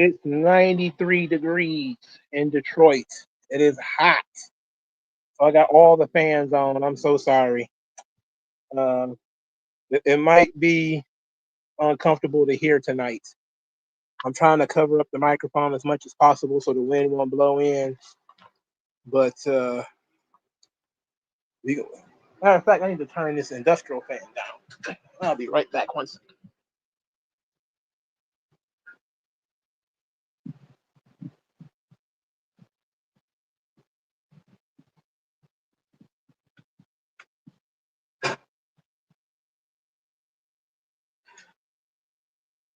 It's 93 degrees in Detroit. It is hot. So I got all the fans on. I'm so sorry. Um, it might be uncomfortable to hear tonight. I'm trying to cover up the microphone as much as possible so the wind won't blow in. But matter of fact, I need to turn this industrial fan down. I'll be right back. One second.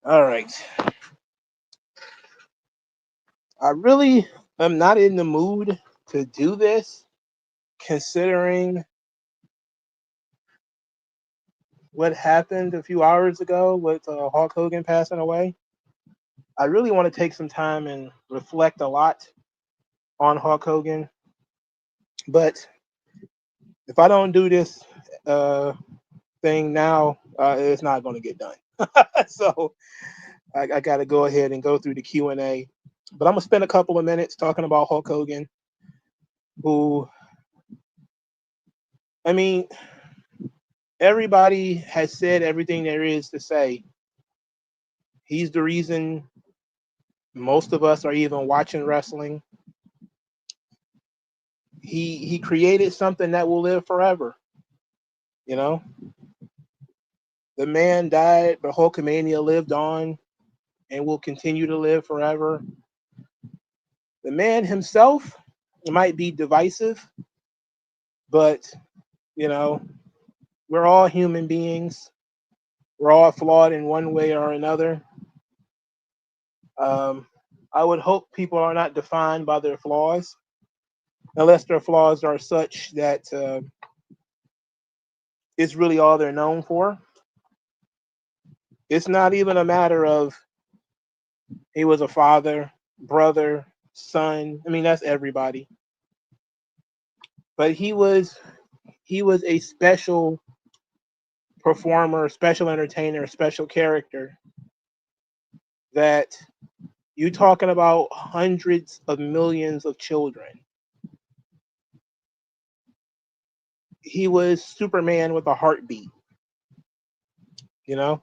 All right. I really am not in the mood to do this, considering what happened a few hours ago with Hulk Hogan passing away. I really want to take some time and reflect a lot on Hulk Hogan. But if I don't do this thing now, it's not going to get done. So I got to go ahead and go through the Q&A. But I'm going to spend a couple of minutes talking about Hulk Hogan, who, I mean, everybody has said everything there is to say. He's the reason most of us are even watching wrestling. He created something that will live forever. You know, the man died, but Hulkamania lived on and will continue to live forever. The man himself might be divisive, but you know, we're all human beings. We're all flawed in one way or another. I would hope people are not defined by their flaws, unless their flaws are such that it's really all they're known for. It's not even a matter of he was a father, brother, son. I mean, that's everybody. But he was a special performer, special entertainer, special character that you talking about hundreds of millions of children. He was Superman with a heartbeat. You know,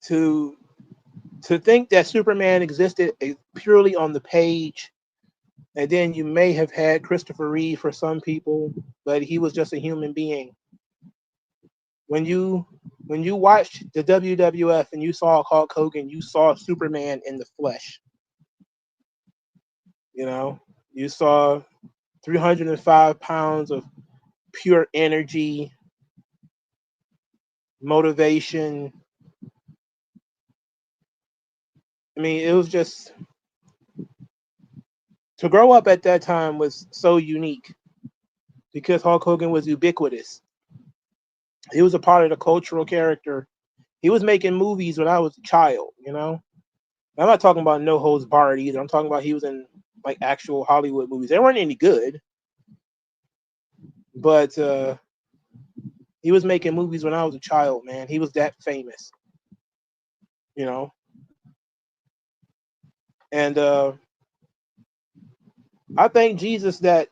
to think that Superman existed purely on the page, and then you may have had Christopher Reeve for some people, but he was just a human being. When you watched the WWF and you saw Hulk Hogan, you saw Superman in the flesh. You know, you saw 305 pounds of pure energy, motivation. I mean, it was just, to grow up at that time was so unique because Hulk Hogan was ubiquitous. He was a part of the cultural character. He was making movies when I was a child, you know? I'm not talking about No Holds Barred either. I'm talking about he was in like actual Hollywood movies. They weren't any good, but he was making movies when I was a child, man. He was that famous, you know? And I thank Jesus that,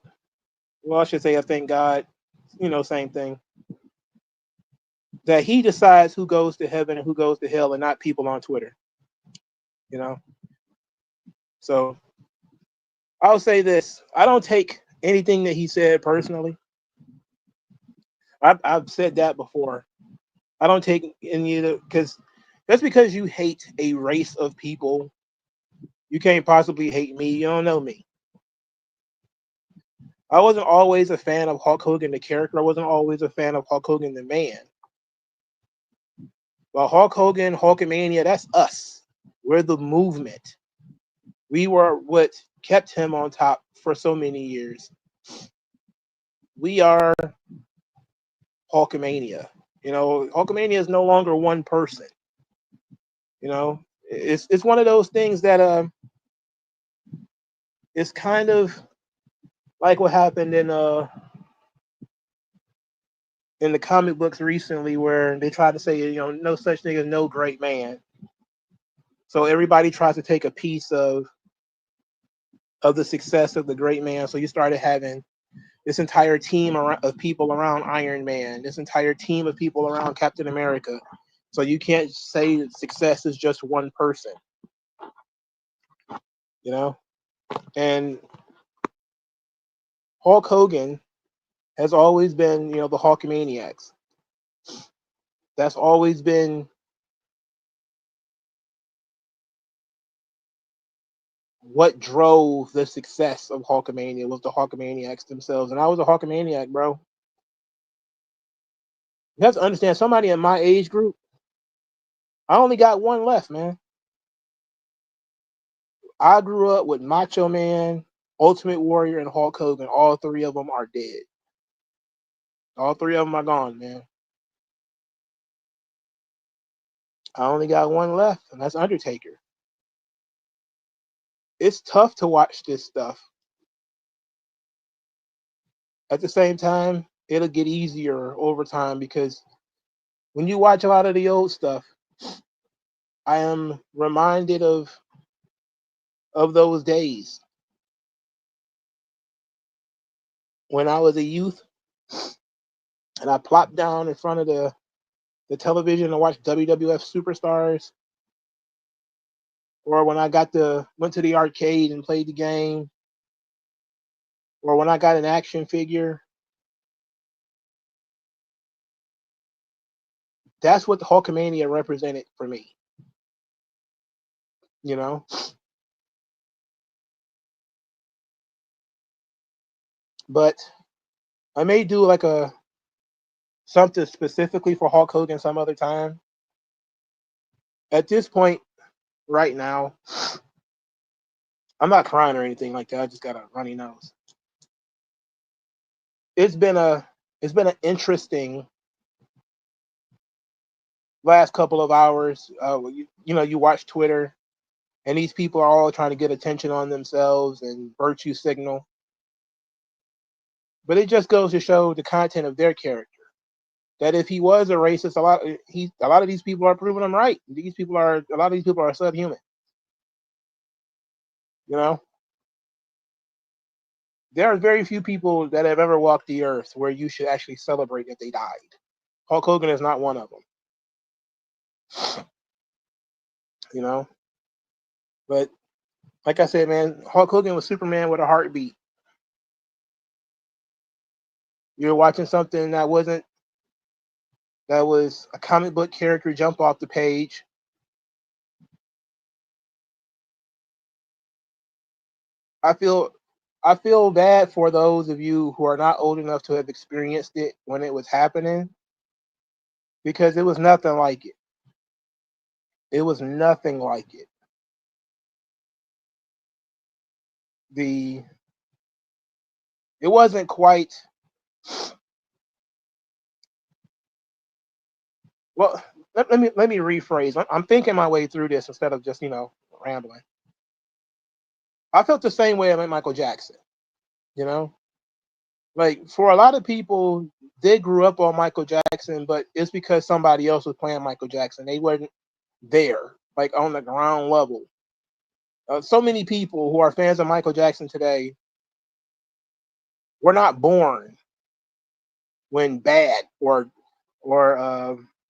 well, I should say I thank God, you know, same thing, that he decides who goes to heaven and who goes to hell and not people on Twitter, you know? So I'll say this. I don't take anything that he said personally. I've said that before. I don't take any of the, because just because you hate a race of people, you can't possibly hate me. You don't know me. I wasn't always a fan of Hulk Hogan, the character. I wasn't always a fan of Hulk Hogan, the man. But Hulk Hogan, Hulkamania, that's us. We're the movement. We were what kept him on top for so many years. We are Hulkamania. You know, Hulkamania is no longer one person. You know, it's one of those things that it's kind of like what happened in the comic books recently, where they tried to say, you know, no such thing as no great man. So everybody tries to take a piece of the success of the great man. So you started having this entire team of people around Iron Man, this entire team of people around Captain America. So you can't say that success is just one person, you know? And Hulk Hogan has always been, you know, the Hulkamaniacs. That's always been what drove the success of Hulkamania, was the Hulkamaniacs themselves. And I was a Hulkamaniac, bro. You have to understand, somebody in my age group, I only got one left, man. I grew up with Macho Man, Ultimate Warrior, and Hulk Hogan. All three of them are dead. All three of them are gone, man. I only got one left, and that's Undertaker. It's tough to watch this stuff. At the same time, it'll get easier over time, because when you watch a lot of the old stuff, I am reminded of those days when I was a youth and I plopped down in front of the television and watched WWF Superstars, or when I went to the arcade and played the game, or when I got an action figure. That's what the Hulkamania represented for me, you know. But I may do like a something specifically for Hulk Hogan some other time. At this point, right now, I'm not crying or anything like that. I just got a runny nose. It's been an interesting last couple of hours. You know, you watch Twitter, and these people are all trying to get attention on themselves and virtue signal. But it just goes to show the content of their character. That if he was a racist, a lot of these people are proving him right. A lot of these people are subhuman. You know, there are very few people that have ever walked the earth where you should actually celebrate that they died. Hulk Hogan is not one of them. You know, but like I said, man, Hulk Hogan was Superman with a heartbeat. You're watching something that was a comic book character jump off the page. I feel I feel bad for those of you who are not old enough to have experienced it when it was happening, because it was nothing like it. It was nothing like it. The it wasn't quite well. Let me rephrase. I'm thinking my way through this instead of just rambling. I felt the same way about Michael Jackson. You know, like for a lot of people, they grew up on Michael Jackson, but it's because somebody else was playing Michael Jackson. They weren't there, like on the ground level. So many people who are fans of Michael Jackson today were not born when Bad or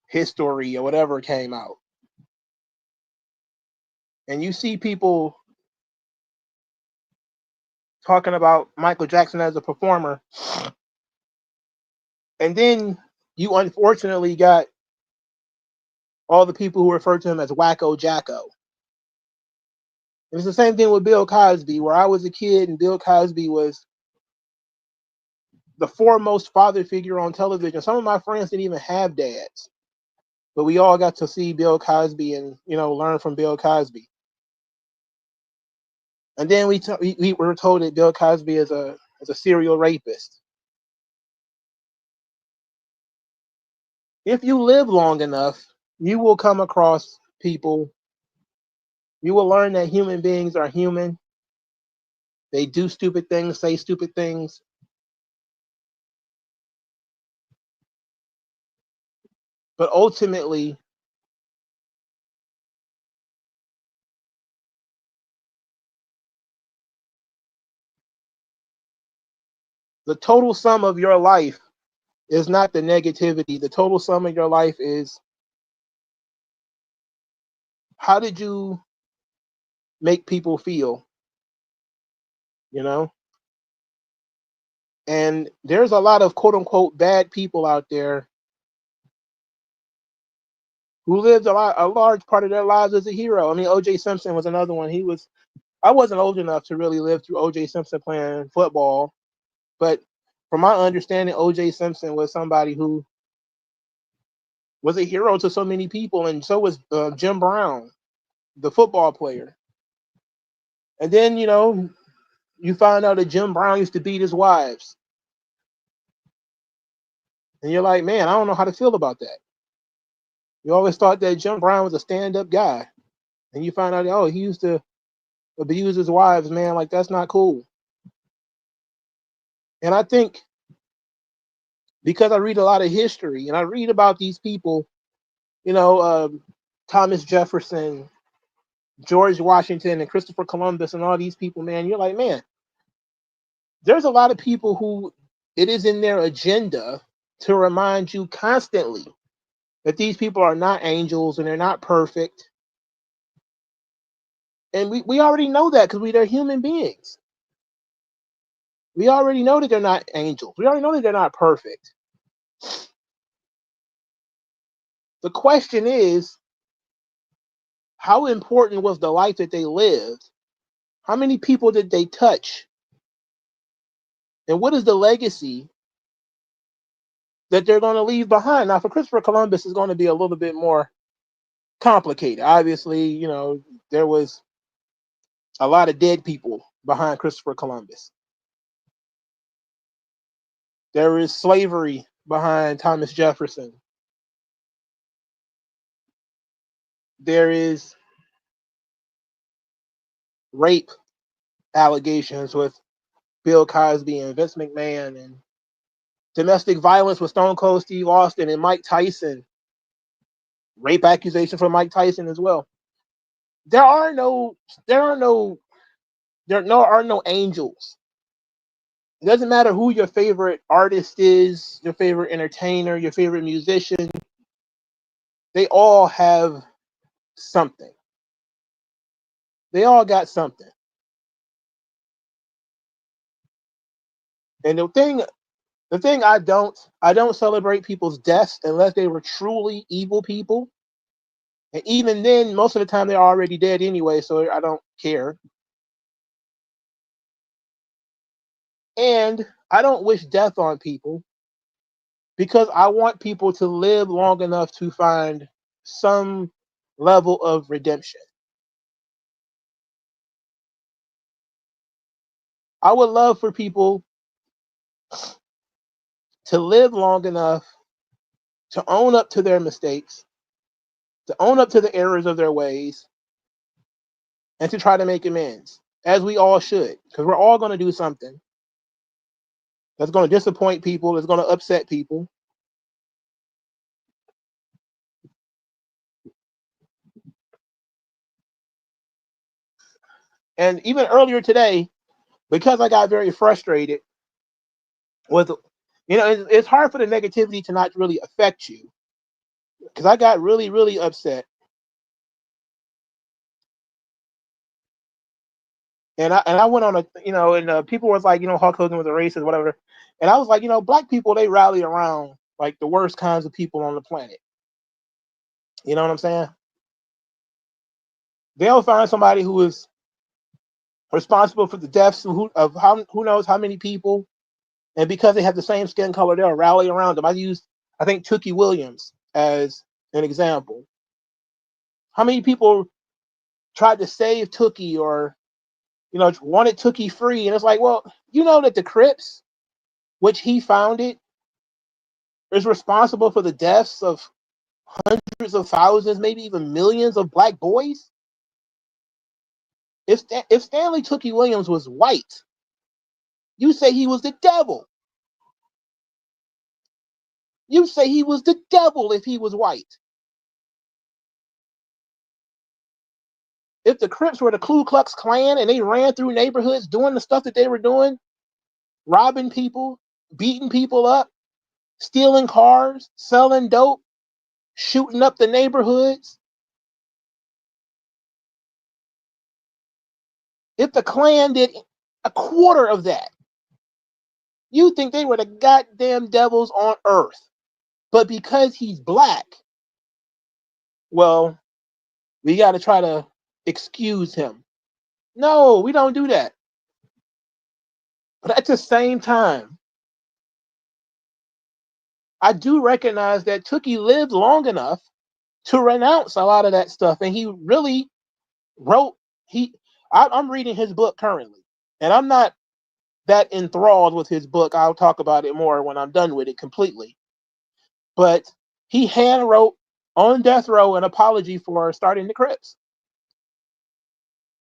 History or whatever came out, and you see people talking about Michael Jackson as a performer, and then you unfortunately got all the people who refer to him as Wacko Jacko. It's the same thing with Bill Cosby, where I was a kid and Bill Cosby was the foremost father figure on television. Some of my friends didn't even have dads, but we all got to see Bill Cosby and learn from Bill Cosby. And then we were told that Bill Cosby is a serial rapist. If you live long enough, you will come across people. You will learn that human beings are human. They do stupid things, say stupid things. But ultimately, the total sum of your life is not the negativity. The total sum of your life is how did you make people feel, you know? And there's a lot of quote unquote bad people out there who lived a large part of their lives as a hero. I mean, O.J. Simpson was another one. I wasn't old enough to really live through O.J. Simpson playing football, but from my understanding, O.J. Simpson was somebody who was a hero to so many people, and so was Jim Brown, the football player. And then, you find out that Jim Brown used to beat his wives. And you're like, man, I don't know how to feel about that. You always thought that Jim Brown was a stand-up guy. And you find out, oh, he used to abuse his wives, man. Like, that's not cool. And I think because I read a lot of history and I read about these people, Thomas Jefferson, George Washington, and Christopher Columbus, and all these people, man, you're like, man, there's a lot of people who it is in their agenda to remind you constantly that these people are not angels and they're not perfect. And we already know that because they're human beings. We already know that they're not angels. We already know that they're not perfect. The question is, how important was the life that they lived? How many people did they touch? And what is the legacy that they're going to leave behind? Now, for Christopher Columbus, it's going to be a little bit more complicated. Obviously, there was a lot of dead people behind Christopher Columbus. There is slavery behind Thomas Jefferson. There is rape allegations with Bill Cosby and Vince McMahon, and domestic violence with Stone Cold Steve Austin and Mike Tyson. Rape accusation for Mike Tyson as well. There are no angels. It doesn't matter who your favorite artist is, your favorite entertainer, your favorite musician. They all have something. They all got something. And the thing I don't celebrate people's deaths unless they were truly evil people. And even then, most of the time they're already dead anyway, so I don't care. And I don't wish death on people because I want people to live long enough to find some level of redemption. I would love for people to live long enough to own up to their mistakes, to own up to the errors of their ways, and to try to make amends, as we all should, because we're all going to do something that's going to disappoint people, that's going to upset people. And even earlier today, because I got very frustrated with, it's hard for the negativity to not really affect you, because I got really, really upset. And I went on and people was like, Hulk Hogan was a racist, whatever. And I was like, black people, they rally around like the worst kinds of people on the planet. You know what I'm saying? They'll find somebody who is responsible for the deaths who knows how many people, and because they have the same skin color, they'll rally around them. I think Tookie Williams as an example. How many people tried to save Tookie or wanted Tookie free? And it's like, well, that the Crips, which he founded, is responsible for the deaths of hundreds of thousands, maybe even millions of black boys. If Stanley Tookie Williams was white, you say he was the devil. You say he was the devil if he was white. If the Crips were the Ku Klux Klan and they ran through neighborhoods doing the stuff that they were doing, robbing people, beating people up, stealing cars, selling dope, shooting up the neighborhoods. If the Klan did a quarter of that, you think they were the goddamn devils on earth. But because he's black, well, we got to try to excuse him. No, we don't do that. But at the same time, I do recognize that Tookie lived long enough to renounce a lot of that stuff. And he really wrote, I'm reading his book currently. And I'm not that enthralled with his book. I'll talk about it more when I'm done with it completely. But he hand wrote on death row an apology for starting the Crips.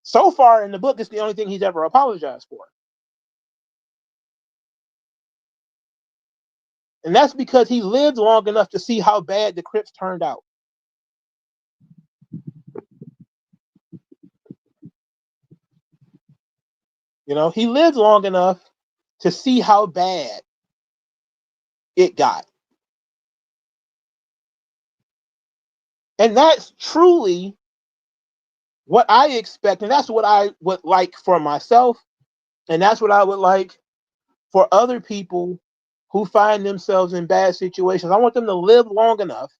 So far in the book, it's the only thing he's ever apologized for. And that's because he lived long enough to see how bad the Crips turned out. You know, he lived long enough to see how bad it got. And that's truly what I expect. And that's what I would like for myself. And that's what I would like for other people who find themselves in bad situations. I want them to live long enough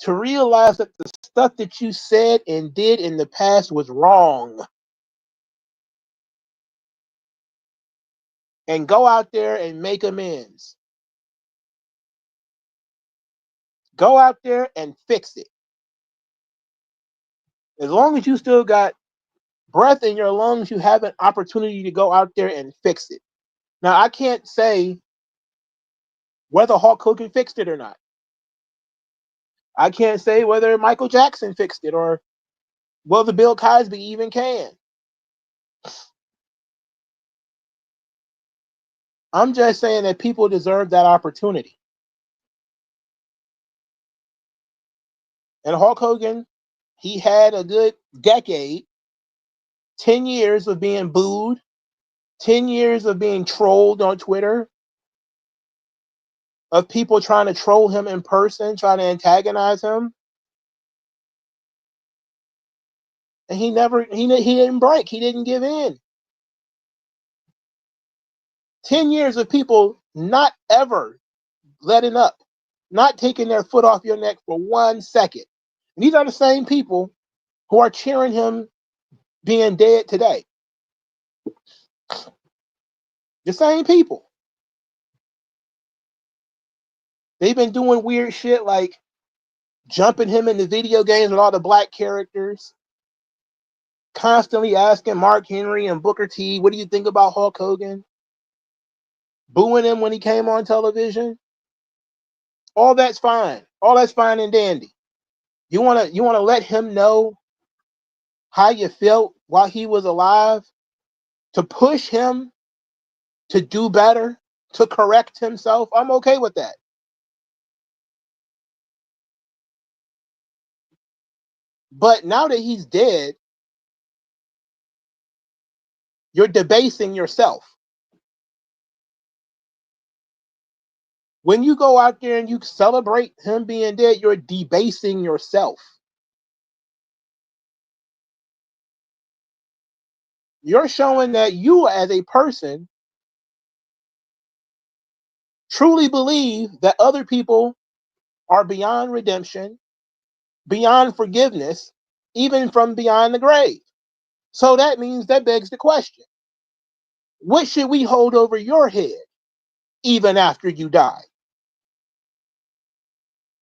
to realize that the stuff that you said and did in the past was wrong. And go out there and make amends. Go out there and fix it. As long as you still got breath in your lungs, you have an opportunity to go out there and fix it. Now, I can't say whether Hulk Hogan fixed it or not. I can't say whether Michael Jackson fixed it or whether Bill Cosby even can. I'm just saying that people deserve that opportunity. And Hulk Hogan, he had a good decade, 10 years of being booed, 10 years of being trolled on Twitter, of people trying to troll him in person, trying to antagonize him. And he didn't break. He didn't give in. 10 years of people not ever letting up, not taking their foot off your neck for 1 second. And these are the same people who are cheering him being dead today. The same people. They've been doing weird shit like jumping him in the video games with all the black characters, constantly asking Mark Henry and Booker T, what do you think about Hulk Hogan? Booing him when he came on television. All that's fine. All that's fine and dandy. You wanna let him know how you felt while he was alive, to push him to do better, to correct himself. I'm okay with that. But now that he's dead, you're debasing yourself. When you go out there and you celebrate him being dead, you're debasing yourself. You're showing that you, as a person, truly believe that other people are beyond redemption, beyond forgiveness, even from beyond the grave. So that begs the question: what should we hold over your head even after you die?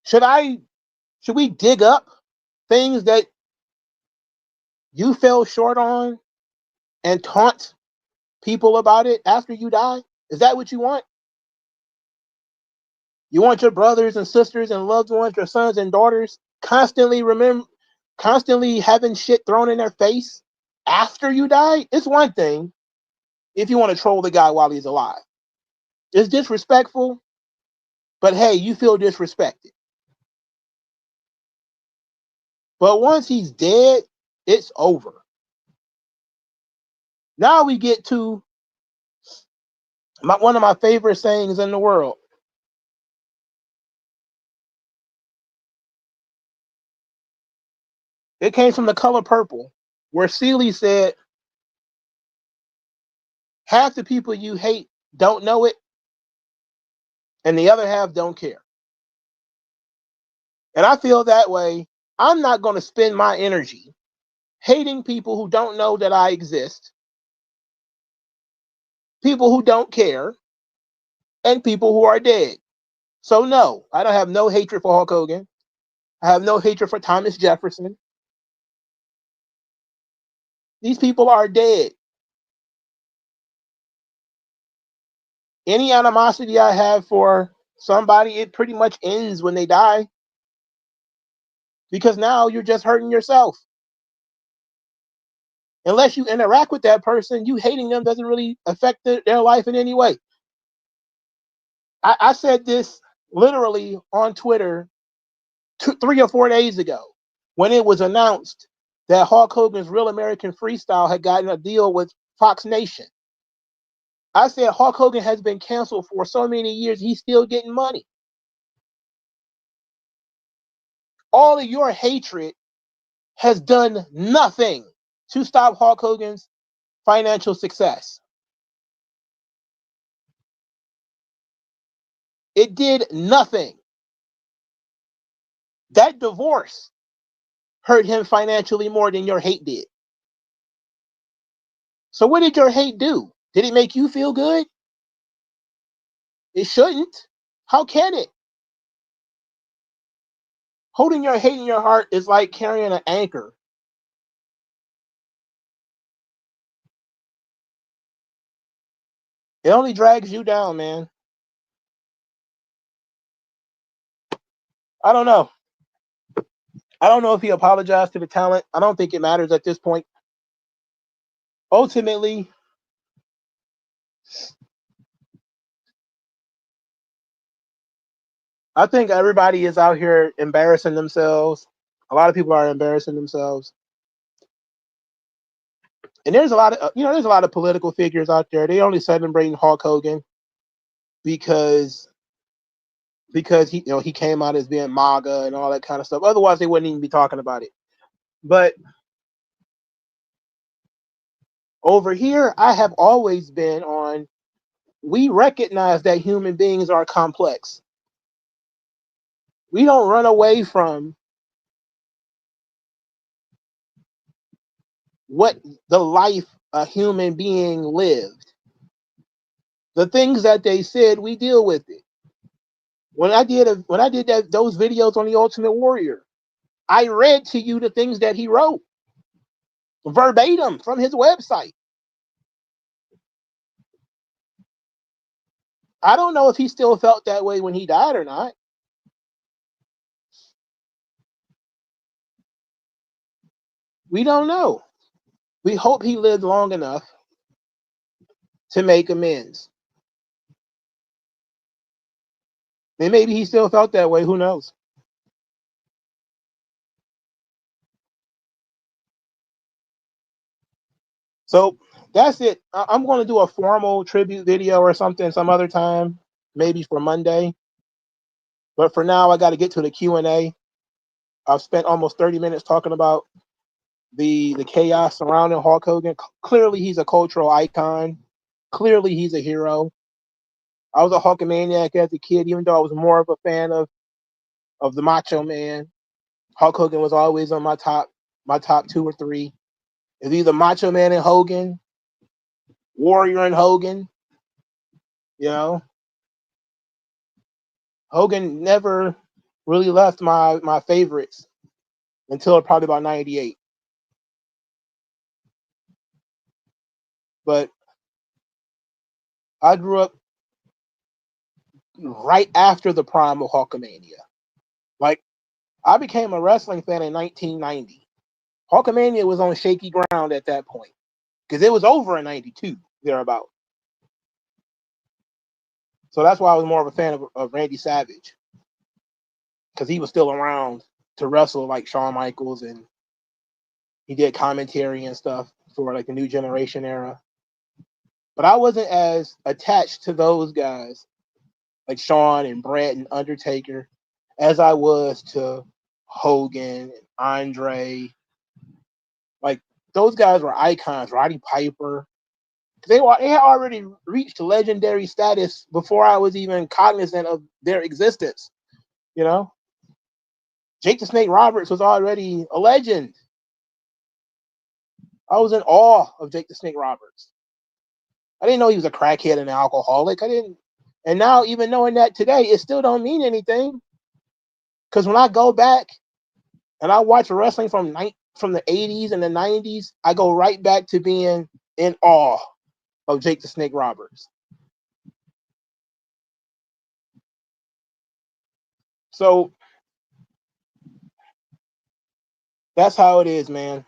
Should we dig up things that you fell short on and taunt people about it after you die? Is that what you want? You want your brothers and sisters and loved ones, your sons and daughters, constantly having shit thrown in their face after you die? It's one thing if you want to troll the guy while he's alive. It's disrespectful, but hey, you feel disrespected. But once he's dead, it's over. Now we get to one of my favorite sayings in the world. It came from The Color Purple, where Seeley said, half the people you hate don't know it, and the other half don't care. And I feel that way. I'm not going to spend my energy hating people who don't know that I exist, people who don't care, and people who are dead. So no, I don't have no hatred for Hulk Hogan. I have no hatred for Thomas Jefferson. These people are dead. Any animosity I have for somebody, it pretty much ends when they die. Because now you're just hurting yourself. Unless you interact with that person, you hating them doesn't really affect their life in any way. I said this literally on Twitter 3 or 4 days ago when it was announced that Hulk Hogan's Real American Freestyle had gotten a deal with Fox Nation. I said Hulk Hogan has been canceled for so many years, he's still getting money. All of your hatred has done nothing to stop Hulk Hogan's financial success. It did nothing. That divorce hurt him financially more than your hate did. So what did your hate do? Did it make you feel good? It shouldn't. How can it? Holding your hate in your heart is like carrying an anchor. It only drags you down, man. I don't know. I don't know if he apologized to the talent. I don't think it matters at this point. Ultimately, I think everybody is out here embarrassing themselves. A lot of people are embarrassing themselves. And there's a lot of, there's a lot of political figures out there. They only celebrating Hulk Hogan because he came out as being MAGA and all that kind of stuff. Otherwise, they wouldn't even be talking about it. But over here, I have always been on, we recognize that human beings are complex. We don't run away from what the life a human being lived. The things that they said, we deal with it. When I did those videos on the Ultimate Warrior, I read to you the things that he wrote verbatim from his website. I don't know if he still felt that way when he died or not. We don't know. We hope he lived long enough to make amends. And maybe he still felt that way. Who knows? So that's it. I'm going to do a formal tribute video or something some other time, maybe for Monday. But for now, I got to get to the Q&A. I've spent almost 30 minutes talking about the chaos surrounding Hulk Hogan. Clearly, he's a cultural icon. Clearly, he's a hero. I was a Hulkamaniac as a kid, even though I was more of a fan of the Macho Man. Hulk Hogan was always on my top 2 or 3. It's either Macho Man and Hogan, Warrior and Hogan. You know, Hogan never really left my favorites until probably about 98. But I grew up right after the prime of Hulkamania. Like, I became a wrestling fan in 1990. Hulkamania was on shaky ground at that point because it was over in 92, thereabout. So that's why I was more of a fan of Randy Savage, because he was still around to wrestle like Shawn Michaels, and he did commentary and stuff for like the New Generation era. But I wasn't as attached to those guys like Shawn and Bret and Undertaker as I was to Hogan and Andre. Like, those guys were icons. Roddy Piper. They had already reached legendary status before I was even cognizant of their existence. You know, Jake the Snake Roberts was already a legend. I was in awe of Jake the Snake Roberts. I didn't know he was a crackhead and an alcoholic. I didn't. And now, even knowing that today, it still don't mean anything. Because when I go back and I watch wrestling from the 80s and the 90s, I go right back to being in awe of Jake the Snake Roberts. So that's how it is, man.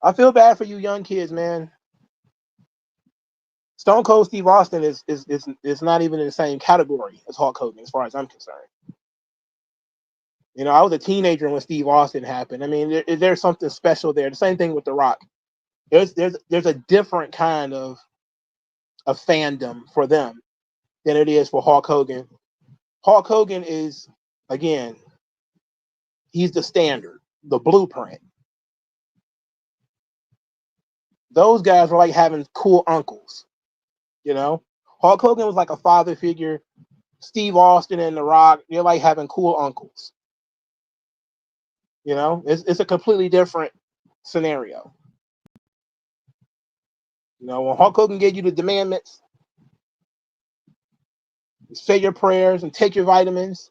I feel bad for you young kids, man. Stone Cold Steve Austin is not even in the same category as Hulk Hogan, as far as I'm concerned. You know, I was a teenager when Steve Austin happened. I mean, there's something special there. The same thing with The Rock. There's a different kind of fandom for them than it is for Hulk Hogan. Hulk Hogan is, again, he's the standard, the blueprint. Those guys were like having cool uncles, you know? Hulk Hogan was like a father figure. Steve Austin and The Rock, they're like having cool uncles. You know, it's a completely different scenario. You know, when Hulk Hogan gave you the commandments, say your prayers and take your vitamins,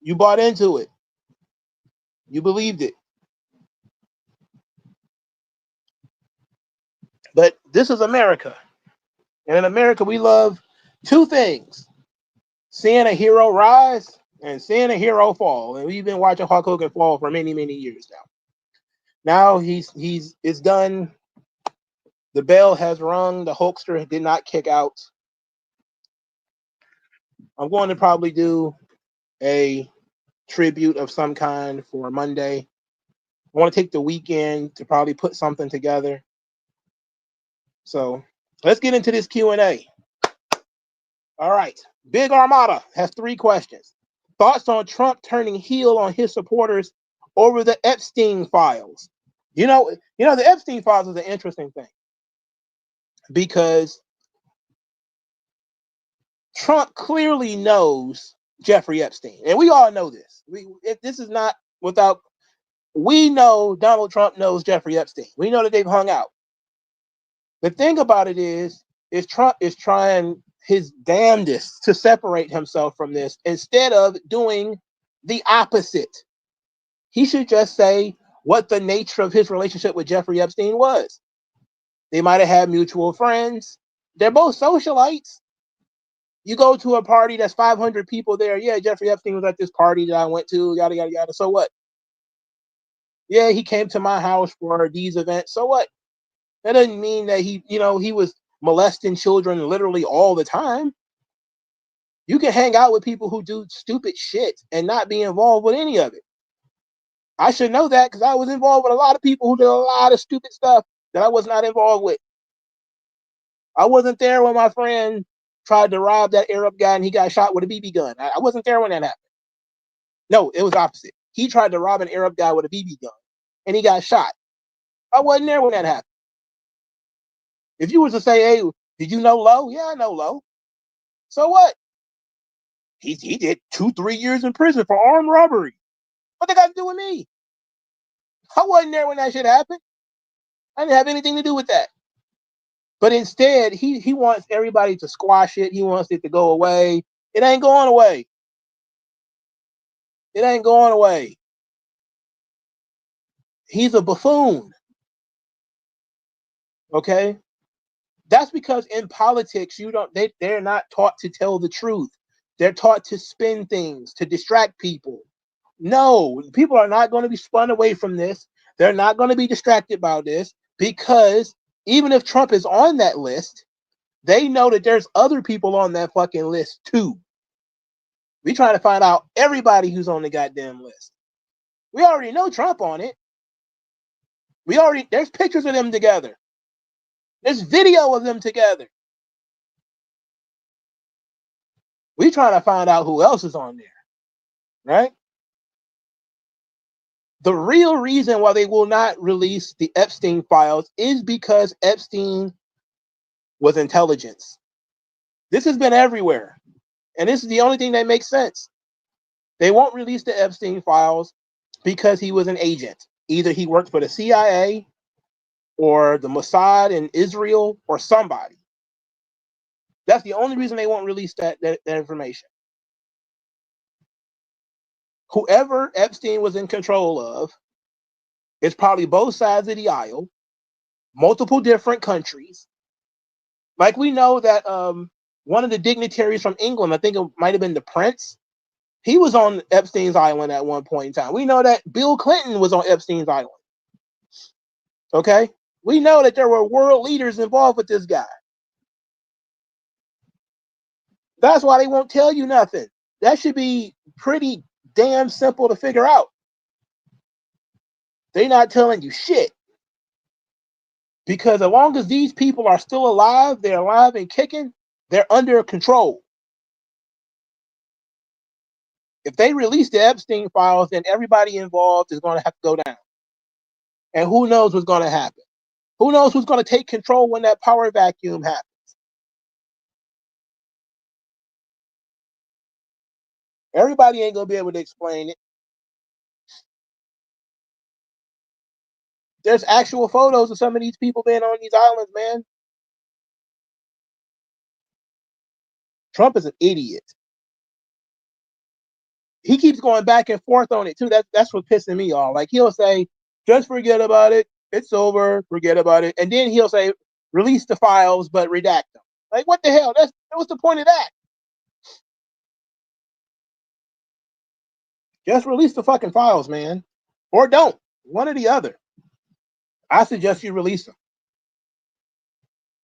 you bought into it. You believed it. But this is America. And in America, we love two things: seeing a hero rise and seeing a hero fall. And we've been watching Hulk Hogan fall for many, many years now. Now it's done. The bell has rung. The Hulkster did not kick out. I'm going to probably do a tribute of some kind for Monday. I want to take the weekend to probably put something together. So let's get into this Q&A. All right. Big Armada has 3 questions. Thoughts on Trump turning heel on his supporters over the Epstein files? You know, the Epstein files is an interesting thing because Trump clearly knows Jeffrey Epstein, and we all know this. This is not without. We know Donald Trump knows Jeffrey Epstein. We know that they've hung out. The thing about it is Trump is trying his damnedest to separate himself from this instead of doing the opposite. He should just say what the nature of his relationship with Jeffrey Epstein was. They might have had mutual friends. They're both socialites. You go to a party that's 500 people there. Yeah, Jeffrey Epstein was at this party that I went to, yada, yada, yada. So what? Yeah, he came to my house for these events. So what? That doesn't mean that he was molesting children literally all the time. You can hang out with people who do stupid shit and not be involved with any of it. I should know that because I was involved with a lot of people who did a lot of stupid stuff that I was not involved with. I wasn't there when my friend tried to rob that Arab guy and he got shot with a BB gun. I wasn't there when that happened. No, it was opposite. He tried to rob an Arab guy with a BB gun and he got shot. I wasn't there when that happened. If you was to say, hey, did you know Lowe? Yeah, I know Lowe. So what? He did 2-3 years in prison for armed robbery. What they got to do with me? I wasn't there when that shit happened. I didn't have anything to do with that. But instead, he wants everybody to squash it. He wants it to go away. It ain't going away. It ain't going away. He's a buffoon. Okay? That's because in politics, they're not taught to tell the truth. They're taught to spin things, to distract people. No, people are not going to be spun away from this. They're not going to be distracted by this because even if Trump is on that list, they know that there's other people on that fucking list too. We trying to find out everybody who's on the goddamn list. We already know Trump on it. There's pictures of them together. There's video of them together. We trying to find out who else is on there, right? The real reason why they will not release the Epstein files is because Epstein was intelligence. This has been everywhere. And this is the only thing that makes sense. They won't release the Epstein files because he was an agent. Either he worked for the CIA or the Mossad in Israel or somebody. That's the only reason they won't release that information. Whoever Epstein was in control of, it's probably both sides of the aisle, multiple different countries. Like we know that one of the dignitaries from England, I think it might have been the Prince, he was on Epstein's island at one point in time. We know that Bill Clinton was on Epstein's island. Okay? We know that there were world leaders involved with this guy. That's why they won't tell you nothing. That should be pretty damn simple to figure out. They're not telling you shit. Because as long as these people are still alive, they're alive and kicking, they're under control. If they release the Epstein files, then everybody involved is going to have to go down. And who knows what's going to happen? Who knows who's going to take control when that power vacuum happens? Everybody ain't going to be able to explain it. There's actual photos of some of these people being on these islands, man. Trump is an idiot. He keeps going back and forth on it too. That's what pissing me off. Like he'll say, just forget about it. It's over. Forget about it. And then he'll say, release the files, but redact them. Like what the hell? What's the point of that? Just release the fucking files, man. Or don't. One or the other. I suggest you release them.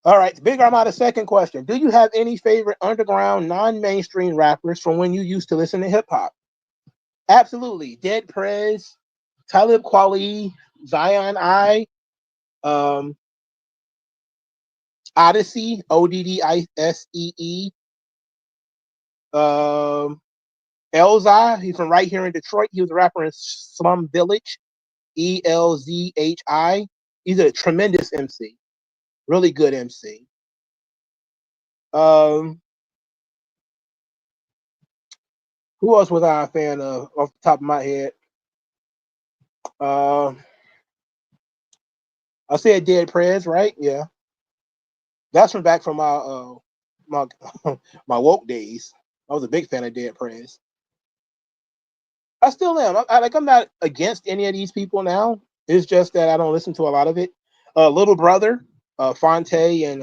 All right, Big Armada, second question. Do you have any favorite underground, non-mainstream rappers from when you used to listen to hip-hop? Absolutely. Dead Prez, Talib Kweli, Zion I, Odyssey, Oddisee, Elzhi, he's from right here in Detroit. He was a rapper in Slum Village, Elzhi. He's a tremendous MC, really good MC. Who else was I a fan of off the top of my head? I said Dead Prez, right? Yeah. That's from back from my my woke days. I was a big fan of Dead Prez. I still am. I'm not against any of these people now. It's just that I don't listen to a lot of it. Little Brother, Fonte, and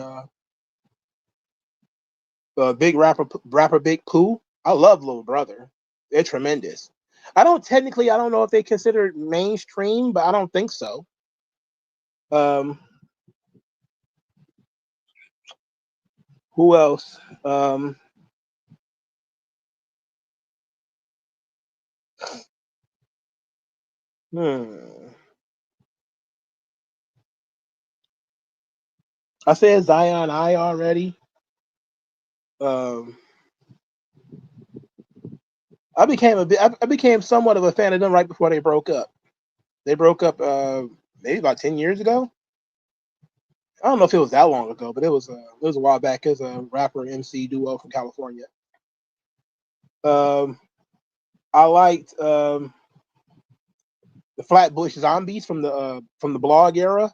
Big rapper Big Pooh. I love Little Brother. They're tremendous. I don't know if they consider mainstream, but I don't think so. Who else? I said Zion I already. I became somewhat of a fan of them right before they broke up. They broke up maybe about 10 years ago. I don't know if it was that long ago, but it was a while back. It was a rapper MC duo from California. I liked the Flatbush Zombies from the blog era.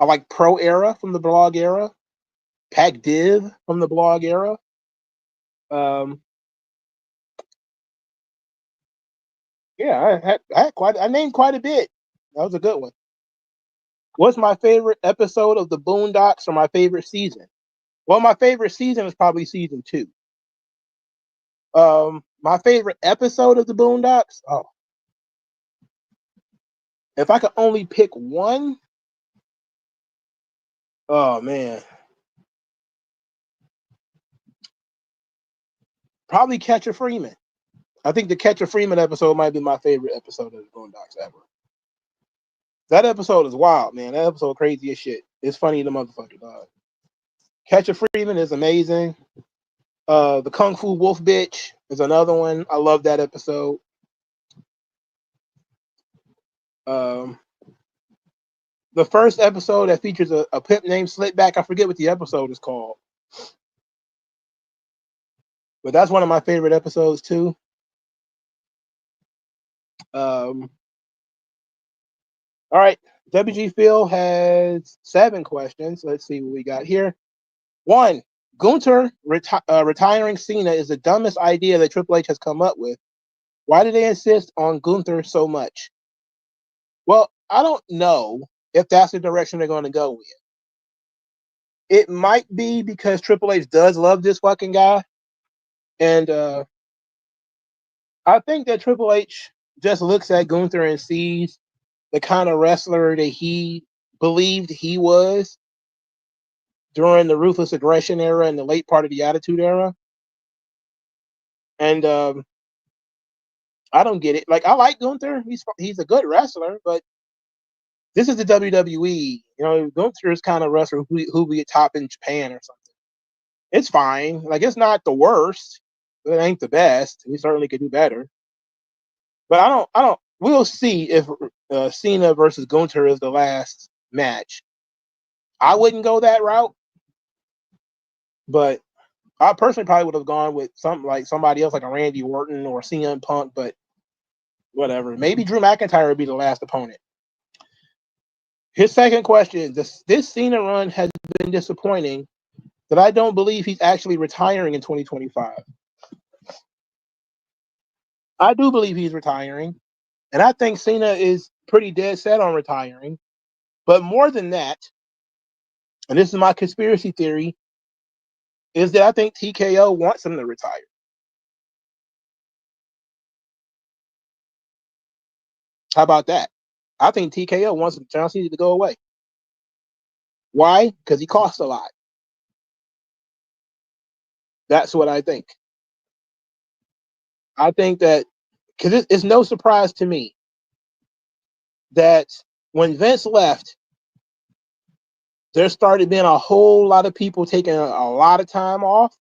I like Pro Era from the blog era. Pac Div from the blog era. Yeah, I named quite a bit. That was a good one. What's my favorite episode of the Boondocks or my favorite season? Well, my favorite season is probably season 2. My favorite episode of the Boondocks. Oh, if I could only pick one. Oh man, probably Catcher Freeman. I think the Catcher Freeman episode might be my favorite episode of the Boondocks ever. That episode is wild, man. That episode crazy as shit. It's funny the motherfucker, dog. Catch a Freeman is amazing. The Kung Fu Wolf bitch is another one. I love that episode. The first episode that features a pimp named Slipback. I forget what the episode is called, but that's one of my favorite episodes too. All right, WG Phil has 7 questions. Let's see what we got here. 1. Gunther retiring Cena is the dumbest idea that Triple H has come up with. Why do they insist on Gunther so much? Well, I don't know if that's the direction they're going to go in. It might be because Triple H does love this fucking guy. And I think that Triple H just looks at Gunther and sees the kind of wrestler that he believed he was during the Ruthless Aggression era and the late part of the Attitude era. And I don't get it. Like, I like Gunther. He's a good wrestler, but this is the WWE. You know, Gunther is kind of wrestler who be a top in Japan or something. It's fine. Like, it's not the worst, but it ain't the best. We certainly could do better. But I don't. We'll see if Cena versus Gunther is the last match. I wouldn't go that route, but I personally probably would have gone with somebody else, like a Randy Orton or CM Punk. But whatever. Maybe Drew McIntyre would be the last opponent. His second question: This Cena run has been disappointing that I don't believe he's actually retiring in 2025. I do believe he's retiring, and I think Cena is pretty dead set on retiring. But more than that, and this is my conspiracy theory, is that I think TKO wants him to retire. How about that? I think TKO wants John Cena to go away. Why? Because he costs a lot. That's what I think. I think that, because it's no surprise to me that when Vince left, there started being a whole lot of people taking a lot of time off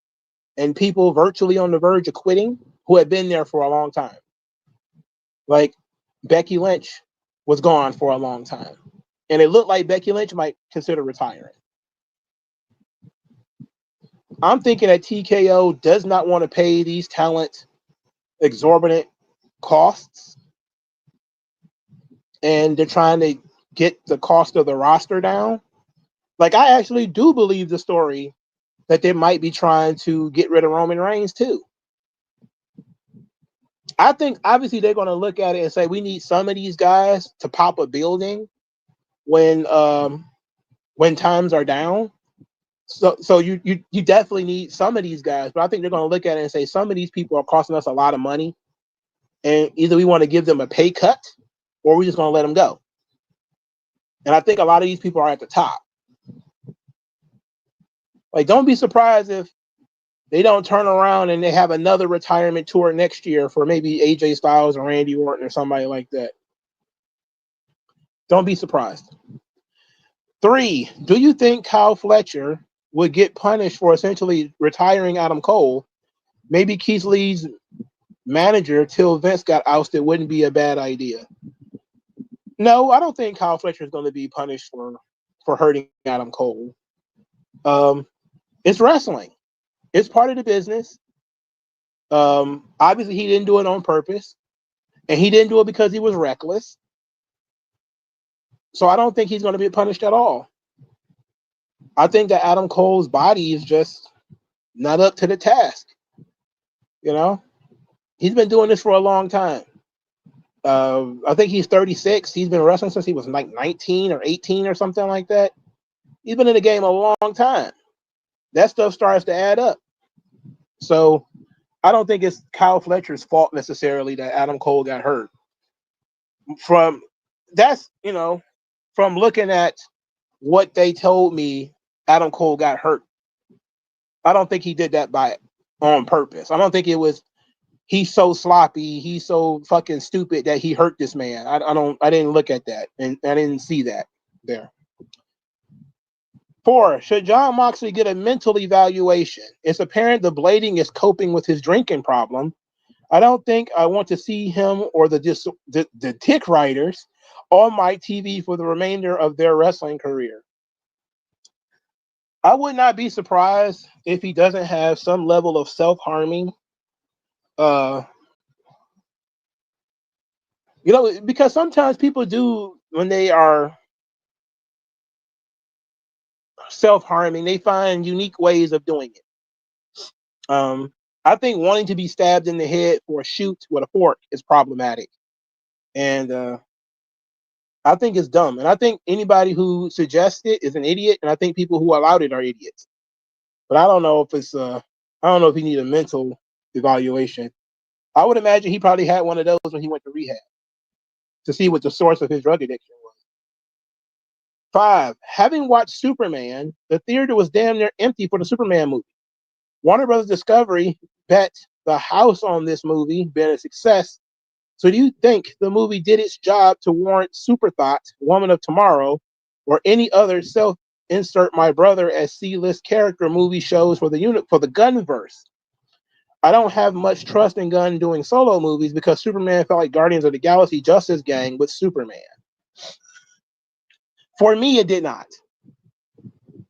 and people virtually on the verge of quitting who had been there for a long time. Like Becky Lynch was gone for a long time. And it looked like Becky Lynch might consider retiring. I'm thinking that TKO does not want to pay these talents exorbitant costs. And they're trying to get the cost of the roster down. Like, I actually do believe the story that they might be trying to get rid of Roman Reigns too. I think obviously they're going to look at it and say we need some of these guys to pop a building when times are down. So you definitely need some of these guys, but I think they're going to look at it and say some of these people are costing us a lot of money, and either we want to give them a pay cut or we're just going to let them go. And I think a lot of these people are at the top. Like, don't be surprised if they don't turn around and they have another retirement tour next year for maybe AJ Styles or Randy Orton or somebody like that. Don't be surprised. 3, do you think Kyle Fletcher would get punished for essentially retiring Adam Cole? Maybe Keith Lee's manager till Vince got ousted wouldn't be a bad idea. No, I don't think Kyle Fletcher is going to be punished for hurting Adam Cole. It's wrestling. It's part of the business. Obviously, he didn't do it on purpose, and he didn't do it because he was reckless. So I don't think he's going to be punished at all. I think that Adam Cole's body is just not up to the task. You know, he's been doing this for a long time. I think he's 36. He's been wrestling since he was like 19 or 18 or something like that. He's been in the game a long time. That stuff starts to add up. So I don't think it's Kyle Fletcher's fault necessarily that Adam Cole got hurt. From looking at what they told me, Adam Cole got hurt. I don't think he did that on purpose. I don't think it was he's so sloppy, he's so fucking stupid that he hurt this man. I didn't look at that, and I didn't see that there. 4, should Jon Moxley get a mental evaluation? It's apparent the blading is coping with his drinking problem. I don't think I want to see him or the Tick Riders on my TV for the remainder of their wrestling career. I would not be surprised if he doesn't have some level of self-harming. Because sometimes people do, when they are self-harming, they find unique ways of doing it. I think wanting to be stabbed in the head for a shoot with a fork is problematic. And I think it's dumb. And I think anybody who suggests it is an idiot. And I think people who allowed it are idiots. But I don't know if he need a mental evaluation. I would imagine he probably had one of those when he went to rehab to see what the source of his drug addiction was. 5, having watched Superman, the theater was damn near empty for the Superman movie. Warner Brothers Discovery bet the house on this movie being a success. So do you think the movie did its job to warrant Super Thought, Woman of Tomorrow, or any other self-insert my brother as C-list character movie shows for the Gunverse? I don't have much trust in Gunn doing solo movies because Superman felt like Guardians of the Galaxy Justice Gang with Superman. For me, it did not.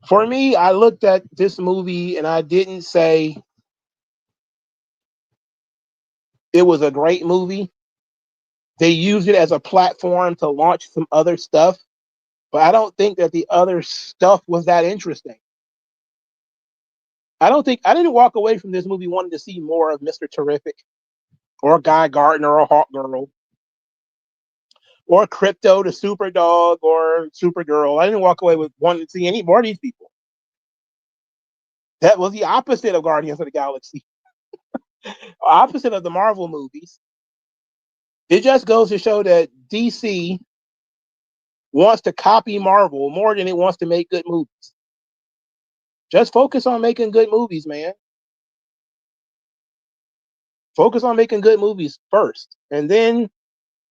For me, I looked at this movie and I didn't say it was a great movie. They used it as a platform to launch some other stuff, but I don't think that the other stuff was that interesting. I didn't walk away from this movie wanting to see more of Mr. Terrific or Guy Gardner or Hawk Girl or Crypto the Superdog or Supergirl. I didn't walk away with wanting to see any more of these people. That was the opposite of Guardians of the Galaxy. Opposite of the Marvel movies. It just goes to show that DC wants to copy Marvel more than it wants to make good movies. Just focus on making good movies, man. Focus on making good movies first, and then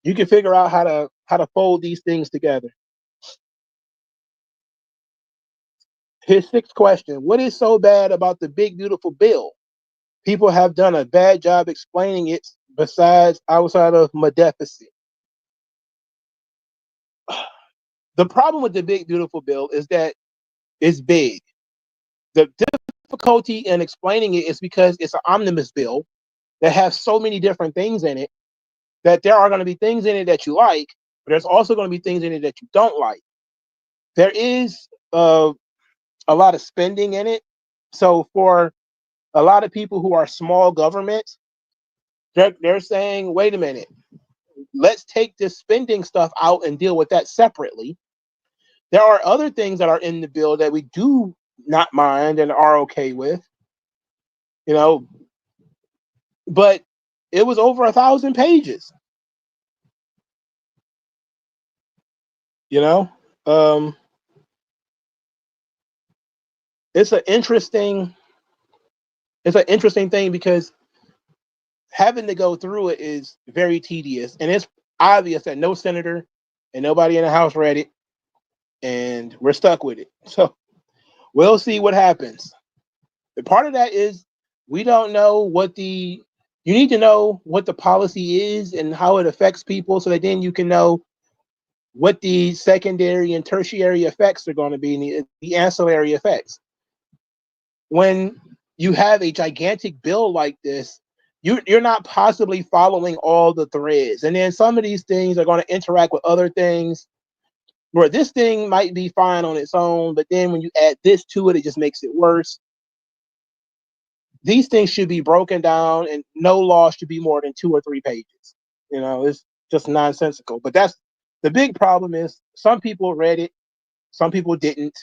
you can figure out how to fold these things together. His 6th question: what is so bad about the big beautiful bill? People have done a bad job explaining it besides outside of Maleficent. The problem with the big beautiful bill is that it's big. The difficulty in explaining it is because it's an omnibus bill that has so many different things in it that there are going to be things in it that you like, but there's also going to be things in it that you don't like. There is a lot of spending in it. So for a lot of people who are small government, they're saying, wait a minute, let's take this spending stuff out and deal with that separately. There are other things that are in the bill that we do not mind and are okay with, but it was over 1,000 pages. It's an interesting thing because having to go through it is very tedious, and it's obvious that no senator and nobody in the House read it, and we're stuck with it. So we'll see what happens. The part of that is we don't know you need to know what the policy is and how it affects people, so that then you can know what the secondary and tertiary effects are going to be, and the ancillary effects. When you have a gigantic bill like this, you're not possibly following all the threads. And then some of these things are going to interact with other things where this thing might be fine on its own, but then when you add this to it, it just makes it worse. These things should be broken down, and no law should be more than 2 or 3 pages. It's just nonsensical. But that's the big problem is some people read it, some people didn't.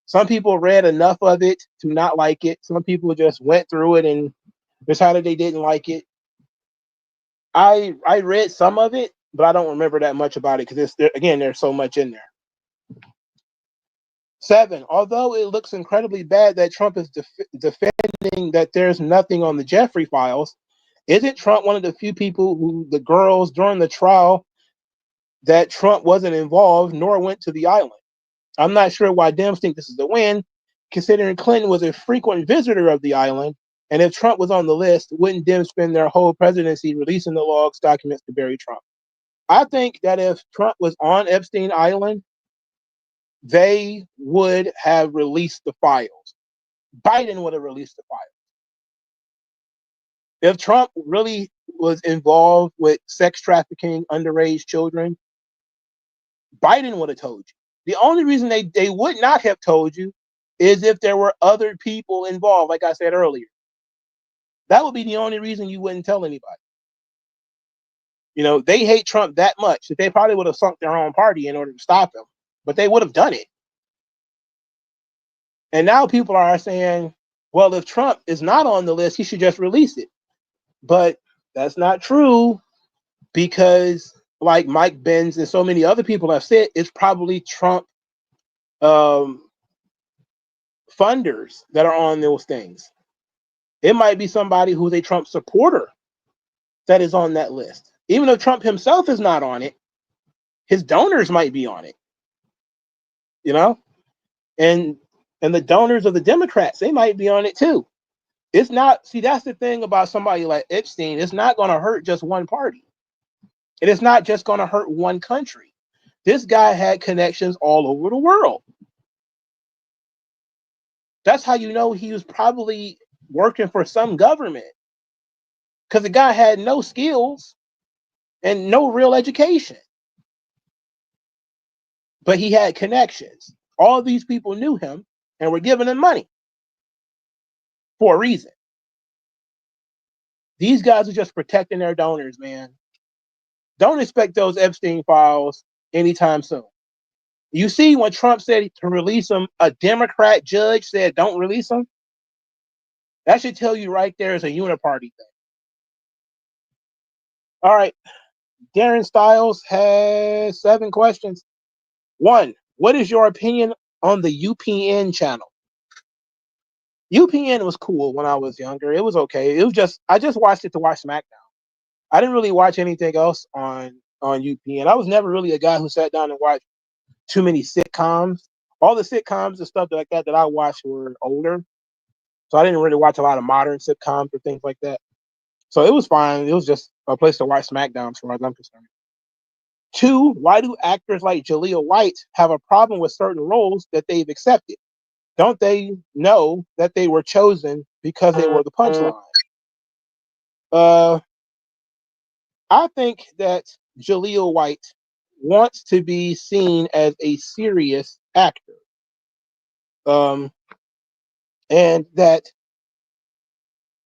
Some people read enough of it to not like it. Some people just went through it and decided they didn't like it. I read some of it, but I don't remember that much about it because there's so much in there. 7, although it looks incredibly bad that Trump is defending that there's nothing on the Jeffrey files, Isn't Trump one of the few people who the girls during the trial that Trump wasn't involved nor went to the island? I'm not sure why Dems think this is a win, considering Clinton was a frequent visitor of the island. And if Trump was on the list, wouldn't Dems spend their whole presidency releasing the logs documents to bury Trump? I think that if Trump was on Epstein Island, they would have released the files. Biden would have released the files. If Trump really was involved with sex trafficking underage children, Biden would have told you. The only reason they would not have told you is if there were other people involved, like I said earlier. That would be the only reason you wouldn't tell anybody. You know, they hate Trump that much that they probably would have sunk their own party in order to stop him, but they would have done it. And now people are saying, well, if Trump is not on the list, he should just release it. But that's not true, because like Mike Benz and so many other people have said, it's probably Trump funders that are on those things. It might be somebody who's a Trump supporter that is on that list. Even though Trump himself is not on it, his donors might be on it. You know? And the donors of the Democrats, they might be on it too. It's not, see, that's the thing about somebody like Epstein. It's not going to hurt just one party. It is not just going to hurt one country. This guy had connections all over the world. That's how you know he was probably working for some government, because the guy had no skills and no real education, but he had connections. All these people knew him and were giving him money for a reason. These guys are just protecting their donors, man. Don't expect those Epstein files anytime soon. You see, when Trump said to release them, a Democrat judge said don't release them. That should tell you right there is a uniparty thing. All right. Darren Styles has 7 questions. 1, what is your opinion on the UPN channel? UPN was cool when I was younger. It was okay. It was just, I just watched it to watch SmackDown. I didn't really watch anything else on UPN. I was never really a guy who sat down and watched too many sitcoms. All the sitcoms and stuff like that I watched were older. So I didn't really watch a lot of modern sitcoms or things like that. So it was fine. It was just a place to watch SmackDown as far as I'm concerned. 2, why do actors like Jaleel White have a problem with certain roles that they've accepted? Don't they know that they were chosen because they were the punchline? I think that Jaleel White wants to be seen as a serious actor. And that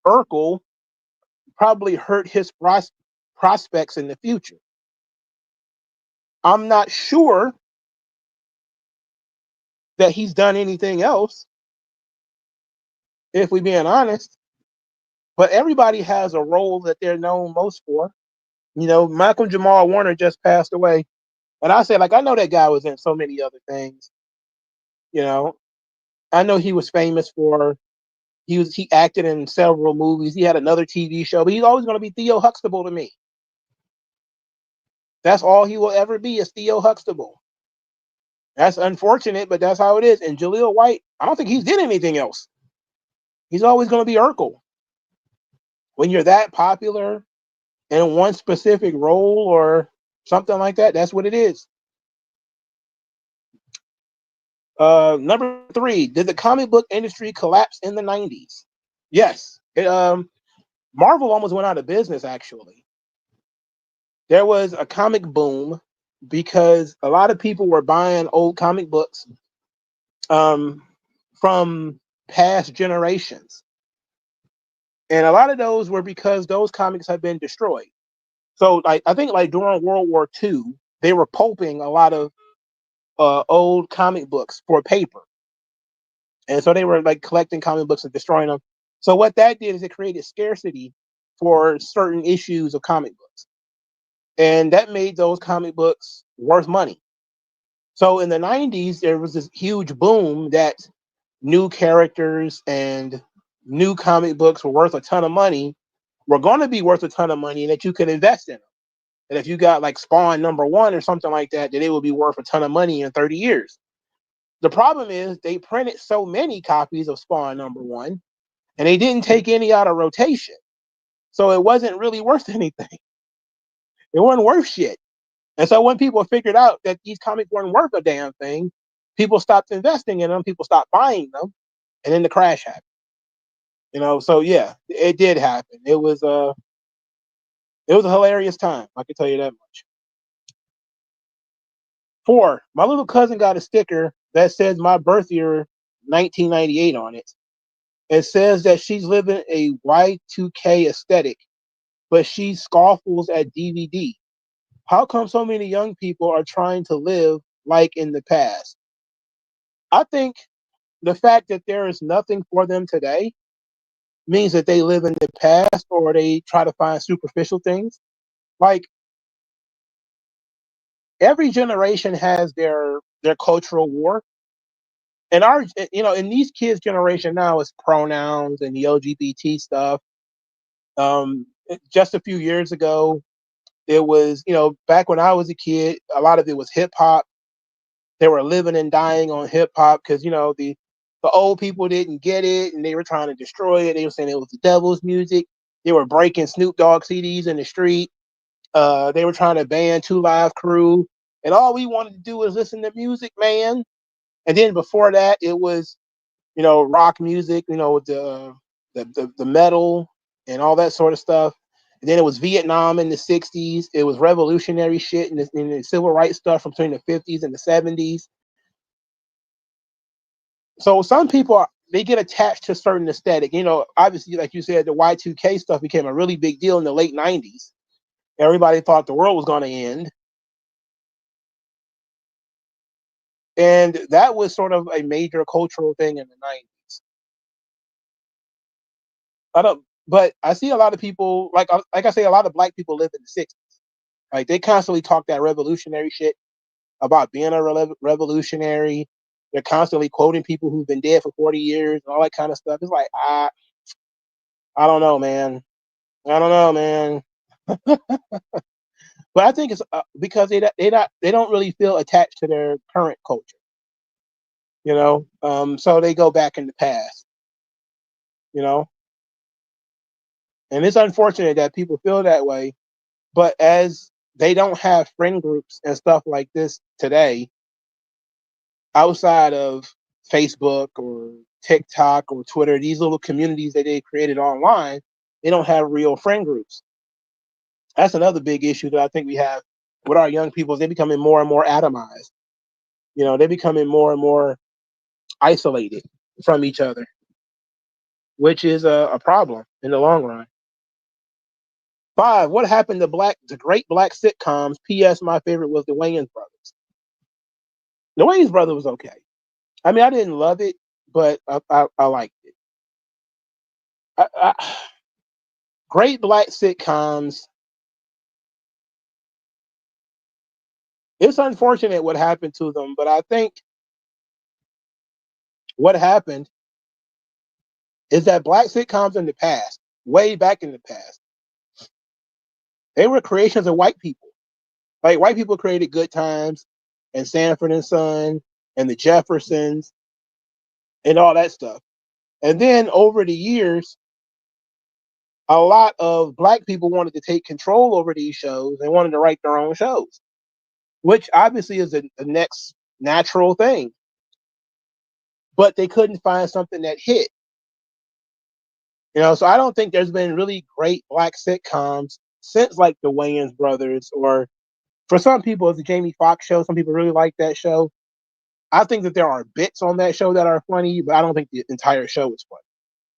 Urkel probably hurt his prospects in the future. I'm not sure that he's done anything else, if we're being honest. But everybody has a role that they're known most for. You know, Malcolm Jamal Warner just passed away. And I said, like, I know that guy was in so many other things. You know, I know he was famous for, he acted in several movies. He had another TV show, but he's always going to be Theo Huxtable to me. That's all he will ever be, is Theo Huxtable. That's unfortunate, but that's how it is. And Jaleel White, I don't think he's did anything else. He's always going to be Urkel. When you're that popular in one specific role or something like that, that's what it is. Number 3, did the comic book industry collapse in the 90s? Yes. Marvel almost went out of business, actually. There was a comic boom because a lot of people were buying old comic books from past generations. And a lot of those were because those comics had been destroyed. So like, I think like during World War II, they were pulping a lot of old comic books for paper. And so they were like collecting comic books and destroying them. So what that did is it created scarcity for certain issues of comic books. And that made those comic books worth money. So in the 90s, there was this huge boom that new characters and new comic books were worth a ton of money, were going to be worth a ton of money and that you could invest in them. And if you got like Spawn #1 or something like that, then it would be worth a ton of money in 30 years. The problem is they printed so many copies of Spawn #1 and they didn't take any out of rotation. So it wasn't really worth anything. It wasn't worth shit. And so when people figured out that these comics weren't worth a damn thing, people stopped investing in them, people stopped buying them, and then the crash happened. So yeah, it did happen. It was a hilarious time, I can tell you that much. 4, my little cousin got a sticker that says my birth year 1998 on it. It says that she's living a Y2K aesthetic, but she scoffles at DVD. How come so many young people are trying to live like in the past? I think the fact that there is nothing for them today means that they live in the past or they try to find superficial things. Like every generation has their cultural war. And in these kids' generation now, it's pronouns and the LGBT stuff. Just a few years ago, it was, back when I was a kid, a lot of it was hip hop. They were living and dying on hip hop because the old people didn't get it and they were trying to destroy it. They were saying it was the devil's music. They were breaking Snoop Dogg CDs in the street. They were trying to ban 2 Live Crew, and all we wanted to do was listen to music, man. And then before that, it was rock music, the metal and all that sort of stuff. And then it was Vietnam in the 60s. It was revolutionary shit and the civil rights stuff from between the 50s and the 70s. So some people they get attached to certain aesthetic. Obviously, like you said, the Y2K stuff became a really big deal in the late 90s. Everybody thought the world was going to end. And that was sort of a major cultural thing in the 90s. But I see a lot of people, like I say, a lot of black people live in the 60s. Like they constantly talk that revolutionary shit about being a revolutionary. They're constantly quoting people who've been dead for 40 years and all that kind of stuff. It's like, I don't know, man. I don't know, man. But I think it's because they don't really feel attached to their current culture, so they go back in the past, you know. And it's unfortunate that people feel that way, but as they don't have friend groups and stuff like this today, outside of Facebook or TikTok or Twitter, these little communities that they created online, they don't have real friend groups. That's another big issue that I think we have with our young people. They're becoming more and more atomized. They're becoming more and more isolated from each other, which is a problem in the long run. 5, what happened to great black sitcoms? P.S. My favorite was the Wayans Brothers. The Wayans Brothers was okay. I mean, I didn't love it, but I liked it. Great black sitcoms. It's unfortunate what happened to them, but I think what happened is that black sitcoms in the past, way back in the past, they were creations of white people. Like white people created Good Times and Sanford and Son and the Jeffersons and all that stuff. And then over the years, a lot of black people wanted to take control over these shows and wanted to write their own shows, which obviously is the next natural thing. But they couldn't find something that hit. So I don't think there's been really great black sitcoms since like the Wayans Brothers, or for some people it's the Jamie Foxx show. Some people really like that show. I think that there are bits on that show that are funny, but I don't think the entire show is funny.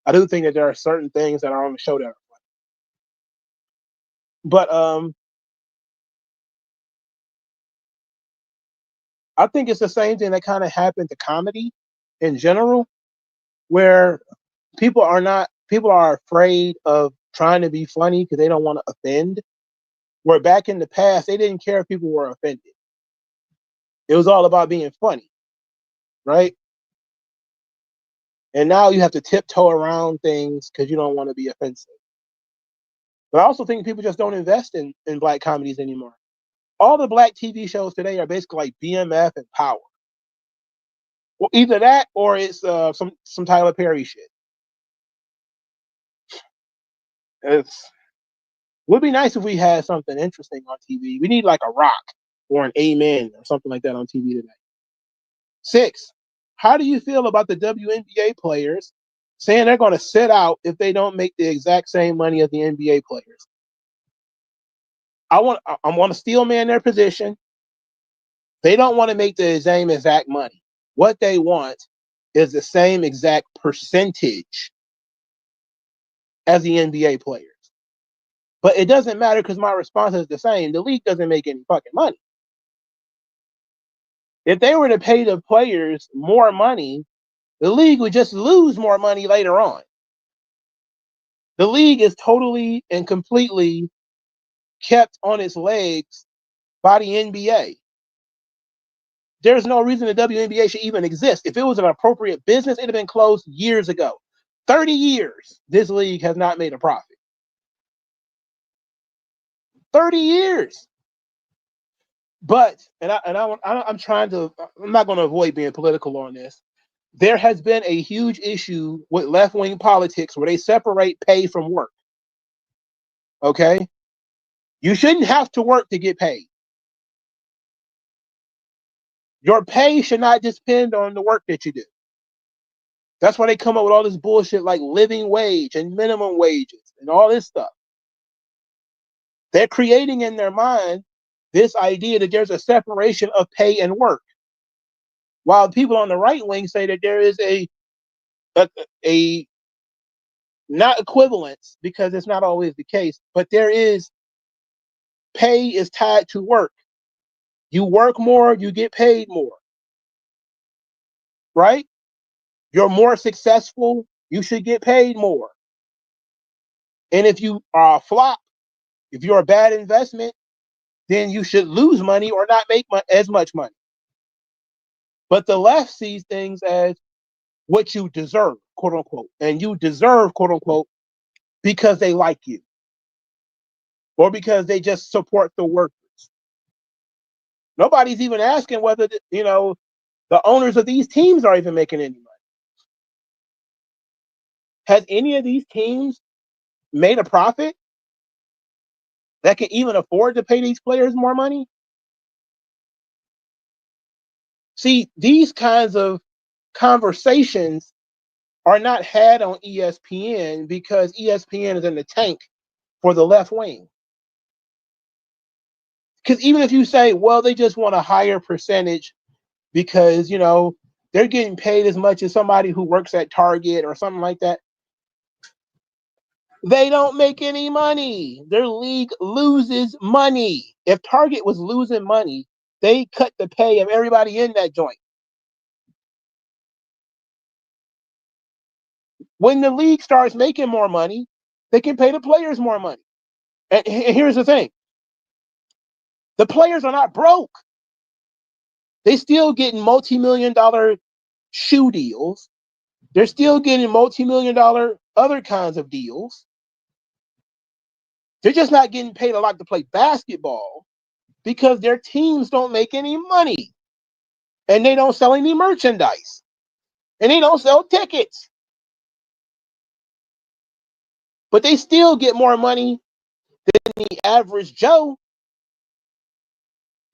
I do think that there are certain things that are on the show that are funny. But I think it's the same thing that kind of happened to comedy in general, where people are afraid of trying to be funny because they don't want to offend. Where back in the past, they didn't care if people were offended. It was all about being funny, right? And now you have to tiptoe around things because you don't want to be offensive. But I also think people just don't invest in black comedies anymore. All the black TV shows today are basically like BMF and Power. Well, either that or it's some Tyler Perry shit. It's would be nice if we had something interesting on TV. We need like a Rock or an Amen or something like that on TV today. 6, how do you feel about the WNBA players saying they're going to sit out if they don't make the exact same money as the NBA players? I want to steel man their position. They don't want to make the same exact money. What they want is the same exact percentage as the NBA players. But it doesn't matter because my response is the same. The league doesn't make any fucking money. If they were to pay the players more money, the league would just lose more money later on. The league is totally and completely kept on its legs by the NBA. There's no reason the WNBA should even exist. If it was an appropriate business, it'd have been closed years ago. 30 years, this league has not made a profit. 30 years. But, I'm trying to, I'm not going to avoid being political on this. There has been a huge issue with left-wing politics where they separate pay from work. Okay? You shouldn't have to work to get paid. Your pay should not depend on the work that you do. That's why they come up with all this bullshit like living wage and minimum wages and all this stuff. They're creating in their mind this idea that there's a separation of pay and work. While people on the right wing say that there is a not equivalence, because it's not always the case, but there is pay is tied to work. You work more, you get paid more. Right? You're more successful, you should get paid more. And if you are a flop, if you're a bad investment, then you should lose money or not make as much money. But the left sees things as what you deserve, quote unquote. And you deserve, quote unquote, because they like you or because they just support the workers. Nobody's even asking whether, the owners of these teams are even making any money. Has any of these teams made a profit that can even afford to pay these players more money? See, these kinds of conversations are not had on ESPN because ESPN is in the tank for the left wing. Because even if you say, well, they just want a higher percentage because, they're getting paid as much as somebody who works at Target or something like that, they don't make any money. Their league loses money. If Target was losing money, they cut the pay of everybody in that joint. When the league starts making more money, they can pay the players more money. And here's the thing. The players are not broke. They still getting multi-million-dollar shoe deals. They're still getting multi-million-dollar other kinds of deals. They're just not getting paid a lot to play basketball because their teams don't make any money. And they don't sell any merchandise. And they don't sell tickets. But they still get more money than the average Joe.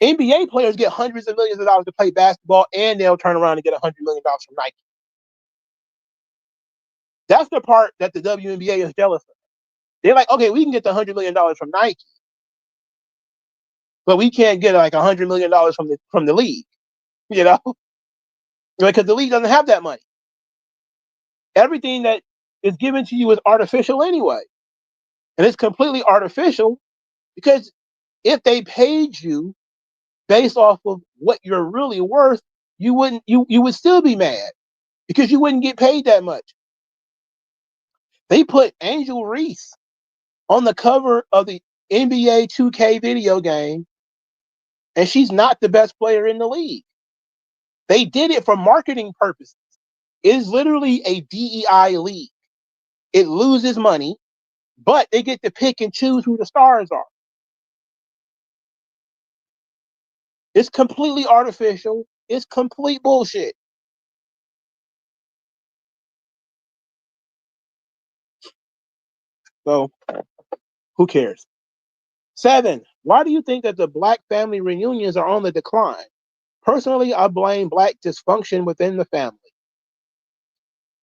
NBA players get hundreds of millions of dollars to play basketball, and they'll turn around and get $100 million from Nike. That's the part that the WNBA is jealous of. They're like, okay, we can get the $100 million from Nike, but we can't get like $100 million from the league, because the league doesn't have that money. Everything that is given to you is artificial anyway, and it's completely artificial because if they paid you based off of what you're really worth, you would still be mad because you wouldn't get paid that much. They put Angel Reese on the cover of the NBA 2K video game, and she's not the best player in the league. They did it for marketing purposes. It is literally a DEI league. It loses money but they get to pick and choose who the stars are. It's completely artificial. It's complete bullshit. So, who cares? 7, why do you think that the black family reunions are on the decline? Personally, I blame black dysfunction within the family.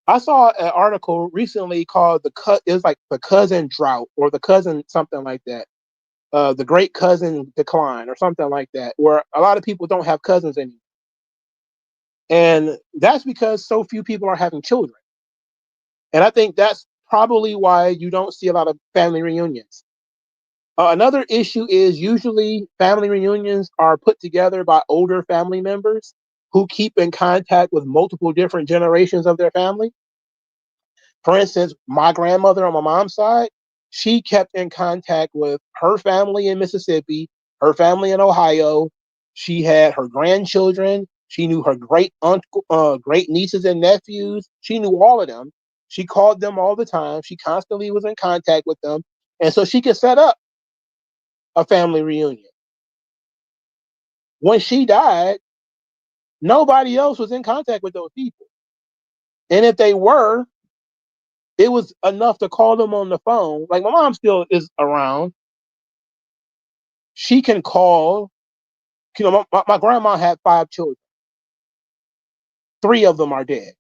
I saw an article recently called it was like the cousin drought or the cousin something like that. The great cousin decline or something like that, where a lot of people don't have cousins anymore. And that's because so few people are having children. And I think that's probably why you don't see a lot of family reunions. Another issue is usually family reunions are put together by older family members who keep in contact with multiple different generations of their family. For instance, my grandmother on my mom's side, she kept in contact with her family in Mississippi, her family in Ohio. She had her grandchildren. She knew her great uncle, great nieces and nephews. She knew all of them. She called them all the time. She constantly was in contact with them, and so she could set up a family reunion. When she died, nobody else was in contact with those people, and if they were, it was enough to call them on the phone. Like my mom still is around. She can call. You know, my grandma had 5 children. 3 of them are dead.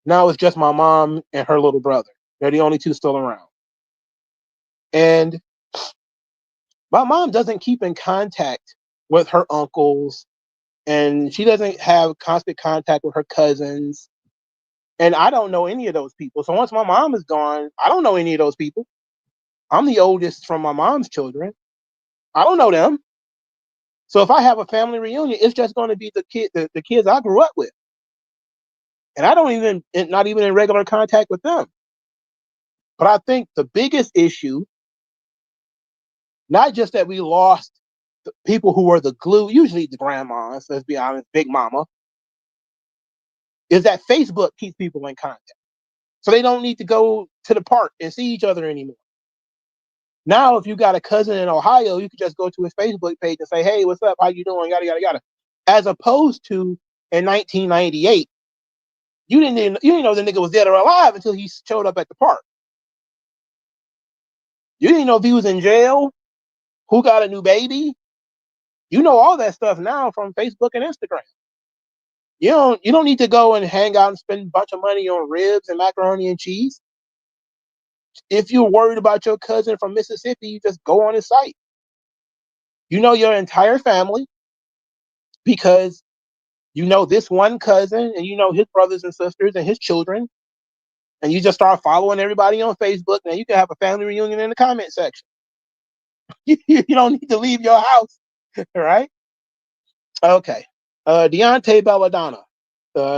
Now it's just my mom and her little brother. They're the only 2 still around. And my mom doesn't keep in contact with her uncles, and she doesn't have constant contact with her cousins. And I don't know any of those people. So once my mom is gone, I don't know any of those people. I'm the oldest from my mom's children. I don't know them. So if I have a family reunion, it's just going to be the kids I grew up with. And I don't even, not even in regular contact with them. But I think the biggest issue, not just that we lost the people who were the glue, usually the grandmas, let's be honest, big mama, is that Facebook keeps people in contact. So they don't need to go to the park and see each other anymore. Now, if you got a cousin in Ohio, you can just go to his Facebook page and say, "Hey, what's up? How you doing? Yada yada yada." As opposed to in 1998, you didn't know the nigga was dead or alive until he showed up at the park. You didn't know if he was in jail, who got a new baby. You know all that stuff now from Facebook and Instagram. You don't need to go and hang out and spend a bunch of money on ribs and macaroni and cheese. If you're worried about your cousin from Mississippi, you just go on his site. You know your entire family because you know this one cousin and you know his brothers and sisters and his children, and you just start following everybody on Facebook. Now you can have a family reunion in the comment section. You don't need to leave your house, right? Okay. Deontay Belladonna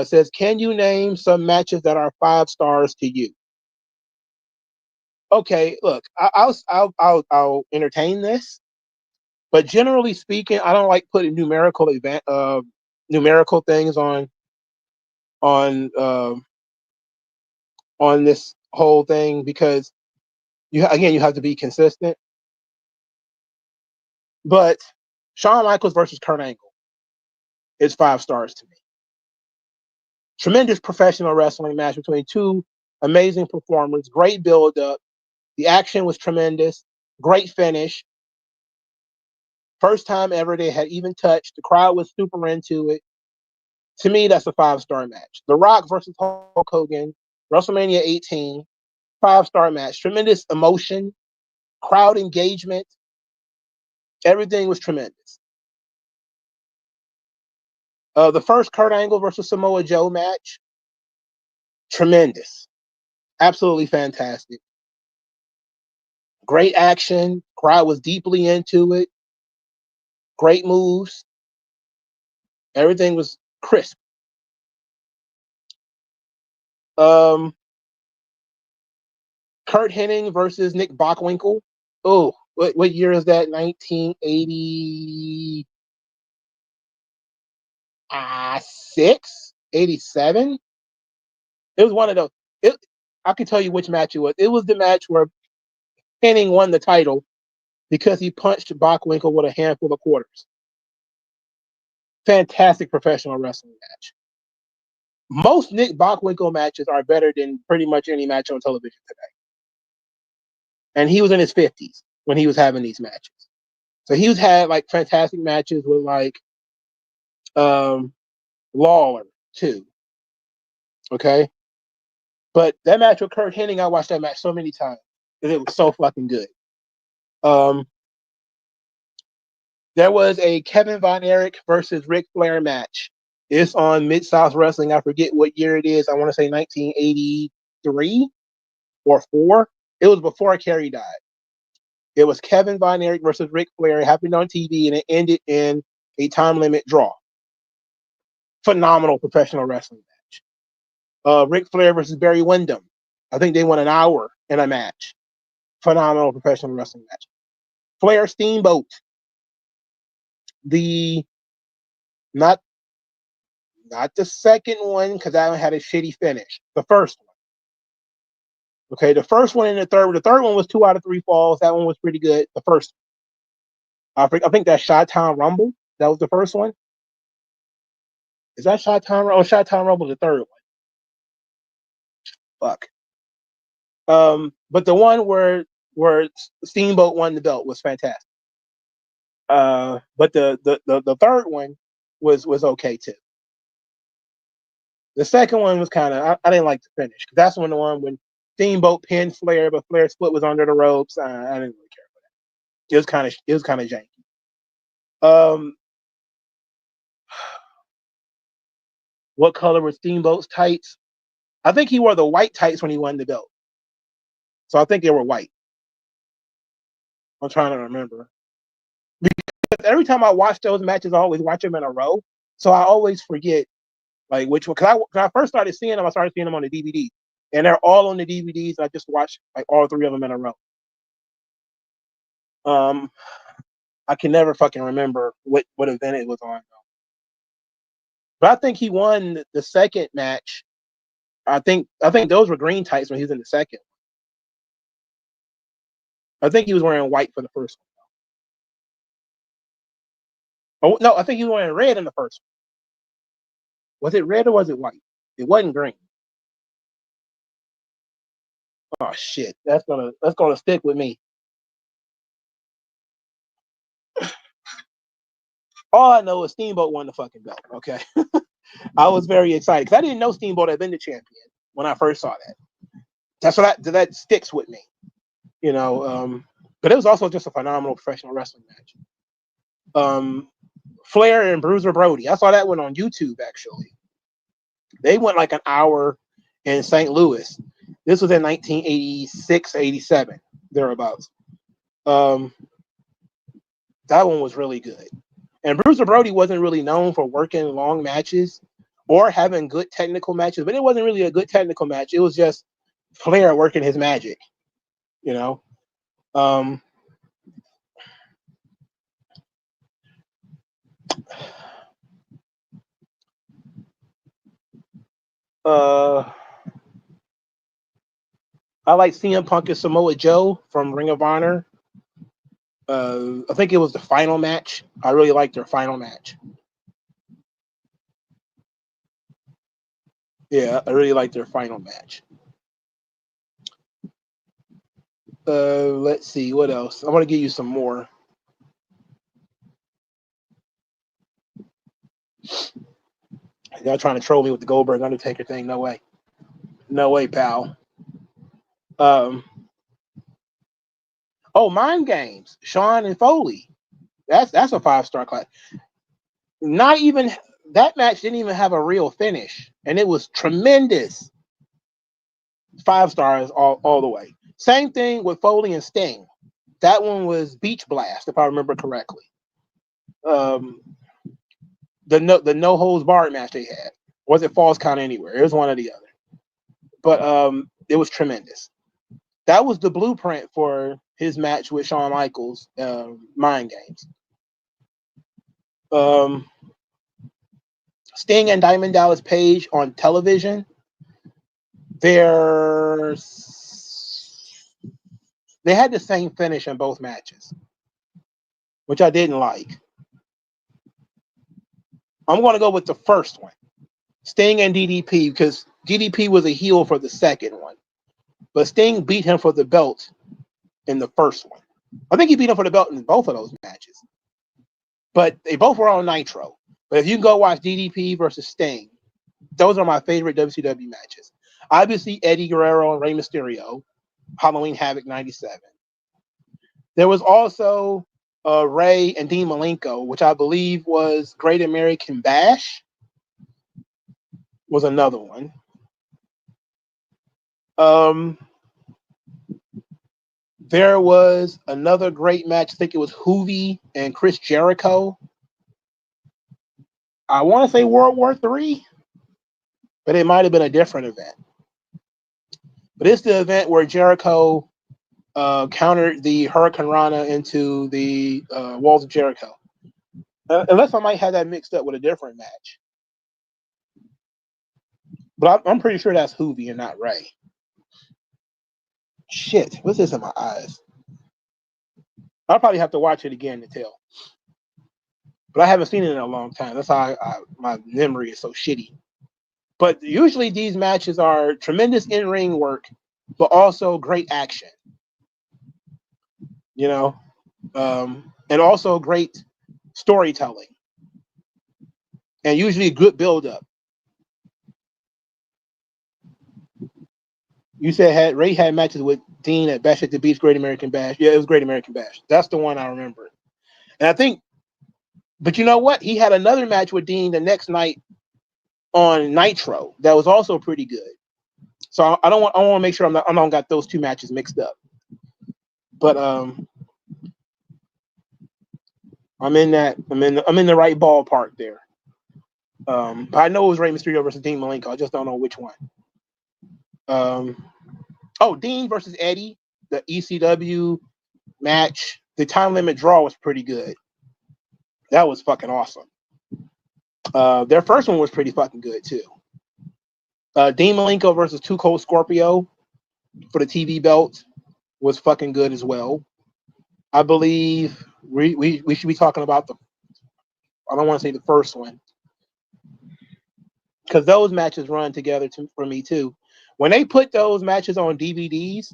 says, "Can you name some matches that are 5 stars to you?" Okay, look, I'll entertain this, but generally speaking, I don't like putting numerical things on uh, on this whole thing because you have to be consistent. But Shawn Michaels versus Kurt Angle is 5 stars to me. Tremendous professional wrestling match between 2 amazing performers. Great build up. The action was tremendous. Great finish. First time ever they had even touched. The crowd was super into it. To me, that's a 5-star match. The Rock versus Hulk Hogan, WrestleMania 18, 5-star match. Tremendous emotion, crowd engagement. Everything was tremendous. The first Kurt Angle versus Samoa Joe match, tremendous. Absolutely fantastic. Great action. Crowd was deeply into it. Great moves. Everything was crisp. Um, Kurt Hennig versus Nick Bockwinkel. Oh, what year is that? 1986, 87. It was one of those. I can tell you which match it was. It was the match where Hennig won the title because he punched Bockwinkel with a handful of quarters. Fantastic professional wrestling match. Most Nick Bockwinkel matches are better than pretty much any match on television today. And he was in his 50s when he was having these matches. So he was had like fantastic matches with like Lawler too. Okay. But that match with Kurt Hennig, I watched that match so many times because it was so fucking good. There was a Kevin Von Erich versus Ric Flair match. It's on Mid-South Wrestling. I forget what year it is. I want to say 1983 or 4. It was before Kerry died. It was Kevin Von Erich versus Ric Flair. It happened on TV, and it ended in a time limit draw. Phenomenal professional wrestling match. Ric Flair versus Barry Windham. I think they won an hour in a match. Phenomenal professional wrestling match. Flair Steamboat. Not the second one, because that one had a shitty finish. The first one. Okay, the first one and the third. The third one was 2 out of 3 falls. That one was pretty good. The first one. I think that's Chi-Town Rumble. That was the first one. Is that Chi-Town Rumble? Oh, Chi-Town Rumble, the third one. Fuck. But the one where Steamboat won the belt was fantastic. But the third one was okay too. The second one was kind of I didn't like the finish because that's the one when Steamboat pinned Flair, but Flair's foot was under the ropes. I didn't really care for that. It was kind of janky. What color were Steamboat's tights? I think he wore the white tights when he won the belt. So I think they were white. I'm trying to remember. Because every time I watch those matches, I always watch them in a row. So I always forget like which one. Because when I first started seeing them, I started seeing them on the DVD. And they're all on the DVDs. I just watched like all 3 of them in a row. I can never fucking remember what event it was on. But I think he won the second match. I think those were green tights when he was in the second. I think he was wearing white for the first one. Oh no, I think he was wearing red in the first one. Was it red or was it white? It wasn't green. Oh shit, that's gonna stick with me. All I know is Steamboat won the fucking belt. Okay, I was very excited because I didn't know Steamboat had been the champion when I first saw that. That's what that sticks with me, you know. But it was also just a phenomenal professional wrestling match. Flair and Bruiser Brody. I saw that one on YouTube actually. They went like an hour in St. Louis. This was in 1986, 87, thereabouts. That one was really good. And Bruiser Brody wasn't really known for working long matches or having good technical matches, but it wasn't really a good technical match. It was just Flair working his magic, you know. I like CM Punk and Samoa Joe from Ring of Honor. I think it was the final match. I really liked their final match. Yeah, I really liked their final match. Let's see, what else? I want to give you some more. Y'all trying to troll me with the Goldberg Undertaker thing? No way. No way, pal. Mind Games. Sean and Foley. That's a 5-star class. Not even that match didn't even have a real finish, and it was tremendous. 5 stars all the way. Same thing with Foley and Sting. That one was Beach Blast, if I remember correctly. The no holds barred match they had. Was it Falls Count Anywhere? It was one or the other. But it was tremendous. That was the blueprint for his match with Shawn Michaels, Mind Games. Sting and Diamond Dallas Page on television. Their they had the same finish in both matches, which I didn't like. I'm going to go with the first one, Sting and DDP, because DDP was a heel for the second one, but Sting beat him for the belt in the first one. I think he beat him for the belt in both of those matches, but they both were on Nitro. But if you can go watch DDP versus Sting, those are my favorite WCW matches. Obviously, Eddie Guerrero and Rey Mysterio, Halloween Havoc 97. There was also Ray and Dean Malenko, which I believe was Great American Bash, was another one. There was another great match. I think it was Hoovy and Chris Jericho. I want to say World War III, but it might have been a different event. But it's the event where Jericho countered the Hurricane Rana into the Walls of Jericho. Unless I might have that mixed up with a different match. But I'm pretty sure that's Hoovy and not Ray. Shit, what's this in my eyes? I'll probably have to watch it again to tell. But I haven't seen it in a long time. That's how my memory is so shitty. But usually these matches are tremendous in-ring work, but also great action. You know, and also great storytelling. And usually a good build-up. You said Ray had matches with Dean at Bash at the Beach, Great American Bash. Yeah, it was Great American Bash. That's the one I remember. And I think, but you know what? He had another match with Dean the next night on Nitro that was also pretty good. So I want to make sure I don't got those two matches mixed up. But I'm in the right ballpark there. But I know it was Rey Mysterio versus Dean Malenko. I just don't know which one. Dean versus Eddie, the ECW match, the time limit draw was pretty good. That was fucking awesome. Their first one was pretty fucking good too. Dean Malenko versus Too Cold Scorpio for the TV belt was fucking good as well. I believe we should be talking about I don't want to say the first one, because those matches run together for me too. When they put those matches on DVDs,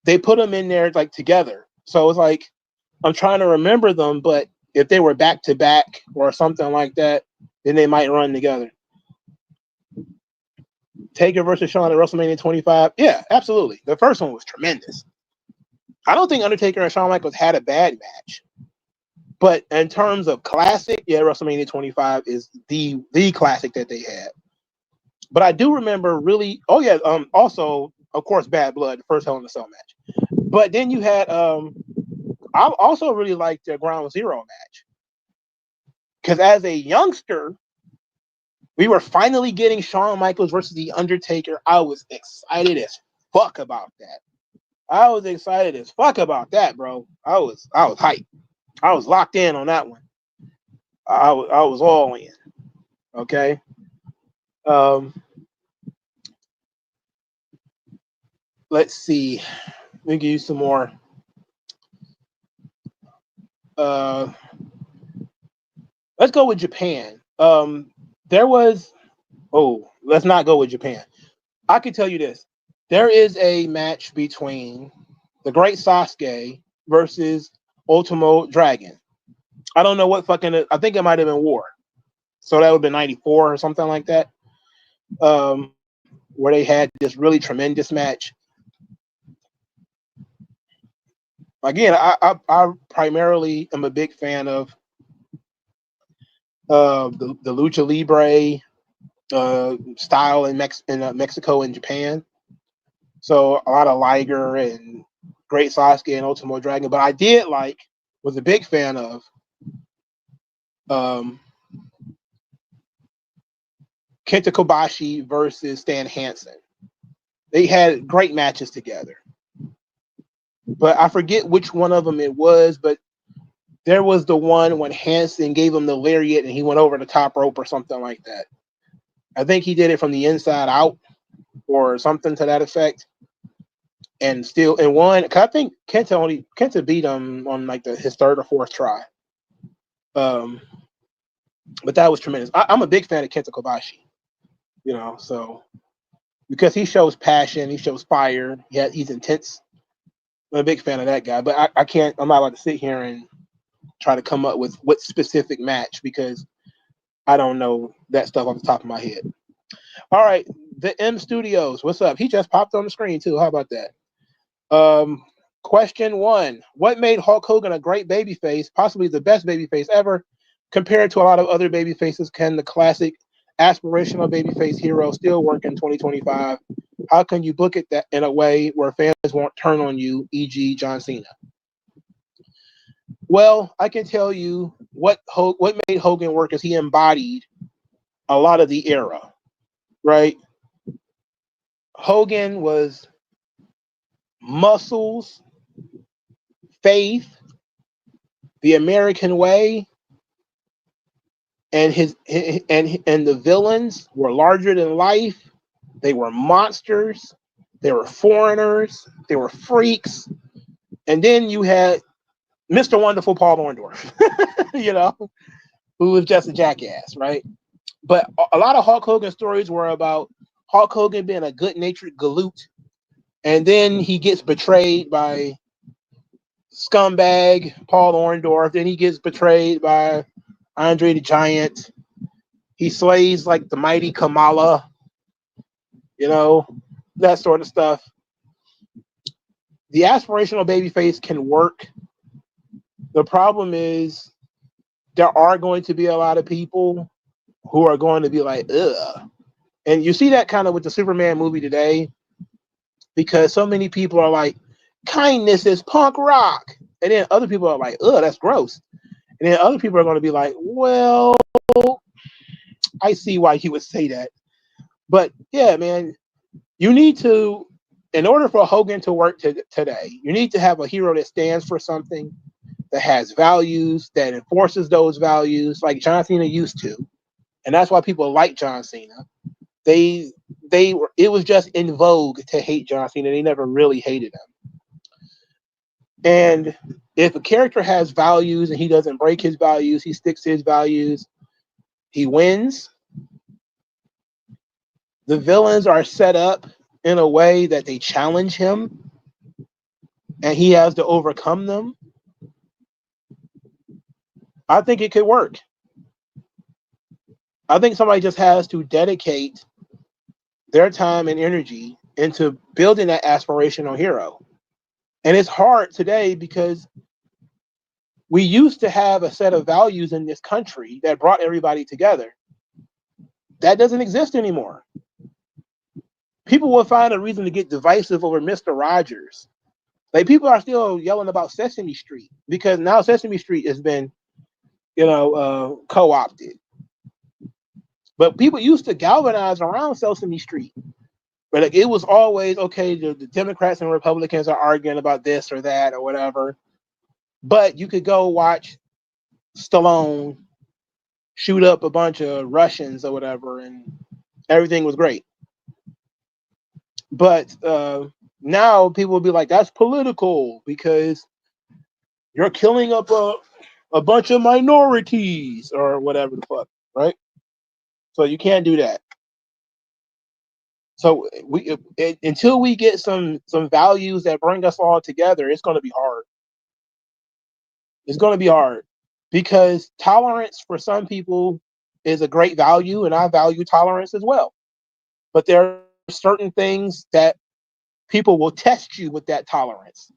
they put them in there like together. So it's like I'm trying to remember them, but if they were back to back or something like that, then they might run together. Taker versus Shawn at WrestleMania 25. Yeah, absolutely. The first one was tremendous. I don't think Undertaker and Shawn Michaels had a bad match. But in terms of classic, yeah, WrestleMania 25 is the classic that they had. But I do remember also, of course, Bad Blood, the first Hell in a Cell match. But then you had, I also really liked the Ground Zero match. Because as a youngster, we were finally getting Shawn Michaels versus The Undertaker. I was excited as fuck about that. I was excited as fuck about that, bro. I was hyped. I was locked in on that one. I was all in. Okay. Let's see. Let me give you some more. Let's go with Japan. Let's not go with Japan. I can tell you this. There is a match between the Great Sasuke versus Ultimo Dragon. I don't know what fucking, I think it might have been War. So that would have been 94 or something like that. Where they had this really tremendous match. Again, I primarily am a big fan of the Lucha Libre style in Mexico and Japan. So a lot of Liger and Great Sasuke and Ultimo Dragon. But I was a big fan of Kenta Kobashi versus Stan Hansen. They had great matches together. But I forget which one of them it was, but there was the one when Hansen gave him the lariat and he went over the top rope or something like that. I think he did it from the inside out or something to that effect. and still and won. 'Cause I think Kenta beat him on like his third or fourth try. But that was tremendous. I'm a big fan of Kenta Kobashi, so because he shows passion, he shows fire, he's intense. I'm a big fan of that guy, but I can't. I'm not allowed to sit here and try to come up with what specific match because I don't know that stuff off the top of my head. All right, the M Studios, what's up? He just popped on the screen too. How about that? Question 1: what made Hulk Hogan a great babyface, possibly the best babyface ever, compared to a lot of other babyfaces? Can the classic aspirational babyface hero still work in 2025? How can you book it that in a way where fans won't turn on you, e.g., John Cena? Well, I can tell you what made Hogan work is he embodied a lot of the era, right? Hogan was muscles, faith, the American way, and the villains were larger than life. They were monsters. They were foreigners. They were freaks. And then you had Mr. Wonderful Paul Orndorff, who was just a jackass, right? But a lot of Hulk Hogan stories were about Hulk Hogan being a good-natured galoot, and then he gets betrayed by scumbag Paul Orndorff. Then he gets betrayed by Andre the Giant. He slays like the mighty Kamala, that sort of stuff. The aspirational babyface can work. The problem is there are going to be a lot of people who are going to be like, ugh. And you see that kind of with the Superman movie today, because so many people are like, kindness is punk rock. And then other people are like, ugh, that's gross. And then other people are going to be like, well, I see why he would say that. But yeah, man, you need to, in order for Hogan to work today, you need to have a hero that stands for something, that has values, that enforces those values, like John Cena used to. And that's why people like John Cena. It was just in vogue to hate John Cena. They never really hated him. And if a character has values and he doesn't break his values, he sticks to his values, he wins. The villains are set up in a way that they challenge him and he has to overcome them. I think it could work. I think somebody just has to dedicate their time and energy into building that aspirational hero. And it's hard today because we used to have a set of values in this country that brought everybody together. That doesn't exist anymore. People will find a reason to get divisive over Mr. Rogers. Like, people are still yelling about Sesame Street because now Sesame Street has been, co-opted. But people used to galvanize around Sesame Street. But like, it was always, okay, the Democrats and Republicans are arguing about this or that or whatever. But you could go watch Stallone shoot up a bunch of Russians or whatever, and everything was great. But now people will be like, that's political because you're killing up a bunch of minorities or whatever the fuck, right? So you can't do that. So until we get some values that bring us all together, it's going to be hard. It's going to be hard because tolerance for some people is a great value, and I value tolerance as well. But there are certain things that people will test you with that tolerance.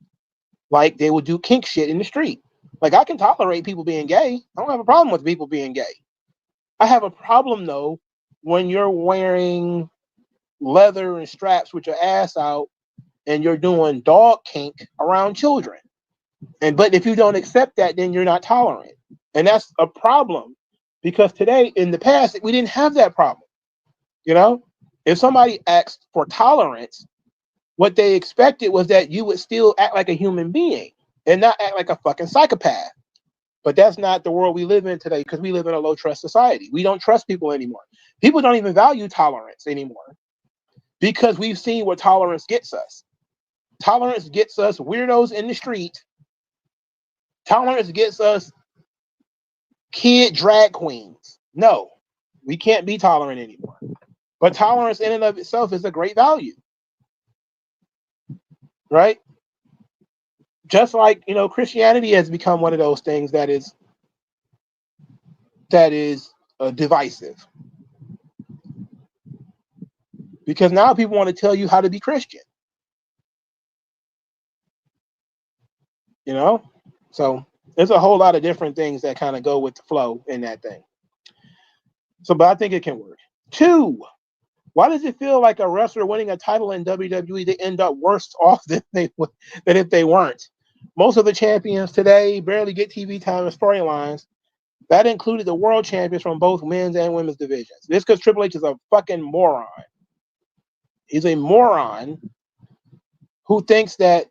Like, they will do kink shit in the street. Like, I can tolerate people being gay. I don't have a problem with people being gay. I have a problem, though, when you're wearing leather and straps with your ass out and you're doing dog kink around children. But if you don't accept that, then you're not tolerant. And that's a problem because today, in the past, we didn't have that problem. If somebody asked for tolerance, what they expected was that you would still act like a human being and not act like a fucking psychopath. But that's not the world we live in today because we live in a low trust society. We don't trust people anymore. People don't even value tolerance anymore because we've seen what tolerance gets us. Tolerance gets us weirdos in the street. Tolerance gets us kid drag queens. No, we can't be tolerant anymore. But tolerance in and of itself is a great value, right? Just like, Christianity has become one of those things that is divisive. Because now people want to tell you how to be Christian. So there's a whole lot of different things that kind of go with the flow in that thing. So, but I think it can work. 2, why does it feel like a wrestler winning a title in WWE, they end up worse off than if they weren't? Most of the champions today barely get TV time and storylines. That included the world champions from both men's and women's divisions. This because Triple H is a fucking moron. He's a moron who thinks that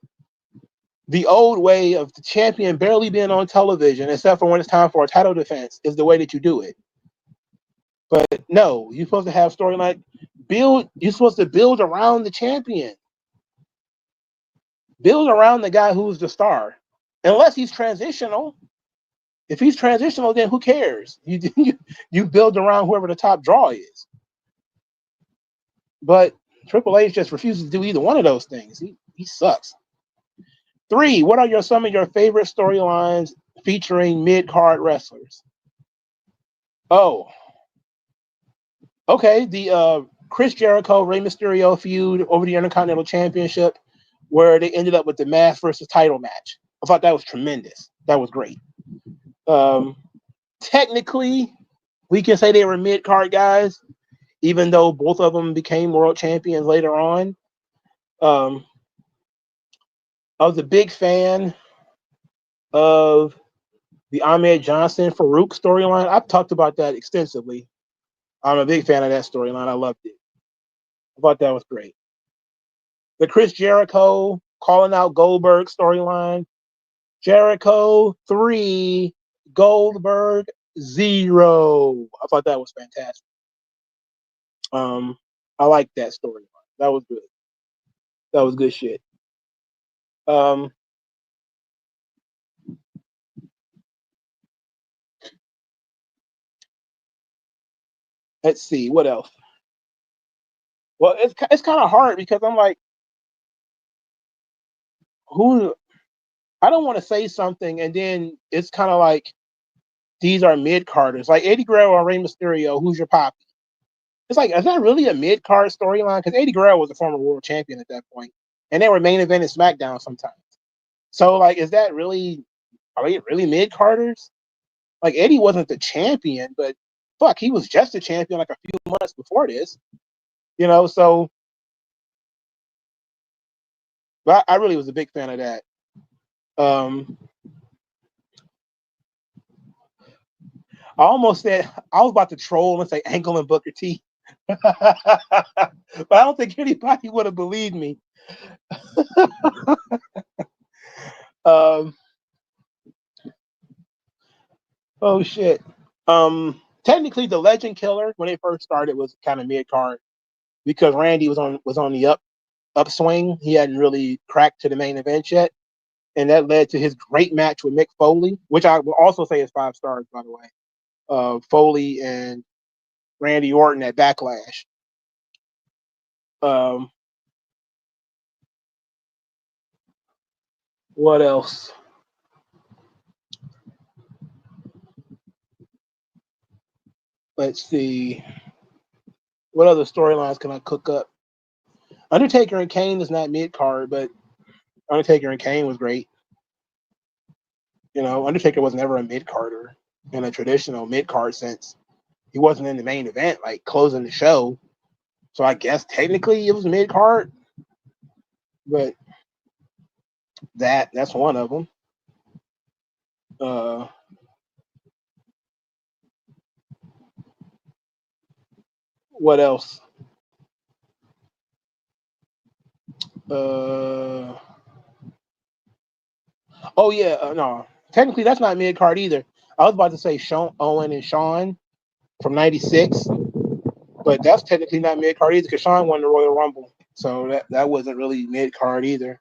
the old way of the champion barely being on television, except for when it's time for a title defense, is the way that you do it. But no, you're supposed to have storyline build. You're supposed to build around the champion. Build around the guy who's the star. Unless he's transitional. If he's transitional, then who cares? You build around whoever the top draw is. But Triple H just refuses to do either one of those things. He sucks. 3, what are some of your favorite storylines featuring mid-card wrestlers? Oh, okay. The Chris Jericho, Rey Mysterio feud over the Intercontinental Championship, where they ended up with the mask versus title match. I thought that was tremendous. That was great. Technically, we can say they were mid-card guys, even though both of them became world champions later on. I was a big fan of the Ahmed Johnson Farouk storyline. I've talked about that extensively. I'm a big fan of that storyline. I loved it. I thought that was great. The Chris Jericho calling out Goldberg storyline. Jericho 3, Goldberg 0. I thought that was fantastic. I liked that storyline. That was good. That was good shit. Let's see what else. Well, it's kind of hard because I'm like, who? I don't want to say something and then it's kind of like these are mid carders, like Eddie Guerrero or Rey Mysterio. Who's your poppy? It's like, is that really a mid card storyline? Because Eddie Guerrero was a former world champion at that point, and they were main event in SmackDown sometimes. So, like, is that really? Are they really mid carders? Like, Eddie wasn't the champion, but fuck, he was just a champion like a few months before this. So but I really was a big fan of that. I almost said I was about to troll and say Angle and Booker T, but I don't think anybody would have believed me. Oh shit. Technically, the Legend Killer when it first started was kind of mid card because Randy was on the upswing. He hadn't really cracked to the main event yet, and that led to his great match with Mick Foley, which I will also say is 5 stars, by the way. Foley and Randy Orton at Backlash. What else? Let's see. What other storylines can I cook up? Undertaker and Kane is not mid card, but Undertaker and Kane was great. Undertaker was never a mid carder in a traditional mid card sense. He wasn't in the main event, like closing the show. So I guess technically it was mid card, but that's one of them. What else? Oh yeah, no. Technically, that's not mid card either. I was about to say Owen and Shawn from '96, but that's technically not mid card either because Shawn won the Royal Rumble, so that wasn't really mid card either.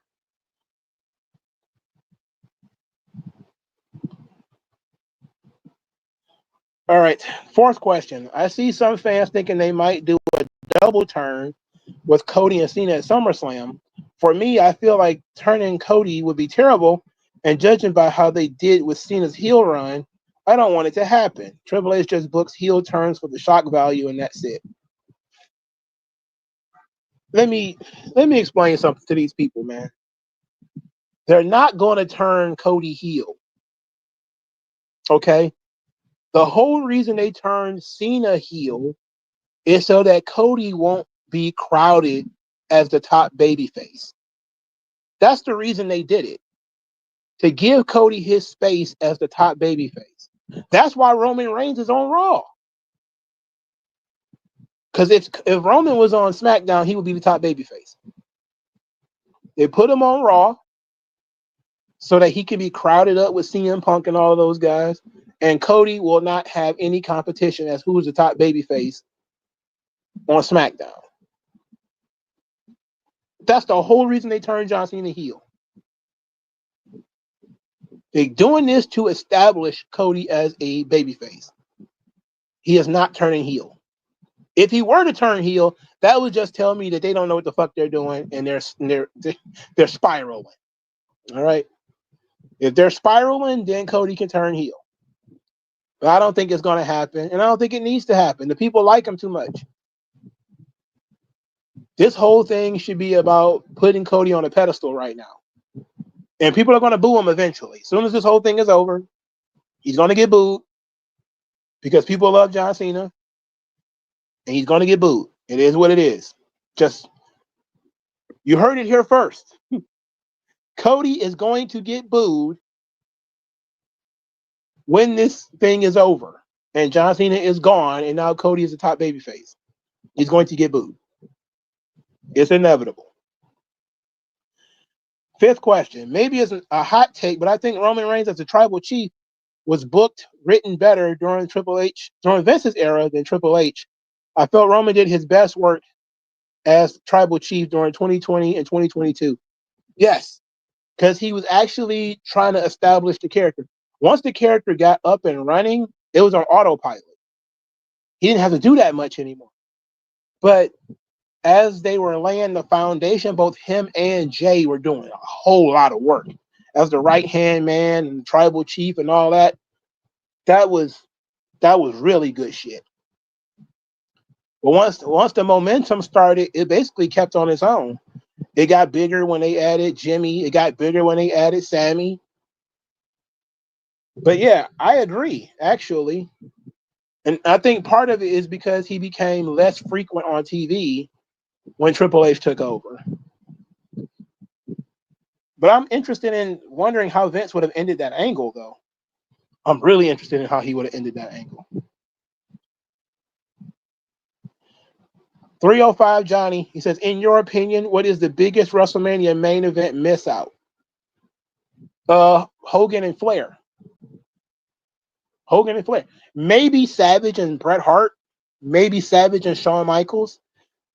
All right, fourth question. I see some fans thinking they might do a double turn with Cody and Cena at SummerSlam. For me, I feel like turning Cody would be terrible, and judging by how they did with Cena's heel run, I don't want it to happen. Triple H just books heel turns for the shock value, and that's it. Let me explain something to these people, man. They're not going to turn Cody heel. Okay? The whole reason they turned Cena heel is so that Cody won't be crowded as the top babyface. That's the reason they did it. To give Cody his space as the top babyface. That's why Roman Reigns is on Raw. Because if Roman was on SmackDown, he would be the top babyface. They put him on Raw so that he can be crowded up with CM Punk and all of those guys. And Cody will not have any competition as who's the top babyface on SmackDown. That's the whole reason they turned John Cena heel. They're doing this to establish Cody as a babyface. He is not turning heel. If he were to turn heel, that would just tell me that they don't know what the fuck they're doing and they're spiraling. All right. If they're spiraling, then Cody can turn heel. But I don't think it's going to happen, and I don't think it needs to happen. The people like him too much. This whole thing should be about putting Cody on a pedestal right now. And people are going to boo him eventually. As soon as this whole thing is over, he's going to get booed because people love John Cena, and he's going to get booed. It is what it is. Just, you heard it here first. Cody is going to get booed when this thing is over and John Cena is gone and now Cody is the top babyface. He's going to get booed. It's inevitable. Fifth question. Maybe it's a hot take, but I think Roman Reigns as a tribal chief was booked, written better during Vince's era than Triple H. I felt Roman did his best work as tribal chief during 2020 and 2022. Yes, because he was actually trying to establish the character. Once the character got up and running, it was on autopilot. He didn't have to do that much anymore. But as they were laying the foundation, both him and Jay were doing a whole lot of work. As the right-hand man and the tribal chief and all that, that was really good shit. But once the momentum started, it basically kept on its own. It got bigger when they added Jimmy. It got bigger when they added Sammy. But yeah, I agree, actually. And I think part of it is because he became less frequent on TV when Triple H took over. But I'm interested in wondering how Vince would have ended that angle, though. I'm really interested in how he would have ended that angle. 305 Johnny, he says, in your opinion, what is the biggest WrestleMania main event miss out? Hogan and Flair. Hogan and Flair. Maybe Savage and Bret Hart. Maybe Savage and Shawn Michaels.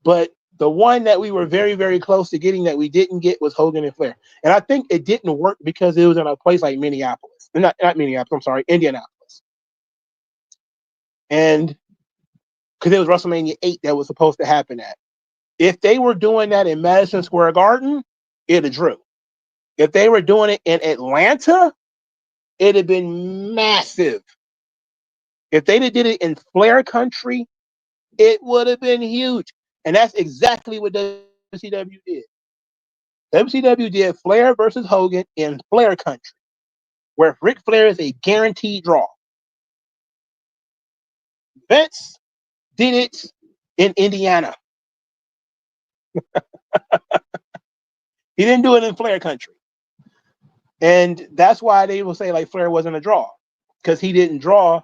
But the one that we were very, very close to getting that we didn't get was Hogan and Flair. And I think it didn't work because it was in a place like Minneapolis. Not Minneapolis, I'm sorry, Indianapolis. And because it was WrestleMania 8 that was supposed to happen at. If they were doing that in Madison Square Garden, it'd have drew. If they were doing it in Atlanta, it'd have been massive. If they did it in Flair country, it would have been huge. And that's exactly what WCW did. WCW did Flair versus Hogan in Flair country, where Ric Flair is a guaranteed draw. Vince did it in Indiana. He didn't do it in Flair country. And that's why they will say like Flair wasn't a draw, because he didn't draw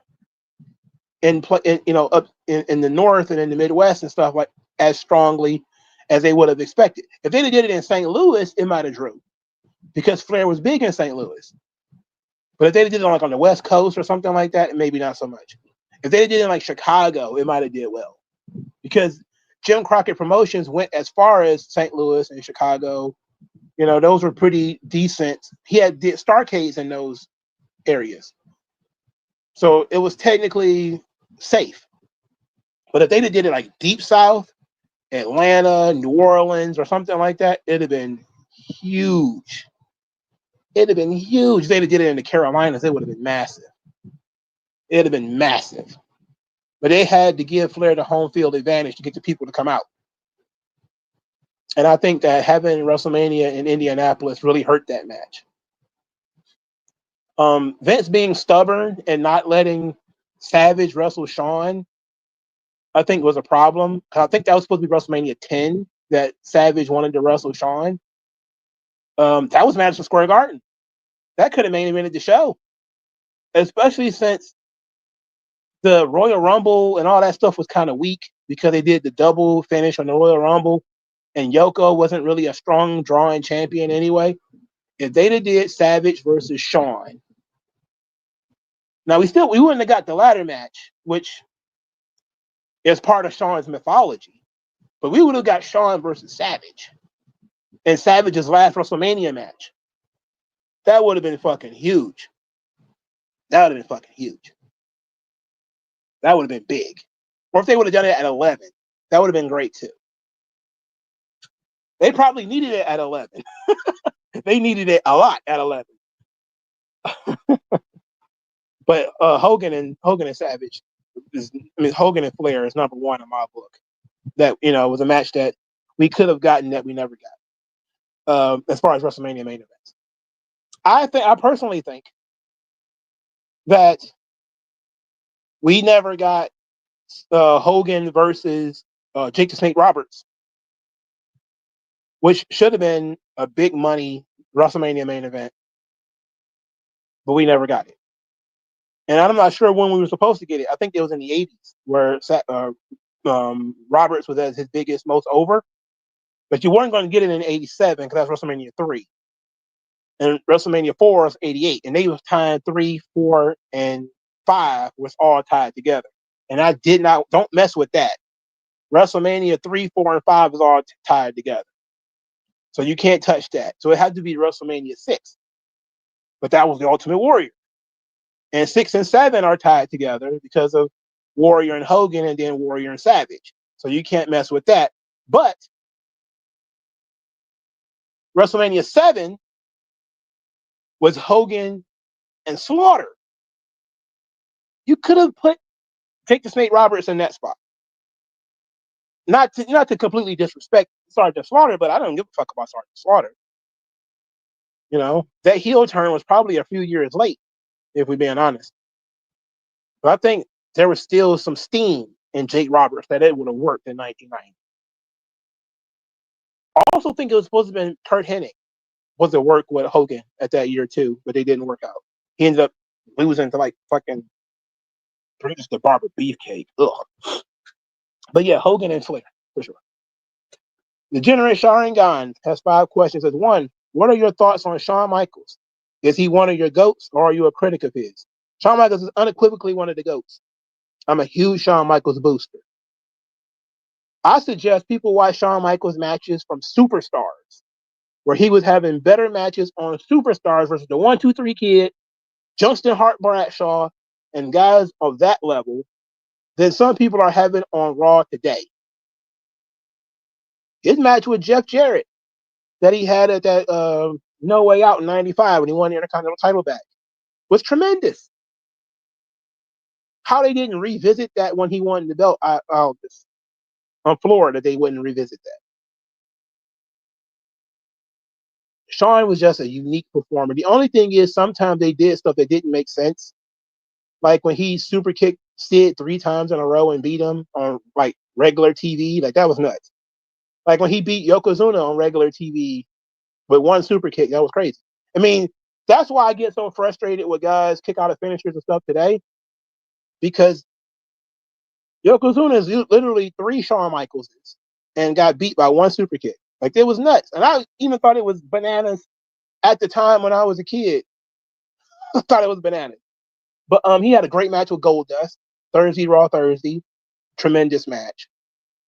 up in the North and in the Midwest and stuff like as strongly as they would have expected. If they did it in St. Louis, it might have drew, because Flair was big in St. Louis. But if they did it on the West Coast or something like that, maybe not so much. If they did it in like Chicago, it might have did well, because Jim Crockett Promotions went as far as St. Louis and Chicago. Those were pretty decent. He did Starcades in those areas. So it was technically safe. But if they did it like Deep South, Atlanta, New Orleans, or something like that, it'd have been huge. It'd have been huge. If they'd have did it in the Carolinas, it would have been massive. It'd have been massive. But they had to give Flair the home field advantage to get the people to come out. And I think that having WrestleMania in Indianapolis really hurt that match. Vince being stubborn and not letting Savage wrestle Shawn, I think was a problem. I think that was supposed to be WrestleMania 10 that Savage wanted to wrestle Shawn. That was Madison Square Garden. That could have main evented the show, especially since the Royal Rumble and all that stuff was kind of weak because they did the double finish on the Royal Rumble, and Yoko wasn't really a strong drawing champion anyway. If they'd have did Savage versus Shawn, now we wouldn't have got the ladder match, which is part of Shawn's mythology, but we would have got Shawn versus Savage in Savage's last WrestleMania match. That would have been fucking huge. That would have been fucking huge. That would have been big. Or if they would have done it at 11, that would have been great too. They probably needed it at 11. They needed it a lot at 11. But Hogan and Savage Hogan and Flair is number one in my book. That was a match that we could have gotten that we never got. As far as WrestleMania main events, I personally think that we never got Hogan versus Jake the Snake Roberts, which should have been a big money WrestleMania main event, but we never got it. And I'm not sure when we were supposed to get it. I think it was in the 80s where Roberts was at his biggest, most over. But you weren't going to get it in 87 because that's WrestleMania 3. And WrestleMania 4 was 88. And they was tied 3, 4, and 5 was all tied together. And I don't mess with that. WrestleMania 3, 4, and 5 is all tied together. So you can't touch that. So it had to be WrestleMania 6. But that was the Ultimate Warrior. And 6 and 7 are tied together because of Warrior and Hogan and then Warrior and Savage. So you can't mess with that. But WrestleMania 7 was Hogan and Slaughter. You could have put Jake the Snake Roberts in that spot. Not to completely disrespect Sergeant Slaughter, but I don't give a fuck about Sergeant Slaughter. That heel turn was probably a few years late, if we're being honest. But I think there was still some steam in Jake Roberts that it would have worked in 1990. I also think it was supposed to have been Kurt Hennig was to work with Hogan at that year too, but they didn't work out. He ended up losing to like fucking Brutus the Barber Beefcake. Ugh. But yeah, Hogan and Flair for sure. The Generate Sharingan has 5 questions. Says 1, what are your thoughts on Shawn Michaels? Is he one of your GOATs or are you a critic of his? Shawn Michaels is unequivocally one of the GOATs. I'm a huge Shawn Michaels booster. I suggest people watch Shawn Michaels matches from Superstars, where he was having better matches on Superstars versus the 1, 2, 3 Kid, Justin Hart Bradshaw, and guys of that level than some people are having on Raw today. His match with Jeff Jarrett that he had at that No Way Out in 95 when he won the Intercontinental title back was tremendous. How they didn't revisit that when he won the belt on Florida, they wouldn't revisit that. Shawn was just a unique performer. The only thing is sometimes they did stuff that didn't make sense. Like when he super kicked Sid 3 times in a row and beat him on like regular TV, like that was nuts. Like when he beat Yokozuna on regular TV with 1 super kick, that was crazy. I mean, that's why I get so frustrated with guys kick out of finishers and stuff today, because Yokozuna is literally 3 Shawn Michaelses and got beat by 1 super kick. Like it was nuts. And I even thought it was bananas at the time when I was a kid. I thought it was bananas. But he had a great match with Goldust, Raw Thursday. Tremendous match.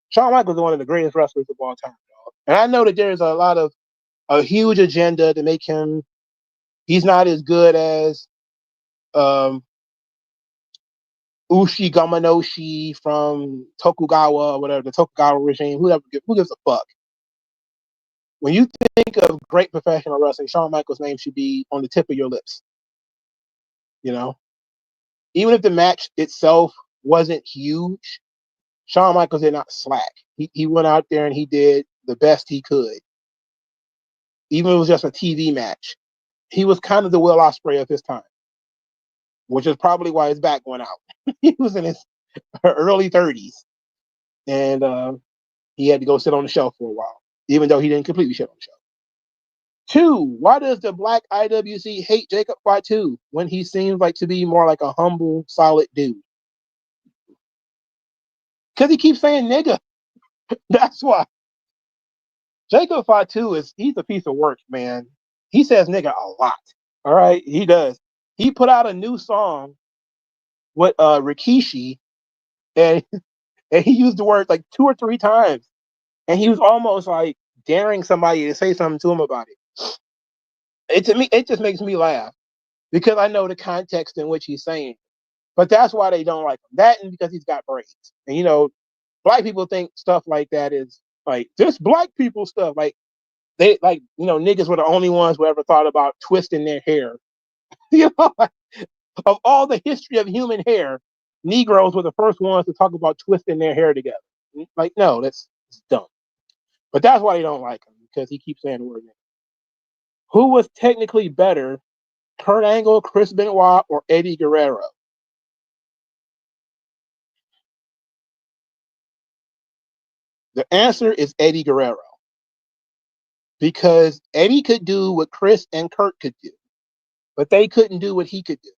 Shawn Michaels is one of the greatest wrestlers of all time, dog. And I know that there's a huge agenda to make him, he's not as good as Ushigamanoshi from Tokugawa, or whatever, the Tokugawa regime, who gives a fuck? When you think of great professional wrestling, Shawn Michaels' name should be on the tip of your lips. You know, even if the match itself wasn't huge, Shawn Michaels did not slack. He went out there and he did the best he could. Even if it was just a TV match. He was kind of the Will Ospreay of his time, which is probably why his back went out. He was in his early 30s, and he had to go sit on the shelf for a while, even though he didn't completely sit on the shelf. 2, why does the black IWC hate Jacob Fatu when he seems like to be more like a humble, solid dude? Because he keeps saying nigga. That's why. Jacob Fatu he's a piece of work, man. He says nigga a lot. All right, he does. He put out a new song with Rikishi, and he used the word like 2 or 3 times, and he was almost like daring somebody to say something to him about it. It just makes me laugh because I know the context in which he's saying. But that's why they don't like him. That and because he's got braids. And black people think stuff like that is like this black people stuff. Like they niggas were the only ones who ever thought about twisting their hair. Like, of all the history of human hair, Negroes were the first ones to talk about twisting their hair together. Like, no, that's dumb. But that's why they don't like him, because he keeps saying the word nigga. Who was technically better, Kurt Angle, Chris Benoit, or Eddie Guerrero? The answer is Eddie Guerrero. Because Eddie could do what Chris and Kurt could do, but they couldn't do what he could do.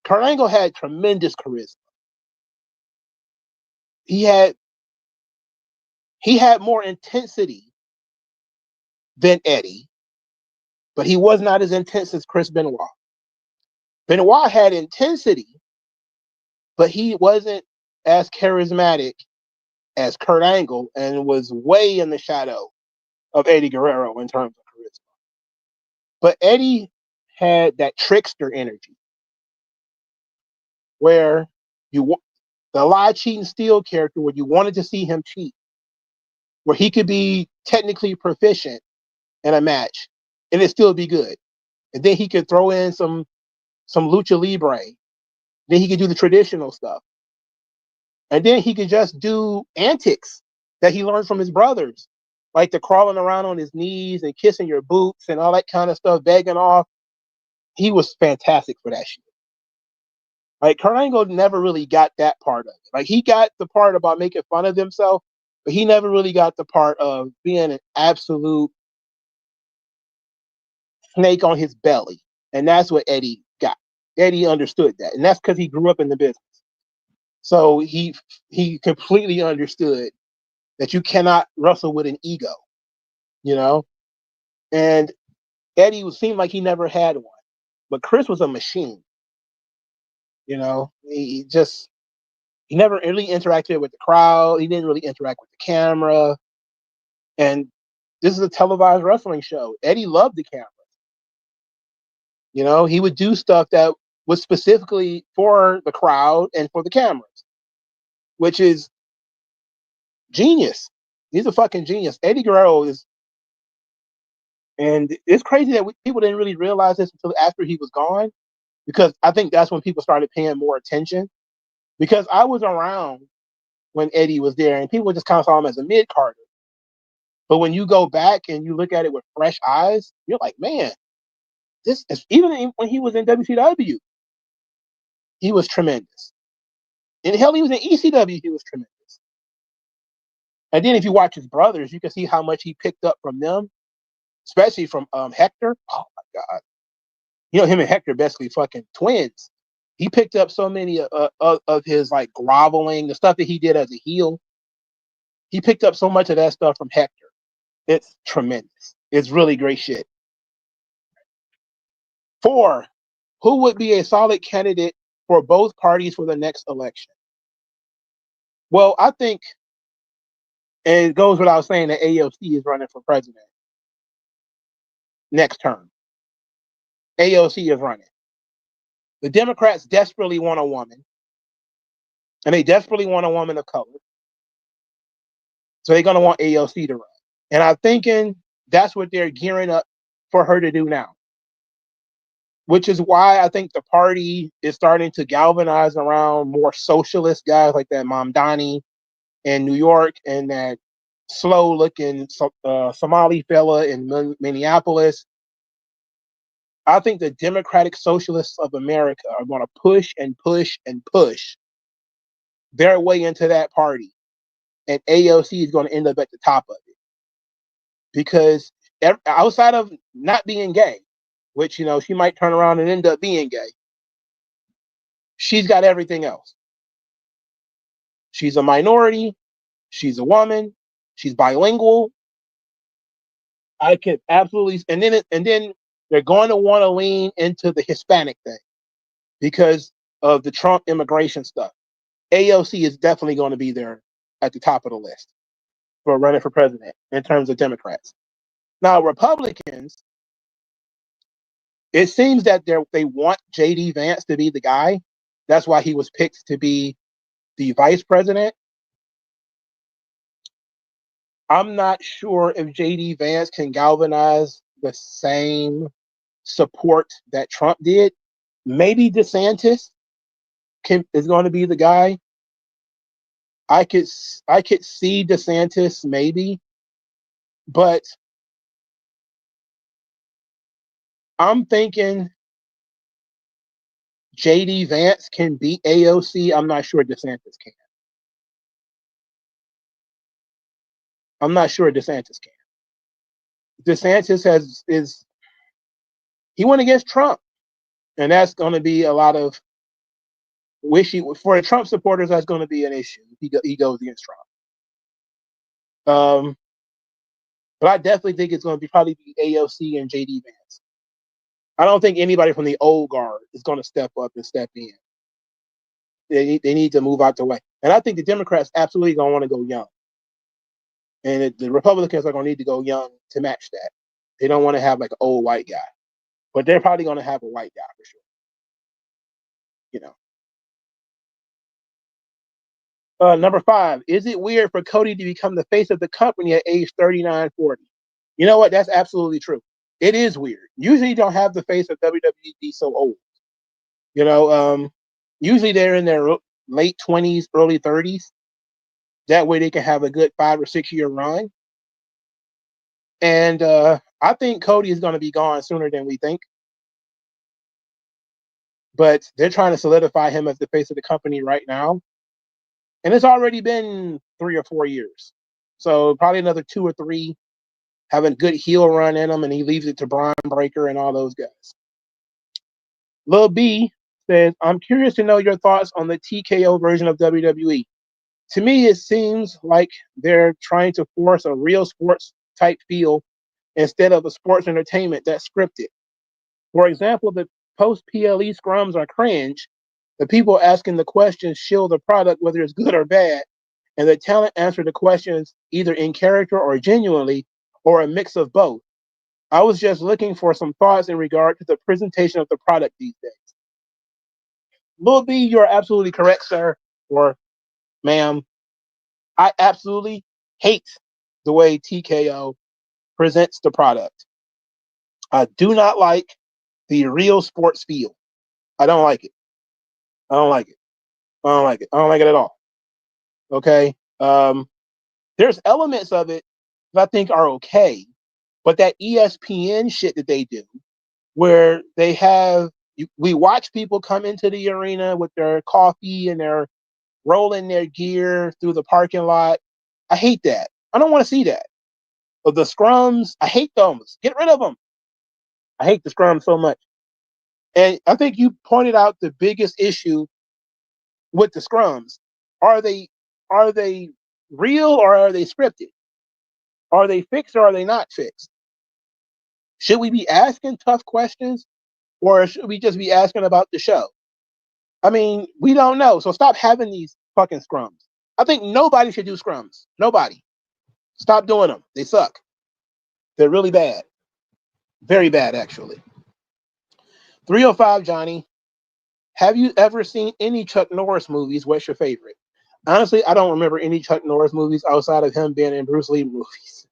Kurt Angle had tremendous charisma. He had more intensity than Eddie, but he was not as intense as Chris Benoit. Benoit had intensity, but he wasn't as charismatic as Kurt Angle and was way in the shadow of Eddie Guerrero in terms of charisma. But Eddie had that trickster energy where the lie, cheat, and steal character, where you wanted to see him cheat, where he could be technically proficient in a match and it still be good. And then he could throw in some lucha libre. Then he could do the traditional stuff. And then he could just do antics that he learned from his brothers, like the crawling around on his knees and kissing your boots and all that kind of stuff, begging off. He was fantastic for that shit. Like, Kurt Angle never really got that part of it. Like, he got the part about making fun of himself, but he never really got the part of being an absolute snake on his belly. And that's what Eddie got. Eddie understood that. And that's because he grew up in the business. So he completely understood that you cannot wrestle with an ego, And Eddie seemed like he never had one. But Chris was a machine. He never really interacted with the crowd. He didn't really interact with the camera. And this is a televised wrestling show. Eddie loved the camera. He would do stuff that was specifically for the crowd and for the cameras, which is genius. He's a fucking genius. Eddie Guerrero is, and it's crazy that people didn't really realize this until after he was gone, because I think that's when people started paying more attention. Because I was around when Eddie was there, and people just kind of saw him as a mid-carder. But when you go back and you look at it with fresh eyes, you're like, man, this is, even when he was in WCW, he was tremendous. And hell, he was in ECW, he was tremendous. And then if you watch his brothers, you can see how much he picked up from them, especially from Hector. Oh my God. Him and Hector basically fucking twins. He picked up so many of his like groveling, the stuff that he did as a heel. He picked up so much of that stuff from Hector. It's tremendous. It's really great shit. 4, who would be a solid candidate for both parties for the next election? Well, I think, and it goes without saying, that AOC is running for president next term. AOC is running. The Democrats desperately want a woman, and they desperately want a woman of color. So they're going to want AOC to run. And I'm thinking that's what they're gearing up for her to do now, which is why I think the party is starting to galvanize around more socialist guys like that Mamdani in New York and that slow-looking Somali fella in Minneapolis. I think the Democratic Socialists of America are going to push and push and push their way into that party. And AOC is going to end up at the top of it. Because outside of not being gay, which, you know, she might turn around and end up being gay, she's got everything else. She's a minority. She's a woman. She's bilingual. I can absolutely, and then they're going to want to lean into the Hispanic thing because of the Trump immigration stuff. AOC is definitely going to be there at the top of the list for running for president in terms of Democrats. Now, Republicans, it seems that they want J.D. Vance to be the guy. That's why he was picked to be the vice president. I'm not sure if J.D. Vance can galvanize the same support that Trump did. Maybe DeSantis is going to be the guy. I could see DeSantis maybe, but I'm thinking J.D. Vance can beat AOC. I'm not sure DeSantis can. I'm not sure DeSantis can. DeSantis he went against Trump, and that's going to be a lot of wishy for the Trump supporters. That's going to be an issue. He goes against Trump. But I definitely think it's going to probably be AOC and J.D. Vance. I don't think anybody from the old guard is going to step up and step in. They need to move out the way. And I think the Democrats absolutely going to want to go young. And the Republicans are going to need to go young to match that. They don't want to have like an old white guy. But they're probably going to have a white guy for sure. You know. Number 5, is it weird for Cody to become the face of the company at age 39, 40? You know what? That's absolutely true. It is weird. Usually you don't have the face of WWE be so old. You know, usually they're in their late 20s, early 30s. That way they can have a good 5 or 6 year run. And I think Cody is going to be gone sooner than we think. But they're trying to solidify him as the face of the company right now. And it's already been 3 or 4 years. So probably another 2 or 3 have a good heel run in him, and he leaves it to Braun Breaker and all those guys. Lil B says, I'm curious to know your thoughts on the TKO version of WWE. To me, it seems like they're trying to force a real sports type feel instead of a sports entertainment that's scripted. For example, the post-PLE scrums are cringe. The people asking the questions shill the product, whether it's good or bad, and the talent answer the questions either in character or genuinely, or a mix of both. I was just looking for some thoughts in regard to the presentation of the product these days. Lil B, you're absolutely correct, sir, or ma'am. I absolutely hate the way TKO presents the product. I do not like the real sports feel. I don't like it. I don't like it. I don't like it. I don't like it at all. Okay. There's elements of it that I think are okay, but that ESPN shit that they do, where we watch people come into the arena with their coffee and they're rolling their gear through the parking lot. I hate that. I don't want to see that. But the scrums, I hate those. Get rid of them. I hate the scrums so much. And I think you pointed out the biggest issue with the scrums. Are they real or are they scripted? Are they fixed or are they not fixed? Should we be asking tough questions or should we just be asking about the show? I mean, we don't know. So stop having these fucking scrums. I think nobody should do scrums. Nobody. Stop doing them. They suck. They're really bad. Very bad, actually. 305, Johnny. Have you ever seen any Chuck Norris movies? What's your favorite? Honestly, I don't remember any Chuck Norris movies outside of him being in Bruce Lee movies.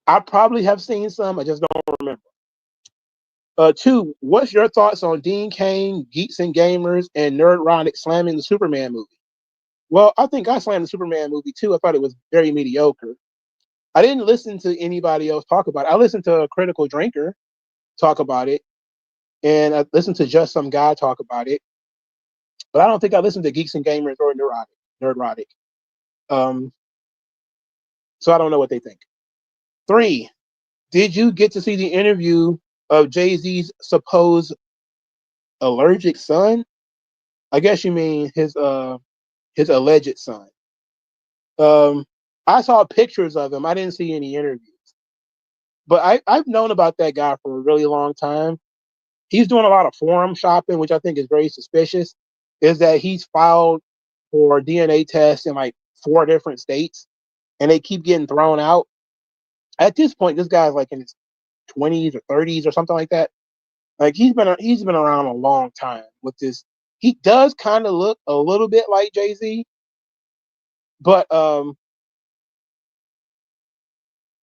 I probably have seen some. I just don't remember. Two, what's your thoughts on Dean Cain, Geeks and Gamers, and Nerdrotic slamming the Superman movie? Well, I think I slammed the Superman movie too. I thought it was very mediocre. I didn't listen to anybody else talk about it. I listened to a Critical Drinker talk about it, and I listened to just some guy talk about it. But I don't think I listened to Geeks and Gamers or Nerdrotic. Um, so I don't know what they think. Three, did you get to see the interview of Jay-Z's supposed allergic son? I guess you mean his alleged son. Um, I saw pictures of him. I didn't see any interviews. But I've known about that guy for a really long time. He's doing a lot of forum shopping, which I think is very suspicious. Is that he's filed for DNA tests in like 4 different states, and they keep getting thrown out. At this point, this guy's like in his 20s or 30s or something like that. Like he's been around a long time with this. He does kind of look a little bit like Jay-Z, but I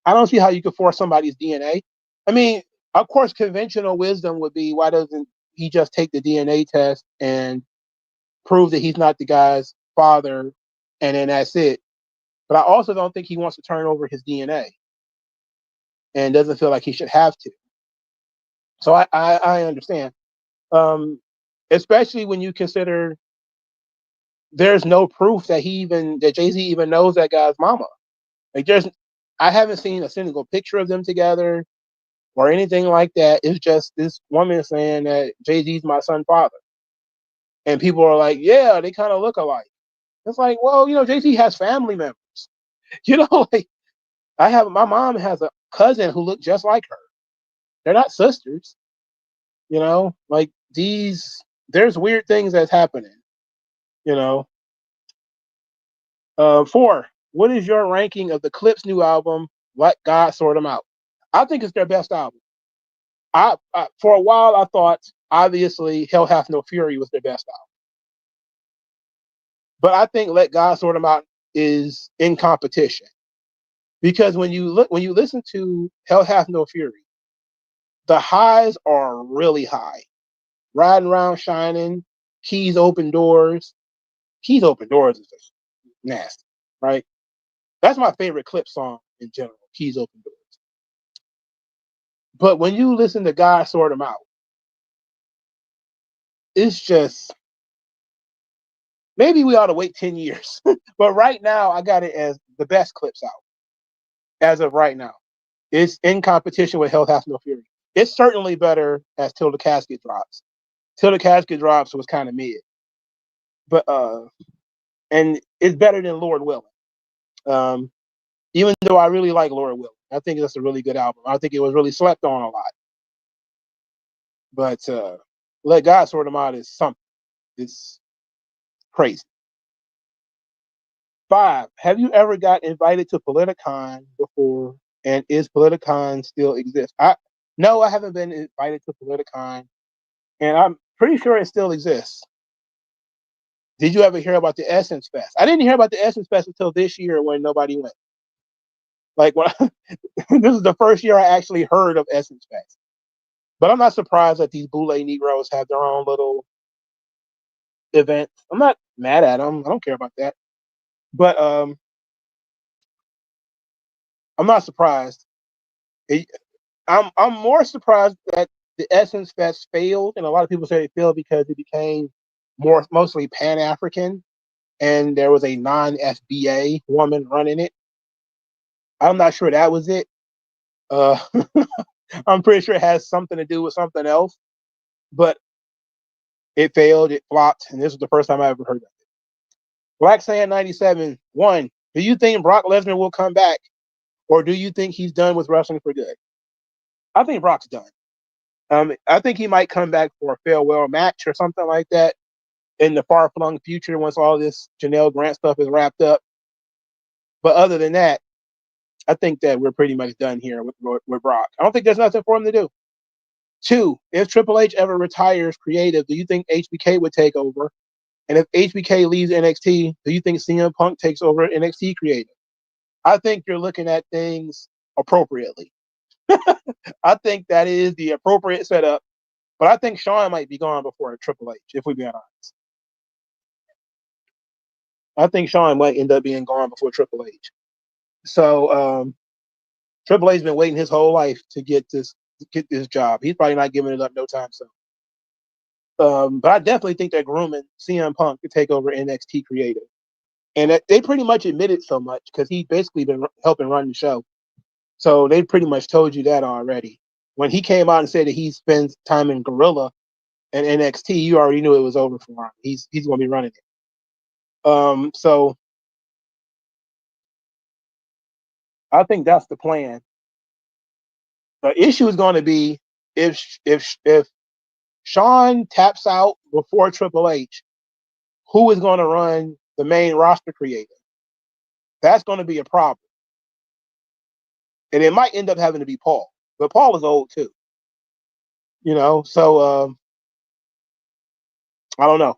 don't see how you could force somebody's DNA. I mean, of course, conventional wisdom would be why doesn't he just take the DNA test and prove that he's not the guy's father, and then that's it. But I also don't think he wants to turn over his DNA and doesn't feel like he should have to. So I understand, um, especially when you consider there's no proof that Jay-Z even knows that guy's mama. Like I haven't seen a single picture of them together or anything like that. It's just this woman saying that Jay-Z's my son's father. And people are like, yeah, they kind of look alike. It's like, well, Jay-Z has family members. Like my mom has a cousin who looked just like her. They're not sisters, like there's weird things that's happening, you know. Four, what is your ranking of the Clips' new album, Let God Sort 'Em Out? I think it's their best album. For a while I thought obviously Hell Hath No Fury was their best album, but I think Let God Sort 'Em Out is in competition because when you listen to Hell Hath No Fury, the highs are really high. Riding Around Shining, Keys Open Doors. Keys Open Doors is just nasty, right? That's my favorite Clip song in general, Keys Open Doors. But when you listen to God Sort 'Em Out, it's just maybe we ought to wait 10 years. But right now, I got it as the best Clips out as of right now. It's in competition with Hell Hath No Fury. It's certainly better as Till the Casket Drops. Till the Casket Drops was kind of mid, but and it's better than Lord Willing. Even though I really like Lord Willing, I think that's a really good album. I think it was really slept on a lot. But Let God Sort 'Em Out is something. It's crazy. 5, have you ever got invited to Politicon before? And is Politicon still exist? No, I haven't been invited to Politicon, and I'm pretty sure it still exists. Did you ever hear about the Essence Fest? I didn't hear about the Essence Fest until this year when nobody went. Like this is the first year I actually heard of Essence Fest. But I'm not surprised that these Boule Negroes have their own little event. I'm not mad at them. I don't care about that. But I'm not surprised. I'm more surprised that the Essence Fest failed, and a lot of people say it failed because it became mostly Pan African, and there was a non-FBA woman running it. I'm not sure that was it. Uh, I'm pretty sure it has something to do with something else, but it failed. It flopped, and this was the first time I ever heard of it. Black Sand 97. 1. Do you think Brock Lesnar will come back, or do you think he's done with wrestling for good? I think Brock's done. I think he might come back for a farewell match or something like that in the far-flung future once all this Janelle Grant stuff is wrapped up. But other than that, I think that we're pretty much done here with Brock. I don't think there's nothing for him to do. 2, if Triple H ever retires creative, do you think HBK would take over? And if HBK leaves NXT, do you think CM Punk takes over NXT creative? I think you're looking at things appropriately. I think that is the appropriate setup. But I think Shawn might be gone before Triple H, if we be honest. I think Shawn might end up being gone before Triple H. So Triple H's been waiting his whole life to get this job. He's probably not giving it up no time soon. But I definitely think they're grooming CM Punk to take over NXT creative. And they pretty much admitted so much because he's basically been helping run the show. So they pretty much told you that already. When he came out and said that he spends time in Gorilla and NXT, you already knew it was over for him. He's going to be running it. So I think that's the plan. The issue is going to be if Shawn taps out before Triple H, who is going to run the main roster creative? That's going to be a problem. And it might end up having to be Paul. But Paul is old too. So I don't know.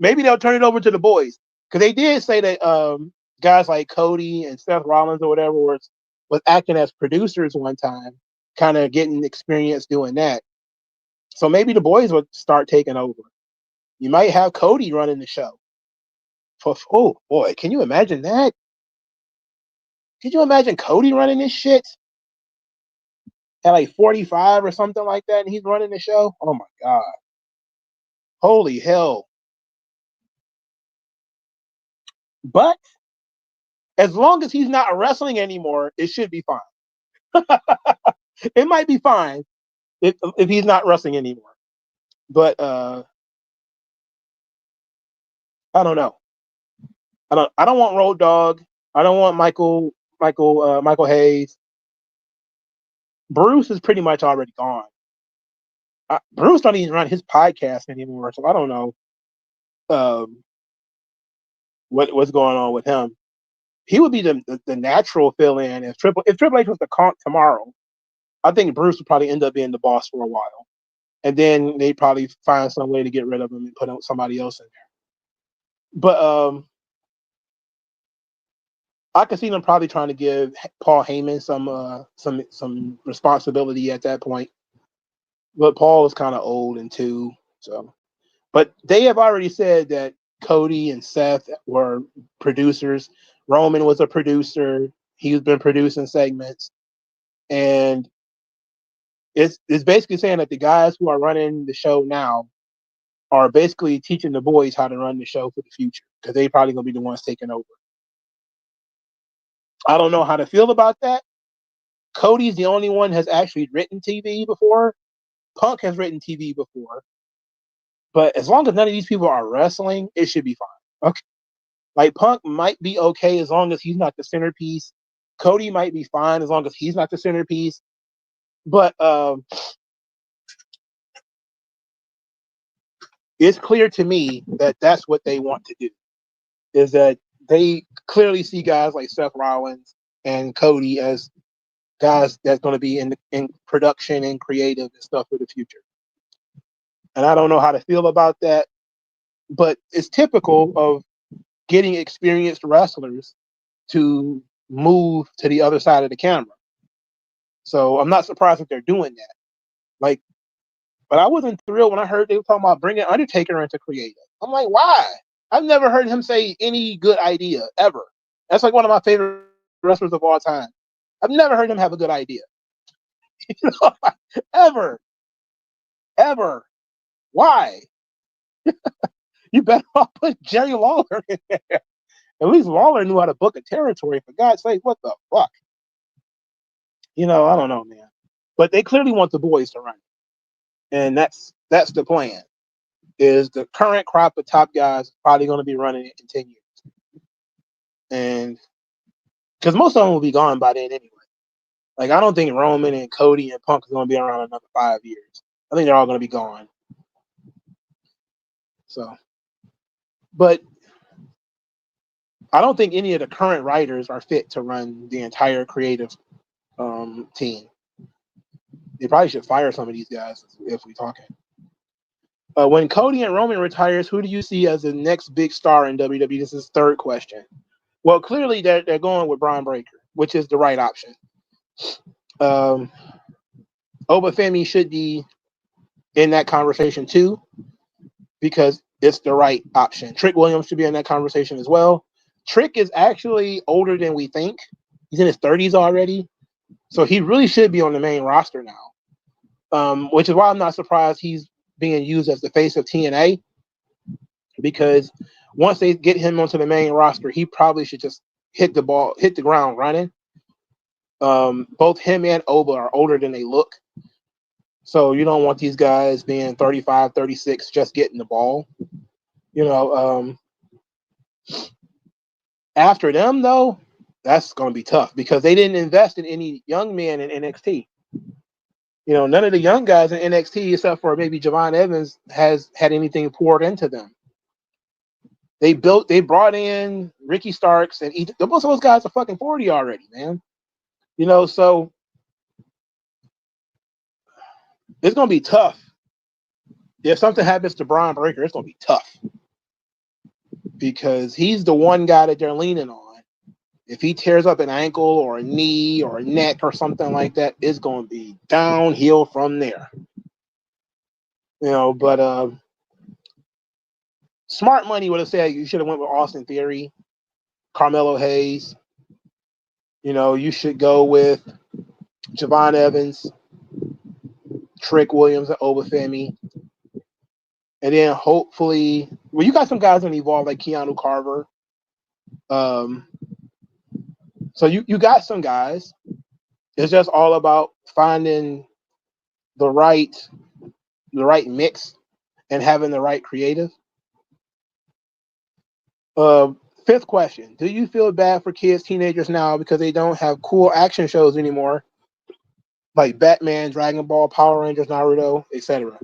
Maybe they'll turn it over to the boys. Because they did say that guys like Cody and Seth Rollins or whatever was acting as producers one time, kind of getting experience doing that. So maybe the boys would start taking over. You might have Cody running the show. Oh boy, can you imagine that? Could you imagine Cody running this shit at like 45 or something like that, and he's running the show? Oh my god! Holy hell! But as long as he's not wrestling anymore, it should be fine. It might be fine if he's not wrestling anymore. But I don't know. I don't want Road Dogg. I don't want Michael Hayes. Bruce is pretty much already gone. Bruce don't even run his podcast anymore, so I don't know what's going on with him. He would be the natural fill-in if Triple H was to conk tomorrow. I think Bruce would probably end up being the boss for a while, and then they'd probably find some way to get rid of him and put somebody else in there. But I could see them probably trying to give Paul Heyman some responsibility at that point. But Paul is kind of old and too, so. But they have already said that Cody and Seth were producers. Roman was a producer. He's been producing segments, and it's basically saying that the guys who are running the show now are basically teaching the boys how to run the show for the future because they probably gonna be the ones taking over. I don't know how to feel about that. Cody's the only one has actually written TV before. Punk has written TV before. But as long as none of these people are wrestling, it should be fine. Okay. Like Punk might be okay as long as he's not the centerpiece. Cody might be fine as long as he's not the centerpiece. But it's clear to me that that's what they want to do. Is that they clearly see guys like Seth Rollins and Cody as guys that's going to be in production and creative and stuff for the future. And I don't know how to feel about that, but it's typical of getting experienced wrestlers to move to the other side of the camera. So I'm not surprised that they're doing that. Like, but I wasn't thrilled when I heard they were talking about bringing Undertaker into creative. I'm like, why? I've never heard him say any good idea ever. That's like one of my favorite wrestlers of all time. I've never heard him have a good idea. Ever. Why? You better not put Jerry Lawler in there. At least Lawler knew how to book a territory. For God's sake, what the fuck? I don't know, man. But they clearly want the boys to run it. And that's the plan. Is the current crop of top guys probably going to be running it in 10 years. And because most of them will be gone by then anyway. Like, I don't think Roman and Cody and Punk is going to be around another 5 years. I think they're all going to be gone. So, but I don't think any of the current writers are fit to run the entire creative team. They probably should fire some of these guys if we're talking. When Cody and Roman retires, who do you see as the next big star in WWE? This is third question. Well, clearly they're going with Braun Breaker, which is the right option. Obafemi should be in that conversation too, because it's the right option. Trick Williams should be in that conversation as well. Trick is actually older than we think. He's in his 30s already. So he really should be on the main roster now, which is why I'm not surprised he's being used as the face of TNA, because once they get him onto the main roster, he probably should just hit the ground running. Both him and Oba are older than they look. So you don't want these guys being 35, 36, just getting the ball. After them, though, that's going to be tough because they didn't invest in any young men in NXT. None of the young guys in NXT, except for maybe Javon Evans, has had anything poured into them. They brought in Ricky Starks, and most of those guys are fucking 40 already, man. So it's going to be tough. If something happens to Braun Breaker, it's going to be tough because he's the one guy that they're leaning on. If he tears up an ankle or a knee or a neck or something like that, it's going to be downhill from there. But smart money would have said you should have went with Austin Theory, Carmelo Hayes. You should go with Javon Evans, Trick Williams, and Obafemi. And then hopefully, you got some guys in Evolve like Keanu Carver. So you got some guys. It's just all about finding the right mix and having the right creative. Fifth question. Do you feel bad for teenagers now because they don't have cool action shows anymore? Like Batman, Dragon Ball, Power Rangers, Naruto, etc.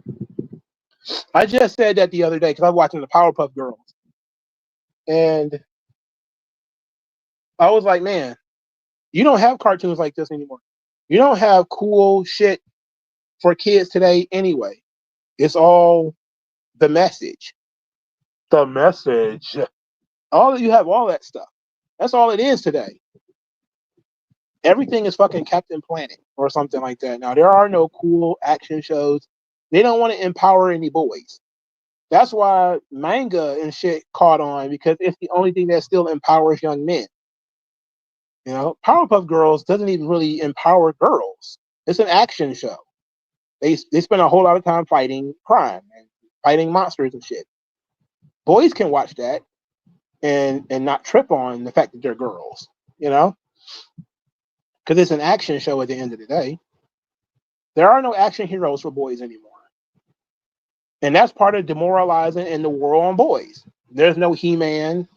I just said that the other day because I was watching the Powerpuff Girls. And I was like, man, you don't have cartoons like this anymore. You don't have cool shit for kids today anyway. It's all the message. The message. You have all that stuff. That's all it is today. Everything is fucking Captain Planet or something like that. Now, there are no cool action shows. They don't want to empower any boys. That's why manga and shit caught on, because it's the only thing that still empowers young men. Powerpuff Girls doesn't even really empower girls. It's an action show. They spend a whole lot of time fighting crime and fighting monsters and shit. Boys can watch that and not trip on the fact that they're girls, because it's an action show at the end of the day. There are no action heroes for boys anymore. And that's part of demoralizing in the world on boys. There's no He-Man.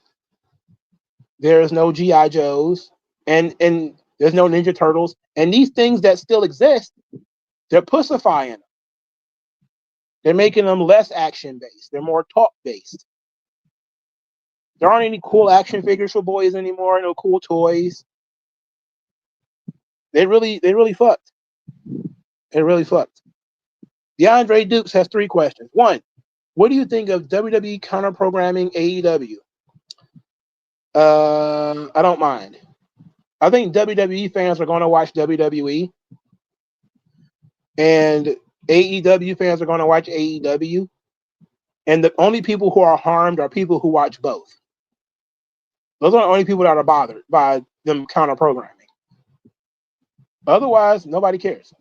There's no G.I. Joes. And there's no Ninja Turtles. And these things that still exist, they're pussifying them. They're making them less action-based. They're more talk-based. There aren't any cool action figures for boys anymore. No cool toys. They really fucked. They really fucked. DeAndre Dukes has 3 questions. 1, what do you think of WWE counter-programming AEW? I don't mind. I think WWE fans are going to watch WWE, and AEW fans are going to watch AEW, and the only people who are harmed are people who watch both. Those are the only people that are bothered by them counter-programming. Otherwise, nobody cares.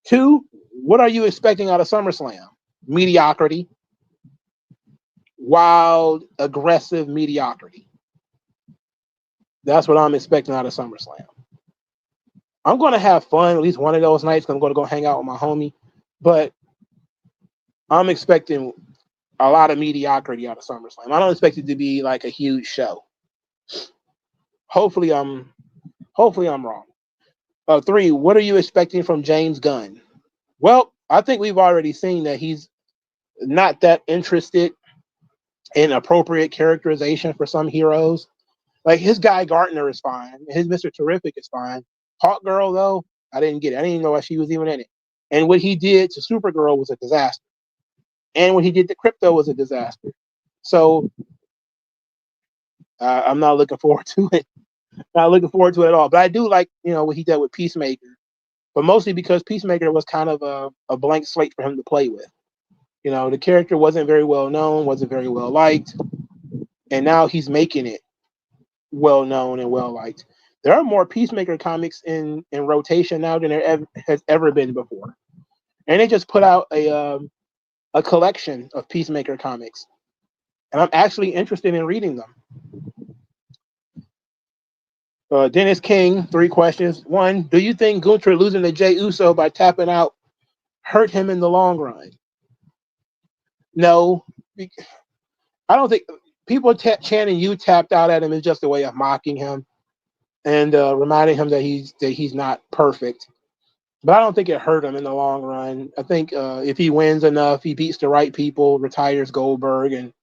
2, what are you expecting out of SummerSlam? Mediocrity. Wild, aggressive mediocrity. That's what I'm expecting out of SummerSlam. I'm going to have fun at least one of those nights because I'm going to go hang out with my homie. But I'm expecting a lot of mediocrity out of SummerSlam. I don't expect it to be like a huge show. Hopefully I'm wrong. 3, what are you expecting from James Gunn? Well, I think we've already seen that he's not that interested in appropriate characterization for some heroes. Like his Guy Gardner is fine. His Mr. Terrific is fine. Hawk Girl, though, I didn't get it. I didn't even know why she was even in it. And what he did to Supergirl was a disaster. And what he did to Crypto was a disaster. So I'm not looking forward to it. Not looking forward to it at all. But I do like, what he did with Peacemaker. But mostly because Peacemaker was kind of a blank slate for him to play with. The character wasn't very well known, wasn't very well liked. And now he's making it well known and well liked. There are more Peacemaker comics in rotation now than there has ever been before. And they just put out a collection of Peacemaker comics. And I'm actually interested in reading them. Dennis King, 3 questions. 1, do you think Gunther losing to Jey Uso by tapping out hurt him in the long run? No. I don't think people chanting "you tapped out" at him is just a way of mocking him and reminding him that he's not perfect. But I don't think it hurt him in the long run. I think if he wins enough, he beats the right people, retires Goldberg, and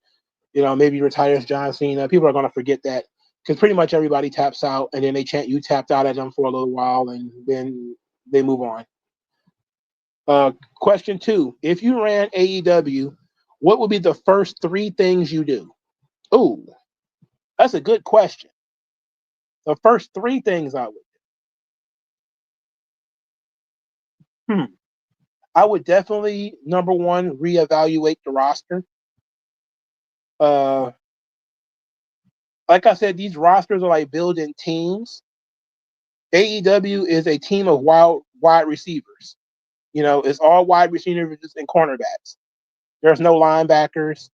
maybe retires John Cena, people are going to forget that because pretty much everybody taps out, and then they chant "you tapped out" at them for a little while, and then they move on. Question 2: if you ran AEW, what would be the first 3 things you do? Ooh, that's a good question. The first 3 things I would do. I would definitely, number 1, reevaluate the roster. Like I said, these rosters are like building teams. AEW is a team of wide receivers. It's all wide receivers and cornerbacks. There's no linebackers.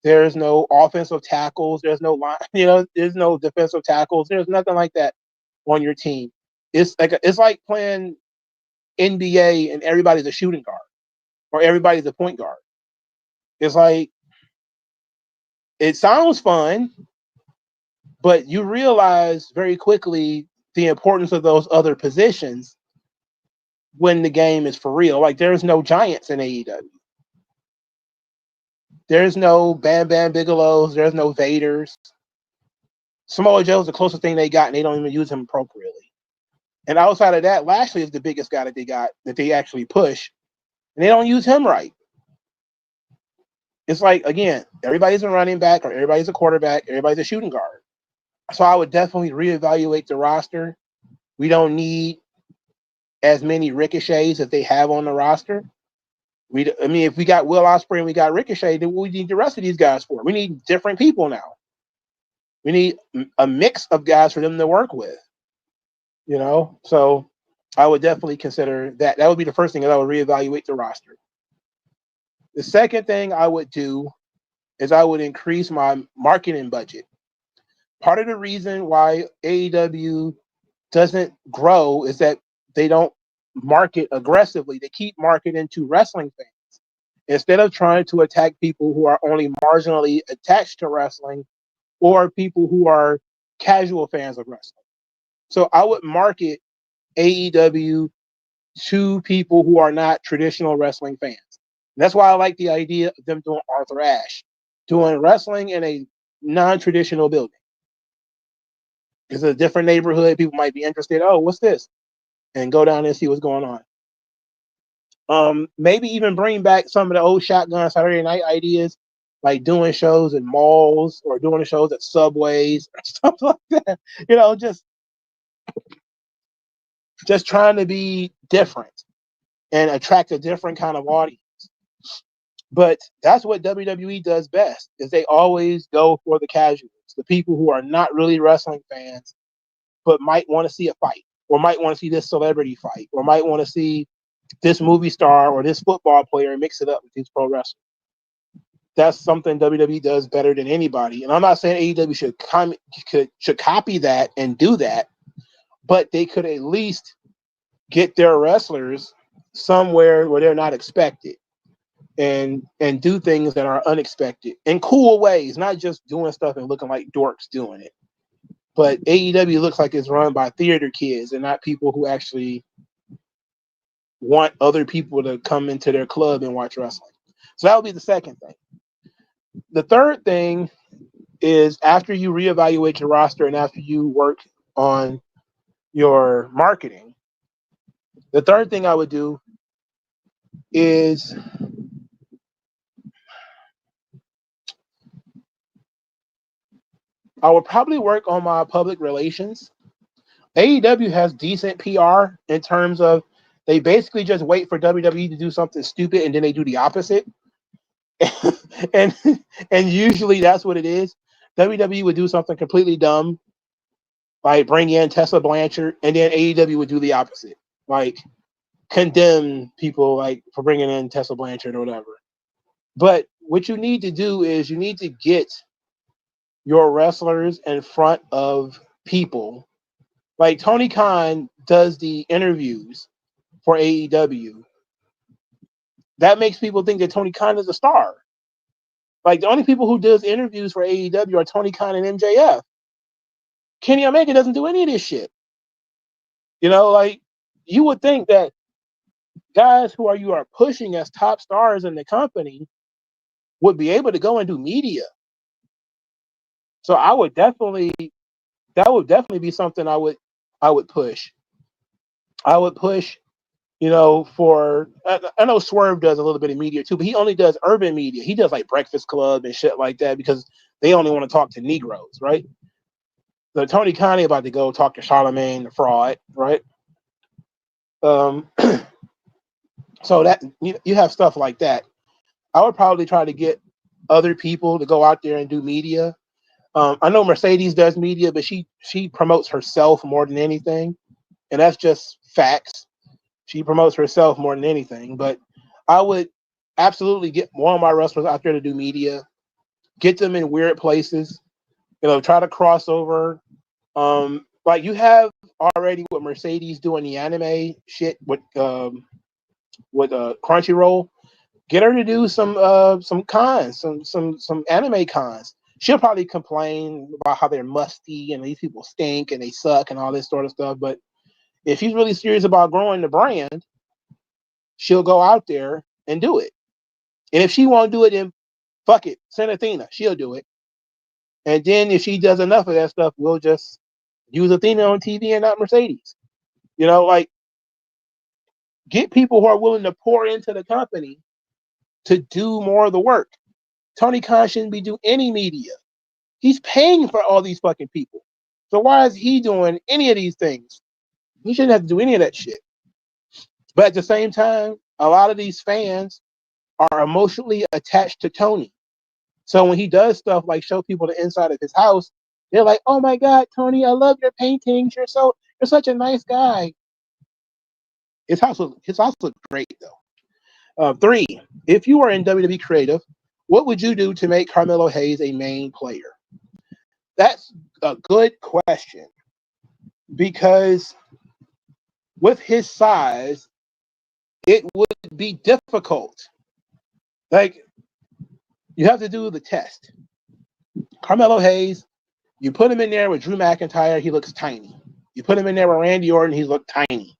There's no offensive tackles. There's no line. There's no defensive tackles. There's nothing like that on your team. It's like playing NBA and everybody's a shooting guard or everybody's a point guard. It's like, it sounds fun, but you realize very quickly the importance of those other positions when the game is for real. Like, there's no Giants in AEW. There's no Bam Bam Bigelows. There's no Vaders. Samoa Joe's the closest thing they got, and they don't even use him appropriately. And outside of that, Lashley is the biggest guy that they got, that they actually push, and they don't use him right. It's like, again, everybody's a running back or everybody's a quarterback, everybody's a shooting guard. So I would definitely reevaluate the roster. We don't need as many Ricochets as they have on the roster. If we got Will Ospreay and we got Ricochet, then what we need the rest of these guys for? We need different people now. We need a mix of guys for them to work with. So I would definitely consider that. That would be the first thing, that I would reevaluate the roster. The second thing I would do is I would increase my marketing budget. Part of the reason why AEW doesn't grow is that they don't market aggressively. They keep marketing to wrestling fans instead of trying to attack people who are only marginally attached to wrestling or people who are casual fans of wrestling. So I would market AEW to people who are not traditional wrestling fans. And that's why I like the idea of them doing Arthur Ashe, doing wrestling in a non-traditional building. It's a different neighborhood. People might be interested. Oh, what's this? And go down and see what's going on. Maybe even bring back some of the old Shotgun Saturday Night ideas, like doing shows in malls or doing shows at Subways or stuff like that. Just trying to be different and attract a different kind of audience. But that's what WWE does best, is they always go for the casuals, the people who are not really wrestling fans, but might want to see a fight, or might want to see this celebrity fight, or might want to see this movie star or this football player and mix it up with these pro wrestlers. That's something WWE does better than anybody. And I'm not saying AEW should copy that and do that, but they could at least get their wrestlers somewhere where they're not expected and do things that are unexpected in cool ways, not just doing stuff and looking like dorks doing it. But AEW looks like it's run by theater kids and not people who actually want other people to come into their club and watch wrestling. So that would be the second thing. The third thing is, after you reevaluate your roster and after you work on your marketing, the third thing I would do is I would probably work on my public relations. AEW has decent PR in terms of they basically just wait for WWE to do something stupid and then they do the opposite. and and usually that's what it is. WWE would do something completely dumb, like bring in Tessa Blanchard, and then AEW would do the opposite, like condemn people like for bringing in Tessa Blanchard or whatever. But what you need to do is you need to get your wrestlers in front of people. Like Tony Khan does the interviews for AEW. That makes people think that Tony Khan is a star. Like the only people who does interviews for AEW are Tony Khan and MJF. Kenny Omega doesn't do any of this shit. You know, like you would think that guys who you are pushing as top stars in the company would be able to go and do media. So that would definitely be something I would push. I would push, for I know Swerve does a little bit of media too, but he only does urban media. He does like Breakfast Club and shit like that because they only want to talk to Negroes, right? So Tony Khan about to go talk to Charlemagne the Fraud, right? So that you have stuff like that. I would probably try to get other people to go out there and do media. I know Mercedes does media, but she promotes herself more than anything, and that's just facts. She promotes herself more than anything. But I would absolutely get one of my wrestlers out there to do media, get them in weird places, try to cross over. Like you have already with Mercedes doing the anime shit with Crunchyroll. Get her to do some cons, some anime cons. She'll probably complain about how they're musty and these people stink and they suck and all this sort of stuff. But if she's really serious about growing the brand, she'll go out there and do it. And if she won't do it, then fuck it, send Athena. She'll do it. And then if she does enough of that stuff, we'll just use Athena on TV and not Mercedes. Like get people who are willing to pour into the company to do more of the work. Tony Khan shouldn't be doing any media. He's paying for all these fucking people. So why is he doing any of these things? He shouldn't have to do any of that shit. But at the same time, a lot of these fans are emotionally attached to Tony. So when he does stuff like show people the inside of his house, they're like, "Oh my God, Tony, I love your paintings. You're such a nice guy." His house looked great though. 3, if you were in WWE Creative, what would you do to make Carmelo Hayes a main player? That's a good question because with his size, it would be difficult. Like, you have to do the test. Carmelo Hayes, you put him in there with Drew McIntyre, he looks tiny. You put him in there with Randy Orton, he looks tiny.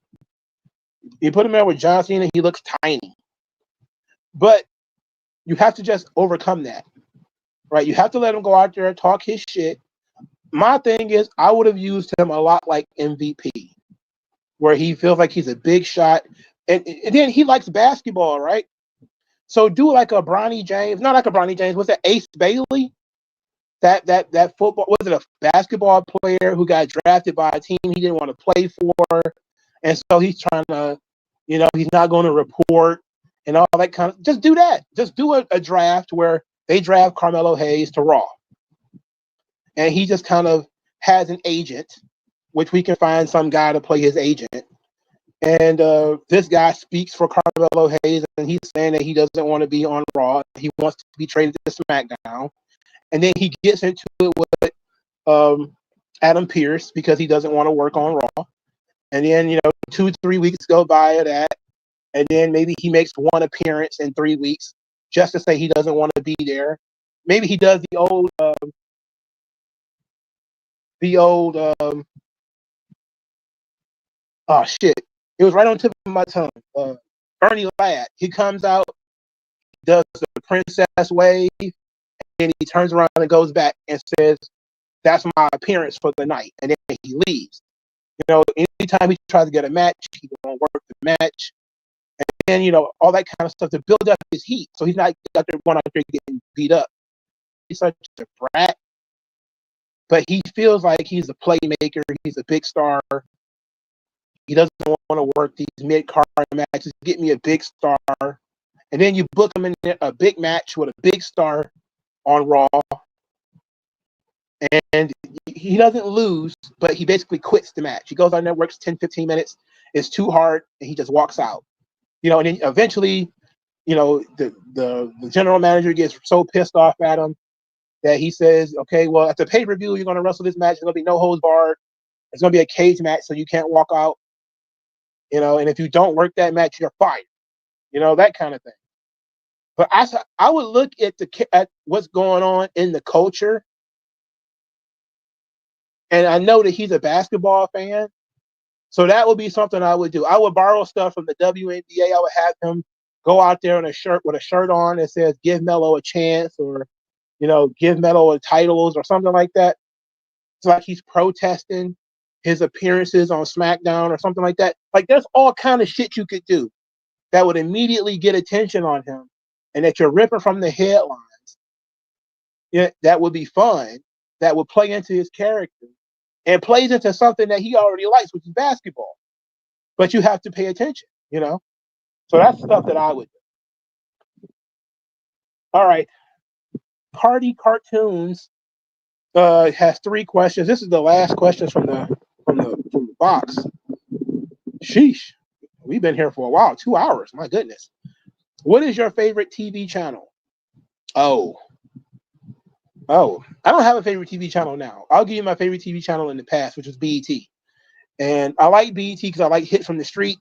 You put him there with John Cena, he looks tiny. But you have to just overcome that, right? You have to let him go out there and talk his shit. My thing is, I would have used him a lot like MVP, where he feels like he's a big shot. And then he likes basketball, right? So do like a Bronny James, not like a Bronny James, was that Ace Bailey? That football, was it a basketball player who got drafted by a team he didn't want to play for? And so he's trying to, he's not going to report and all that kind of, just do that. Just do a draft where they draft Carmelo Hayes to Raw. And he just kind of has an agent, which we can find some guy to play his agent. And this guy speaks for Carmelo Hayes, and he's saying that he doesn't want to be on Raw. He wants to be traded to SmackDown. And then he gets into it with Adam Pearce because he doesn't want to work on Raw. And then, 2-3 weeks go by of that. And then maybe he makes one appearance in 3 weeks just to say he doesn't want to be there. Maybe he does the old oh shit, it was right on the tip of my tongue. Bernie Ladd, he comes out, does the princess wave, and he turns around and goes back and says, "That's my appearance for the night," and then he leaves. Anytime he tries to get a match, he won't work the match, then, all that kind of stuff to build up his heat. So he's not out there going out there getting beat up. He's such a brat, but he feels like he's a playmaker. He's a big star. He doesn't want to work these mid-card matches. Get me a big star. And then you book him in a big match with a big star on Raw. And he doesn't lose, but he basically quits the match. He goes on there, works 10, 15 minutes. It's too hard, and he just walks out. And then eventually, the general manager gets so pissed off at him that he says, okay, well, at the pay-per-view, you're going to wrestle this match. There's going to be no holds barred. It's going to be a cage match, so you can't walk out. And if you don't work that match, you're fired. That kind of thing. But I would look at what's going on in the culture, and I know that he's a basketball fan, so that would be something I would do. I would borrow stuff from the WNBA. I would have him go out there in a shirt with a shirt on that says "Give Melo a chance" or give Melo a titles or something like that. It's like he's protesting his appearances on Smackdown or something like that. Like, there's all kind of shit you could do that would immediately get attention on him, and that you're ripping from the headlines. That would be fun. That would play into his character and plays into something that he already likes, which is basketball. But you have to pay attention, So that's stuff that I would do. All right. Party Cartoons has 3 questions. This is the last questions from the box. Sheesh. We've been here for a while. 2 hours. My goodness. What is your favorite TV channel? Oh, I don't have a favorite TV channel now. I'll give you my favorite TV channel in the past, which was BET. And I like BET because I like Hit from the Street,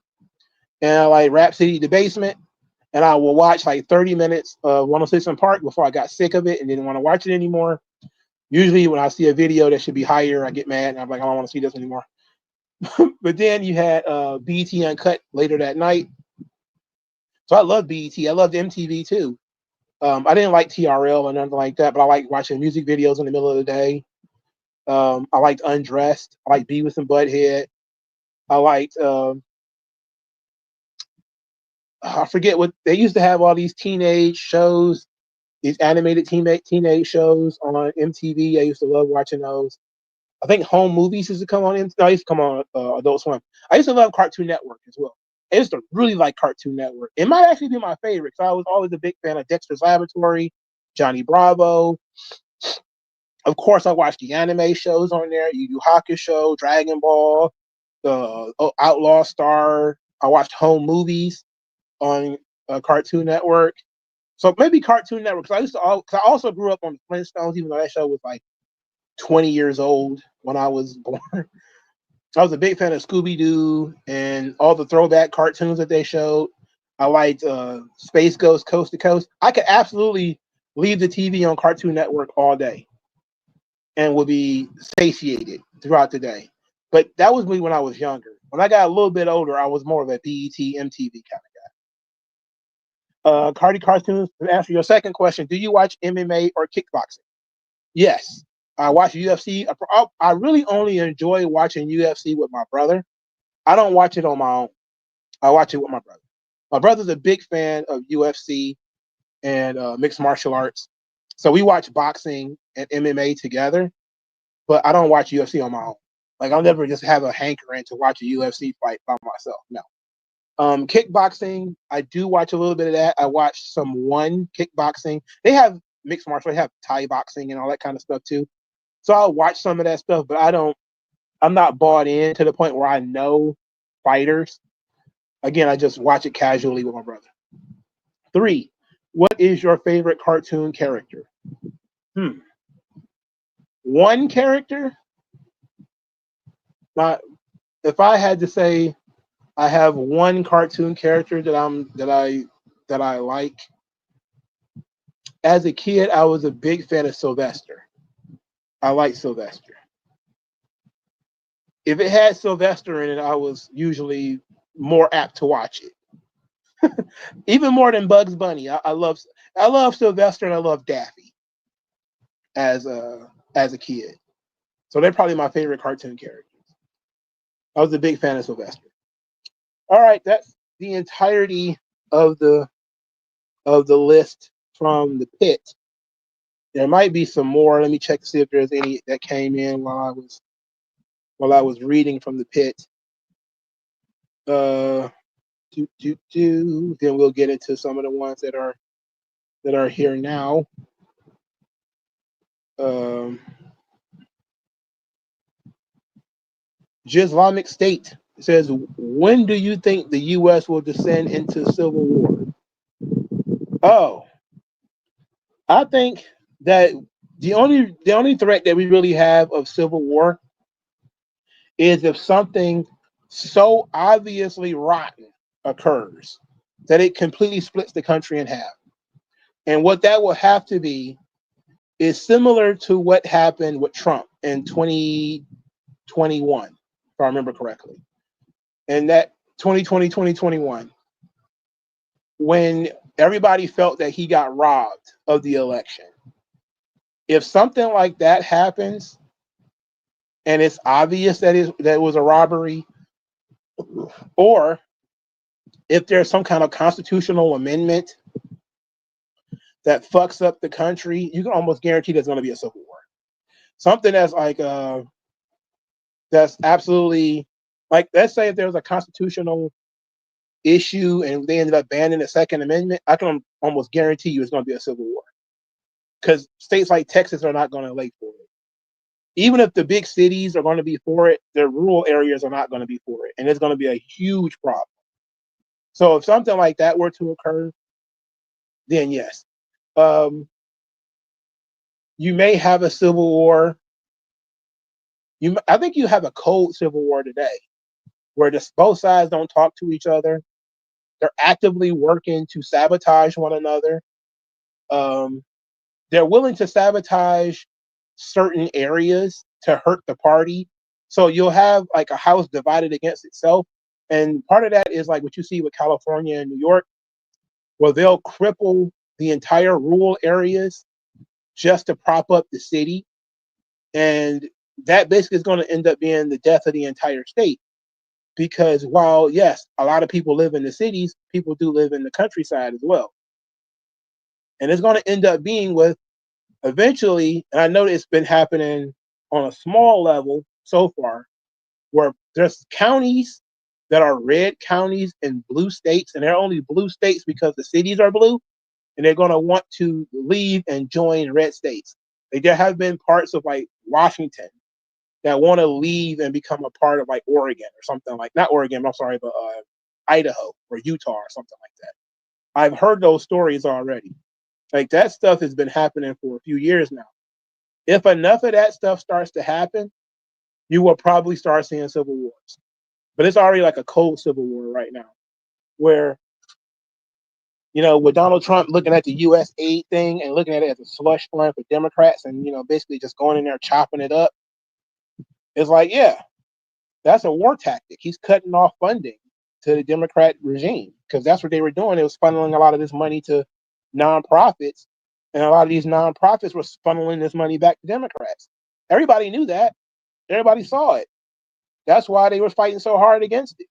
and I like Rap City The Basement, and I will watch like 30 minutes of 106 in Park before I got sick of it and didn't want to watch it anymore. Usually when I see a video that should be higher, I get mad, and I'm like, I don't want to see this anymore. But then you had BET Uncut later that night. So I love BET. I loved MTV too. I didn't like TRL or nothing like that, but I like watching music videos in the middle of the day. I liked Undressed. I liked Beavis and Butthead. I liked, I forget what, they used to have all these teenage shows, these animated teenage shows on MTV. I used to love watching those. I think Home Movies used to come on. No, it used to come on Adult Swim. I used to love Cartoon Network as well. I used to really like Cartoon Network. It might actually be my favorite because I was always a big fan of Dexter's Laboratory, Johnny Bravo. Of course, I watched the anime shows on there. Yu Yu Hakusho, Dragon Ball, Outlaw Star. I watched Home Movies on Cartoon Network. So maybe Cartoon Network. Because I also grew up on the Flintstones, even though that show was like 20 years old when I was born. I was a big fan of Scooby-Doo and all the throwback cartoons that they showed. I liked Space Ghost Coast to Coast. I could absolutely leave the TV on Cartoon Network all day and would be satiated throughout the day. But that was me when I was younger. When I got a little bit older, I was more of a BET, MTV kind of guy. Cardi Cartoons, to answer your second question, do you watch MMA or kickboxing? Yes. I watch UFC. I really only enjoy watching UFC with my brother. I don't watch it on my own. I watch it with my brother. My brother's a big fan of UFC and mixed martial arts. So we watch boxing and MMA together, but I don't watch UFC on my own. Like, I'll never just have a hankering to watch a UFC fight by myself. No. Kickboxing, I do watch a little bit of that. I watched some One kickboxing. They have mixed martial arts, they have Thai boxing and all that kind of stuff too. So I'll watch some of that stuff, but I'm not bought in to the point where I know fighters. Again, I just watch it casually with my brother. 3, what is your favorite cartoon character? One character? If I had to say I have one cartoon character that I like. As a kid, I was a big fan of Sylvester. I like Sylvester. If it had Sylvester in it, I was usually more apt to watch it. Even more than Bugs Bunny. I love Sylvester and I love Daffy as a kid. So they're probably my favorite cartoon characters. I was a big fan of Sylvester. All right, that's the entirety of the list from the pit. There might be some more. Let me check to see if there's any that came in while I was reading from the pit. Then we'll get into some of the ones that are here now. Islamic State says, when do you think the U.S. will descend into civil war? Oh, I think that the only threat that we really have of civil war is if something so obviously rotten occurs that it completely splits the country in half. And what that will have to be is similar to what happened with Trump in 2021, if I remember correctly. And that 2020, 2021, when everybody felt that he got robbed of the election. If something like that happens, and it's obvious that it was a robbery, or if there's some kind of constitutional amendment that fucks up the country, you can almost guarantee there's going to be a civil war. Something that's like that's absolutely like, let's say if there was a constitutional issue and they ended up banning the Second Amendment, I can almost guarantee you it's going to be a civil war, because states like Texas are not going to lay for it. Even if the big cities are going to be for it, the rural areas are not going to be for it, and it's going to be a huge problem. So if something like that were to occur, then yes, you may have a civil war. I think you have a cold civil war today, where both sides don't talk to each other. They're actively working to sabotage one another. They're willing to sabotage certain areas to hurt the party. So you'll have like a house divided against itself. And part of that is like what you see with California and New York, where they'll cripple the entire rural areas just to prop up the city. And that basically is going to end up being the death of the entire state. Because while, yes, a lot of people live in the cities, people do live in the countryside as well. And it's going to end up being with eventually, and I know it's been happening on a small level so far, where there's counties that are red counties in blue states, and they're only blue states because the cities are blue, and they're going to want to leave and join red states. Like, there have been parts of like Washington that want to leave and become a part of like Oregon or something like, not Oregon, I'm sorry, but Idaho or Utah or something like that. I've heard those stories already. Like, that stuff has been happening for a few years now. If enough of that stuff starts to happen, you will probably start seeing civil wars. But it's already like a cold civil war right now, where, with Donald Trump looking at the U.S. aid thing and looking at it as a slush fund for Democrats and, basically just going in there chopping it up, it's like, yeah, that's a war tactic. He's cutting off funding to the Democrat regime, because that's what they were doing. It was funneling a lot of this money to nonprofits, and a lot of these nonprofits were funneling this money back to Democrats. Everybody knew that. Everybody saw it. That's why they were fighting so hard against it.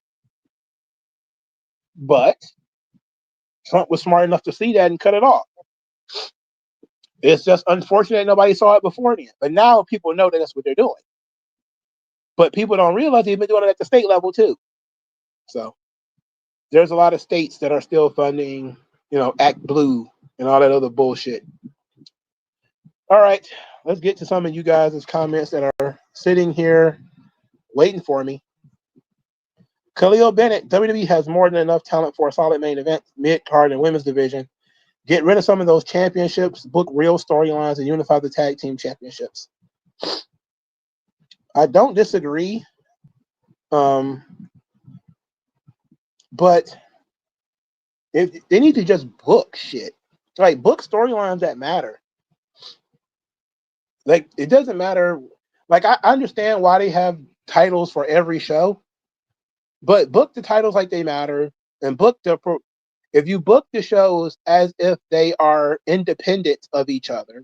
But Trump was smart enough to see that and cut it off. It's just unfortunate nobody saw it before then. But now people know that that's what they're doing. But people don't realize they've been doing it at the state level too. So there's a lot of states that are still funding, Act Blue and all that other bullshit. All right, let's get to some of you guys' comments that are sitting here waiting for me. Khalil Bennett, WWE has more than enough talent for a solid main event, mid-card, and women's division. Get rid of some of those championships, book real storylines, and unify the tag team championships. I don't disagree. But if they need to just book shit. Like, book storylines that matter. Like, it doesn't matter. Like, I understand why they have titles for every show, but book the titles like they matter, and if you book the shows as if they are independent of each other,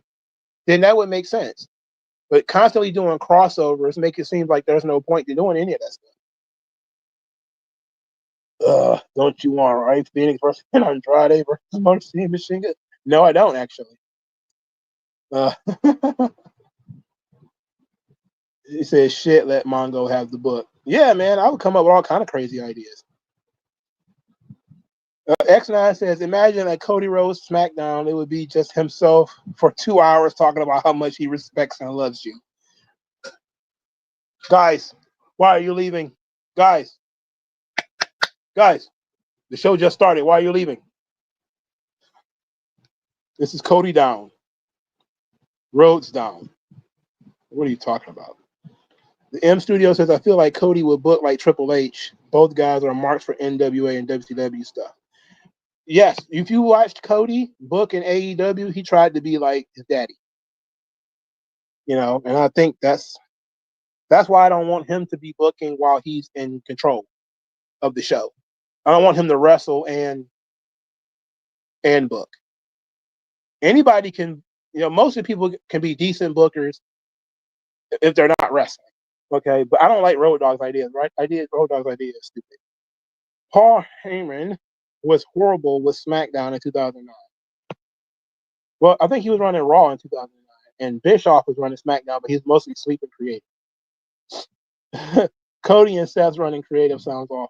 then that would make sense. But constantly doing crossovers make it seem like there's no point to doing any of that stuff. Don't you want right Phoenix versus Andrade versus Marcin Machine Gun? No, I don't actually. Uh, he says, "Shit, let Mongo have the book." Yeah, man, I would come up with all kind of crazy ideas. X9 says, "Imagine a Cody Rhodes SmackDown. It would be just himself for 2 hours talking about how much he respects and loves you." Guys, why are you leaving? Guys, the show just started. Why are you leaving? This is Cody down. Rhodes down. What are you talking about? The M Studio says, "I feel like Cody would book like Triple H. Both guys are marks for NWA and WCW stuff." Yes, if you watched Cody book in AEW, he tried to be like his daddy. And I think that's why I don't want him to be booking while he's in control of the show. I don't want him to wrestle and book. Anybody can, most of the people can be decent bookers if they're not wrestling. Okay, but I don't like Road Dogg's ideas, right? Road Dogg's idea is stupid. Paul Heyman was horrible with SmackDown in 2009. Well, I think he was running Raw in 2009, and Bischoff was running SmackDown, but he's mostly sleeping creative. Cody and Seth's running creative sounds awful.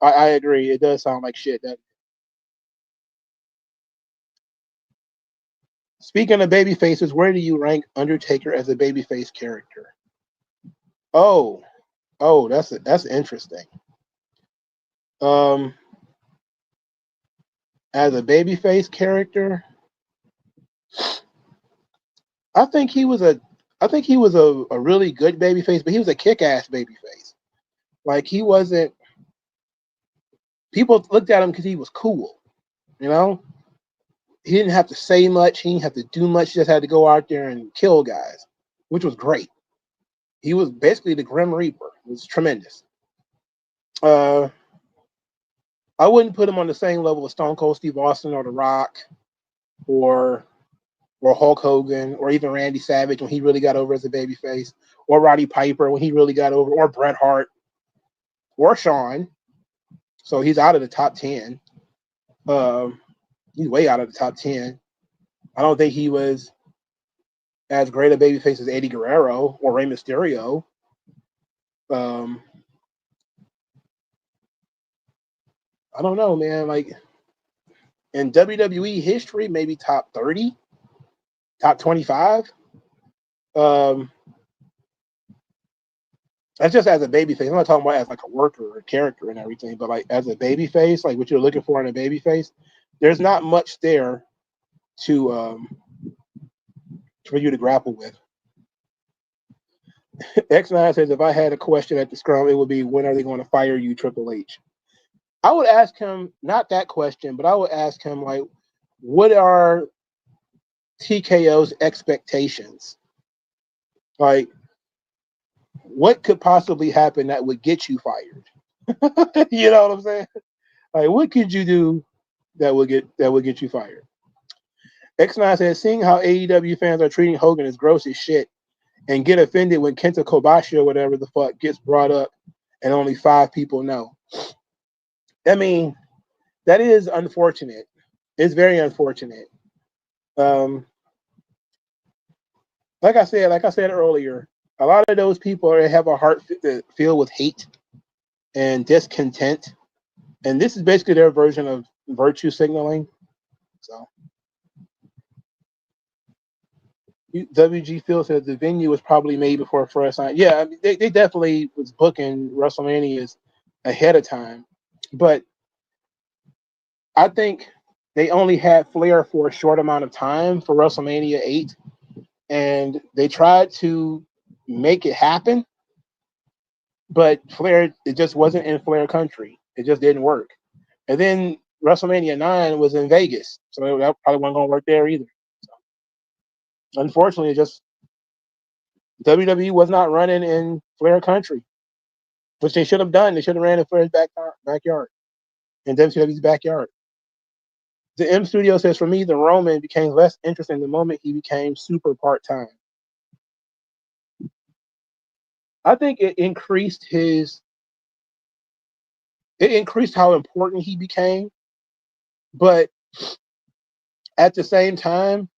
I agree. It does sound like shit. Speaking of baby faces, where do you rank Undertaker as a babyface character? Oh, that's interesting. Um, as a babyface character, I think he was a really good babyface, but he was a kick-ass babyface. Like he wasn't. People looked at him because he was cool. You know, he didn't have to say much. He didn't have to do much. He just had to go out there and kill guys, which was great. He was basically the Grim Reaper. It was tremendous. Uh, I wouldn't put him on the same level as Stone Cold Steve Austin or The Rock or Hulk Hogan or even Randy Savage when he really got over as a babyface, or Roddy Piper when he really got over, or Bret Hart or Shawn. So he's out of the top 10. He's way out of the top 10. I don't think he was as great a babyface as Eddie Guerrero or Rey Mysterio. I don't know, man. Like in WWE history, maybe top 30, top 25. That's just as a babyface. I'm not talking about as like a worker or a character and everything, but like as a babyface, like what you're looking for in a babyface, there's not much there to for you to grapple with. X9 says, if I had a question at the scrum, it would be, when are they going to fire you, Triple H? I would ask him, not that question, but I would ask him, like, what are TKO's expectations? Like, what could possibly happen that would get you fired? You know what I'm saying? Like, what could you do that would get you fired? X9 says, seeing how AEW fans are treating Hogan is gross as shit, and get offended when Kenta Kobashi or whatever the fuck gets brought up, and only 5 people know. I mean, that is unfortunate. It's very unfortunate. Like I said earlier, a lot of those people have a heart filled with hate and discontent, and this is basically their version of virtue signaling. So, WG Phil says the venue was probably made before first sign. Yeah, I mean, they definitely was booking WrestleManias ahead of time, but I think they only had Flair for a short amount of time for WrestleMania 8, and they tried to make it happen, but Flair, it just wasn't in Flair country. It just didn't work. And then WrestleMania 9 was in Vegas, so that probably wasn't going to work there either. So, unfortunately, it just WWE was not running in Flair country, which they should have done. They should have ran in Flair's backyard, in WWE's backyard. The M Studio says, for me, the Roman became less interesting the moment he became super part-time. I think it increased his It increased how important he became, but at the same time,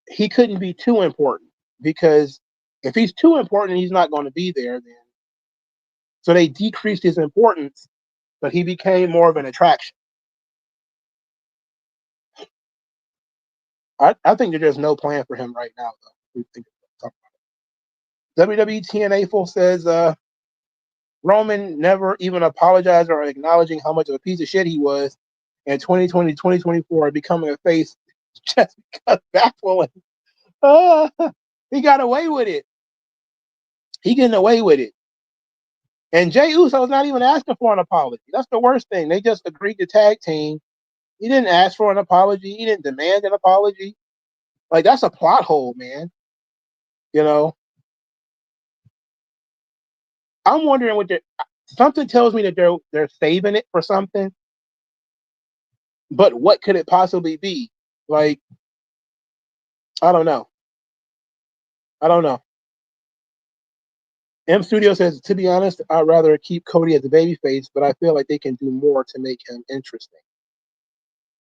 he couldn't be too important, because if he's too important, he's not going to be there then. So they decreased his importance, but he became more of an attraction. I think there's no plan for him right now, though. We think about it. WWE TNA Full says Roman never even apologized or acknowledging how much of a piece of shit he was in 2020, 2024, becoming a face just because baffling. He got away with it. He getting away with it. And Jey Uso's not even asking for an apology. That's the worst thing. They just agreed to tag team. He didn't ask for an apology. He didn't demand an apology. Like, that's a plot hole, man. You know, I'm wondering what something tells me that they're saving it for something. But what could it possibly be? Like, I don't know. M Studio says, to be honest, I'd rather keep Cody as a babyface, but I feel like they can do more to make him interesting.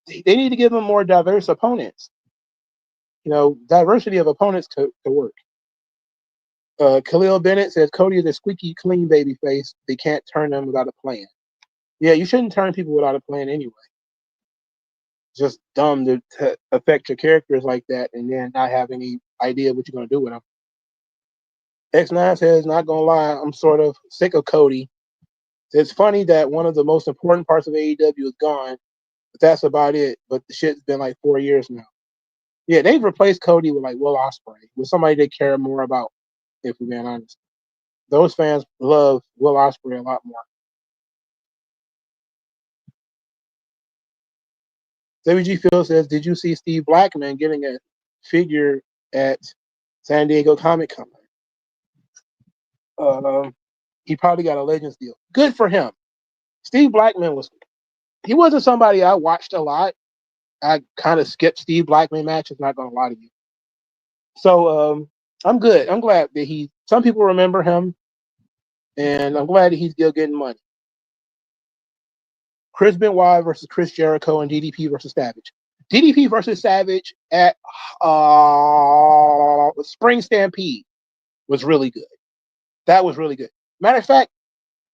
They need to give him more diverse opponents. You know, diversity of opponents to work. Khalil Bennett says Cody is a squeaky clean babyface. They can't turn him without a plan. Yeah, you shouldn't turn people without a plan anyway. Just dumb to affect your characters like that and then not have any idea what you're going to do with them. X9 says, not going to lie, I'm sort of sick of Cody. It's funny that one of the most important parts of AEW is gone, but that's about it. But the shit's been like 4 years now. Yeah, they've replaced Cody with like Will Ospreay, with somebody they care more about, if we're being honest. Those fans love Will Ospreay a lot more. WG Phil says, did you see Steve Blackman getting a figure at San Diego Comic-Con? He probably got a Legends deal. Good for him. Steve Blackman he wasn't somebody I watched a lot. I kind of skipped Steve Blackman matches, not going to lie to you. So I'm good. I'm glad that some people remember him, and I'm glad that he's still getting money. Chris Benoit versus Chris Jericho and DDP versus Savage. DDP versus Savage at Spring Stampede was really good. That was really good. Matter of fact,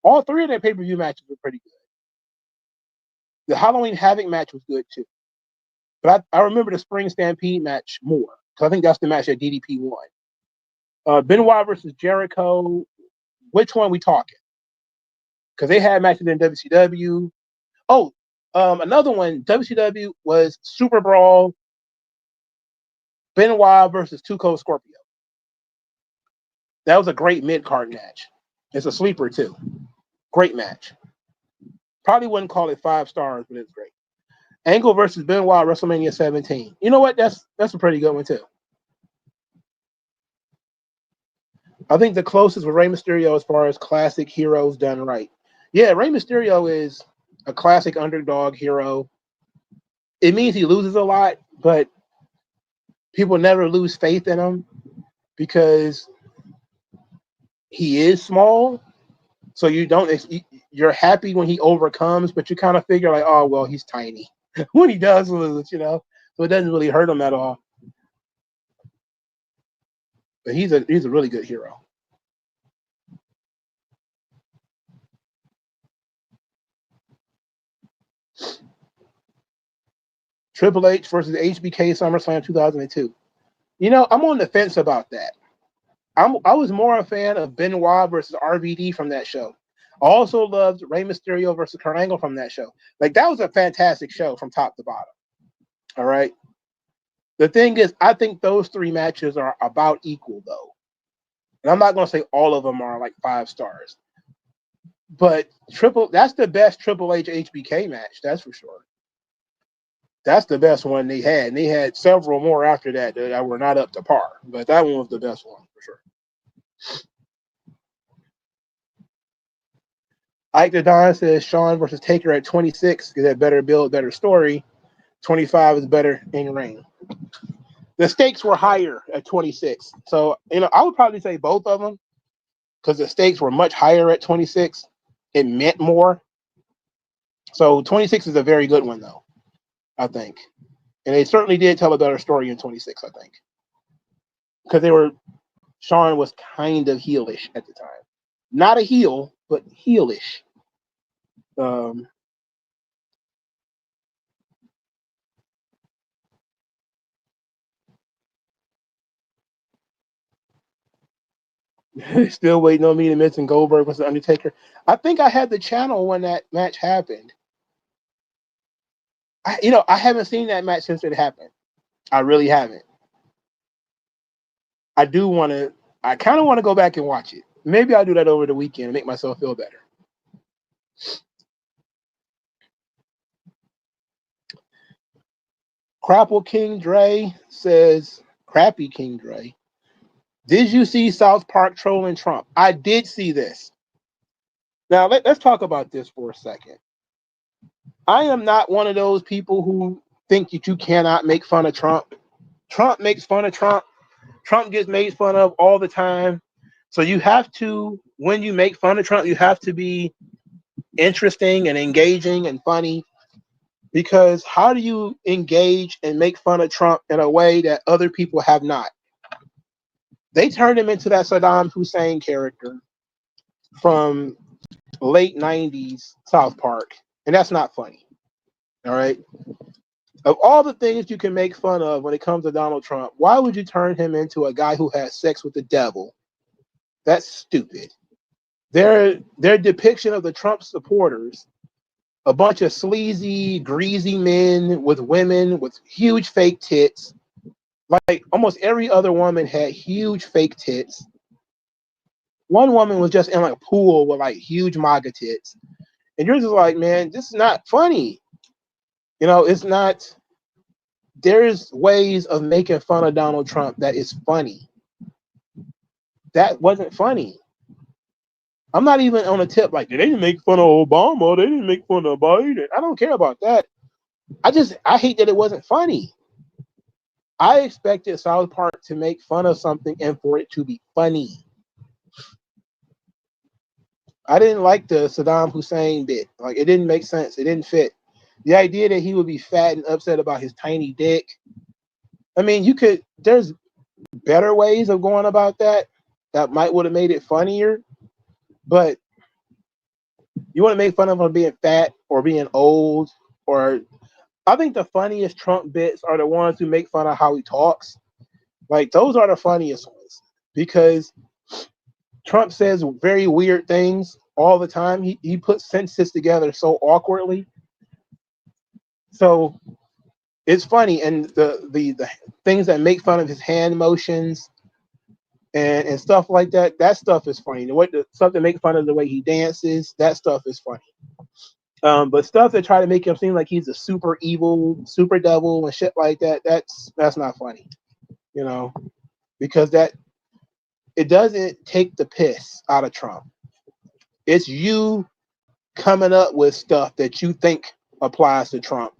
all three of their pay-per-view matches were pretty good. The Halloween Havoc match was good too. But I remember the Spring Stampede match more, because I think that's the match that DDP won. Benoit versus Jericho, which one we talking? Because they had matches in WCW. Oh, another one, WCW was Super Brawl, Benoit versus Two Cold Scorpio. That was a great mid-card match. It's a sleeper too. Great match. Probably wouldn't call it 5 stars, but it's great. Angle versus Benoit, WrestleMania 17. You know what? That's a pretty good one too. I think the closest was Rey Mysterio as far as classic heroes done right. Yeah, Rey Mysterio is a classic underdog hero. It means he loses a lot, but people never lose faith in him because he is small. So you're happy when he overcomes, but you kind of figure like, oh, well, he's tiny when he does lose, so it doesn't really hurt him at all. But he's a really good hero. Triple H versus HBK SummerSlam 2002. I'm on the fence about that. I was more a fan of Benoit versus RVD from that show. I also loved Rey Mysterio versus Kurt Angle from that show. Like, that was a fantastic show from top to bottom. All right. The thing is, I think those 3 matches are about equal, though. And I'm not going to say all of them are like 5 stars. But that's the best Triple H HBK match, that's for sure. That's the best one they had. And they had several more after that were not up to par. But that one was the best one, for sure. Ike the Don says Shawn versus Taker at 26 is that better build, better story. 25 is better in ring. The stakes were higher at 26. So, I would probably say both of them. because the stakes were much higher at 26. It meant more. So 26 is a very good one, though, I think. And they certainly did tell a better story in 26, I think. Because Shawn was kind of heelish at the time. Not a heel, but heelish. Still waiting on me to mention Goldberg was the Undertaker. I think I had the channel when that match happened. I haven't seen that match since it happened. I really haven't. I kind of want to go back and watch it. Maybe I'll do that over the weekend and make myself feel better. Crapple King Dre says, Crappy King Dre, did you see South Park trolling Trump? I did see this. Now, let's talk about this for a second. I am not one of those people who think that you cannot make fun of Trump. Trump makes fun of Trump. Trump gets made fun of all the time. So you have to, when you make fun of Trump, you have to be interesting and engaging and funny. Because how do you engage and make fun of Trump in a way that other people have not? They turned him into that Saddam Hussein character from late 90s South Park. And that's not funny. All right. Of all the things you can make fun of when it comes to Donald Trump, why would you turn him into a guy who had sex with the devil? That's stupid. Their depiction of the Trump supporters, a bunch of sleazy, greasy men with women with huge fake tits. Like almost every other woman had huge fake tits. One woman was just in like a pool with like huge MAGA tits. And you're just like, man, this is not funny. It's not. There's ways of making fun of Donald Trump that is funny. That wasn't funny. I'm not even on a tip like they didn't make fun of Obama. They didn't make fun of Biden. I don't care about that. I hate that it wasn't funny. I expected South Park to make fun of something and for it to be funny. I didn't like the Saddam Hussein bit. Like it didn't make sense. It didn't fit. The idea that he would be fat and upset about his tiny dick. I mean, there's better ways of going about that might would have made it funnier. But you want to make fun of him being fat or being old, or I think the funniest Trump bits are the ones who make fun of how he talks. Like those are the funniest ones because Trump says very weird things all the time. He puts sentences together so awkwardly. So it's funny, and the things that make fun of his hand motions and stuff like that, that stuff is funny. The stuff that make fun of the way he dances, that stuff is funny. But stuff that try to make him seem like he's a super evil, super devil and shit like that, that's not funny. Because it doesn't take the piss out of Trump. It's you coming up with stuff that you think applies to Trump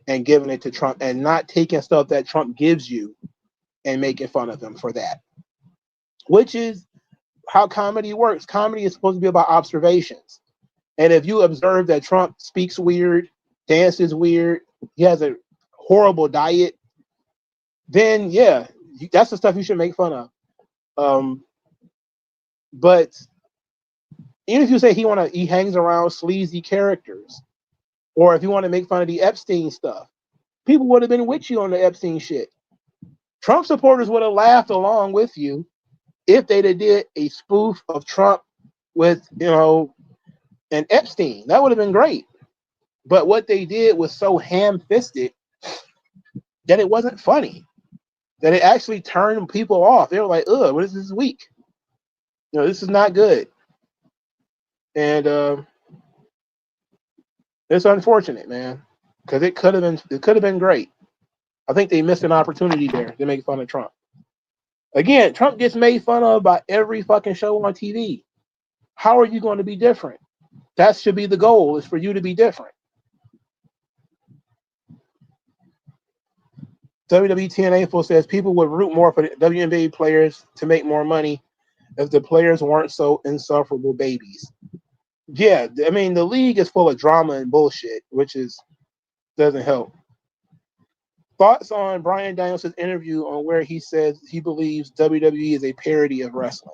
and giving it to Trump and not taking stuff that Trump gives you and making fun of him for that. Which is how comedy works. Comedy is supposed to be about observations. And if you observe that Trump speaks weird, dances weird, he has a horrible diet, then yeah, that's the stuff you should make fun of. But even if you say he hangs around sleazy characters, or if you want to make fun of the Epstein stuff, people would have been with you on the Epstein shit. Trump supporters would have laughed along with you if they did a spoof of Trump with, an Epstein. That would have been great. But what they did was so ham-fisted that it wasn't funny. That it actually turned people off. They were like, ugh, what is this week? This is not good. And it's unfortunate, man. Because it could have been great. I think they missed an opportunity there to make fun of Trump. Again, Trump gets made fun of by every fucking show on TV. How are you going to be different? That should be the goal, is for you to be different. WWE TNA info says people would root more for the WNBA players to make more money. if the players weren't so insufferable babies. Yeah, I mean, the league is full of drama and bullshit, which doesn't help. Thoughts on Bryan Danielson's interview on where he says he believes WWE is a parody of wrestling?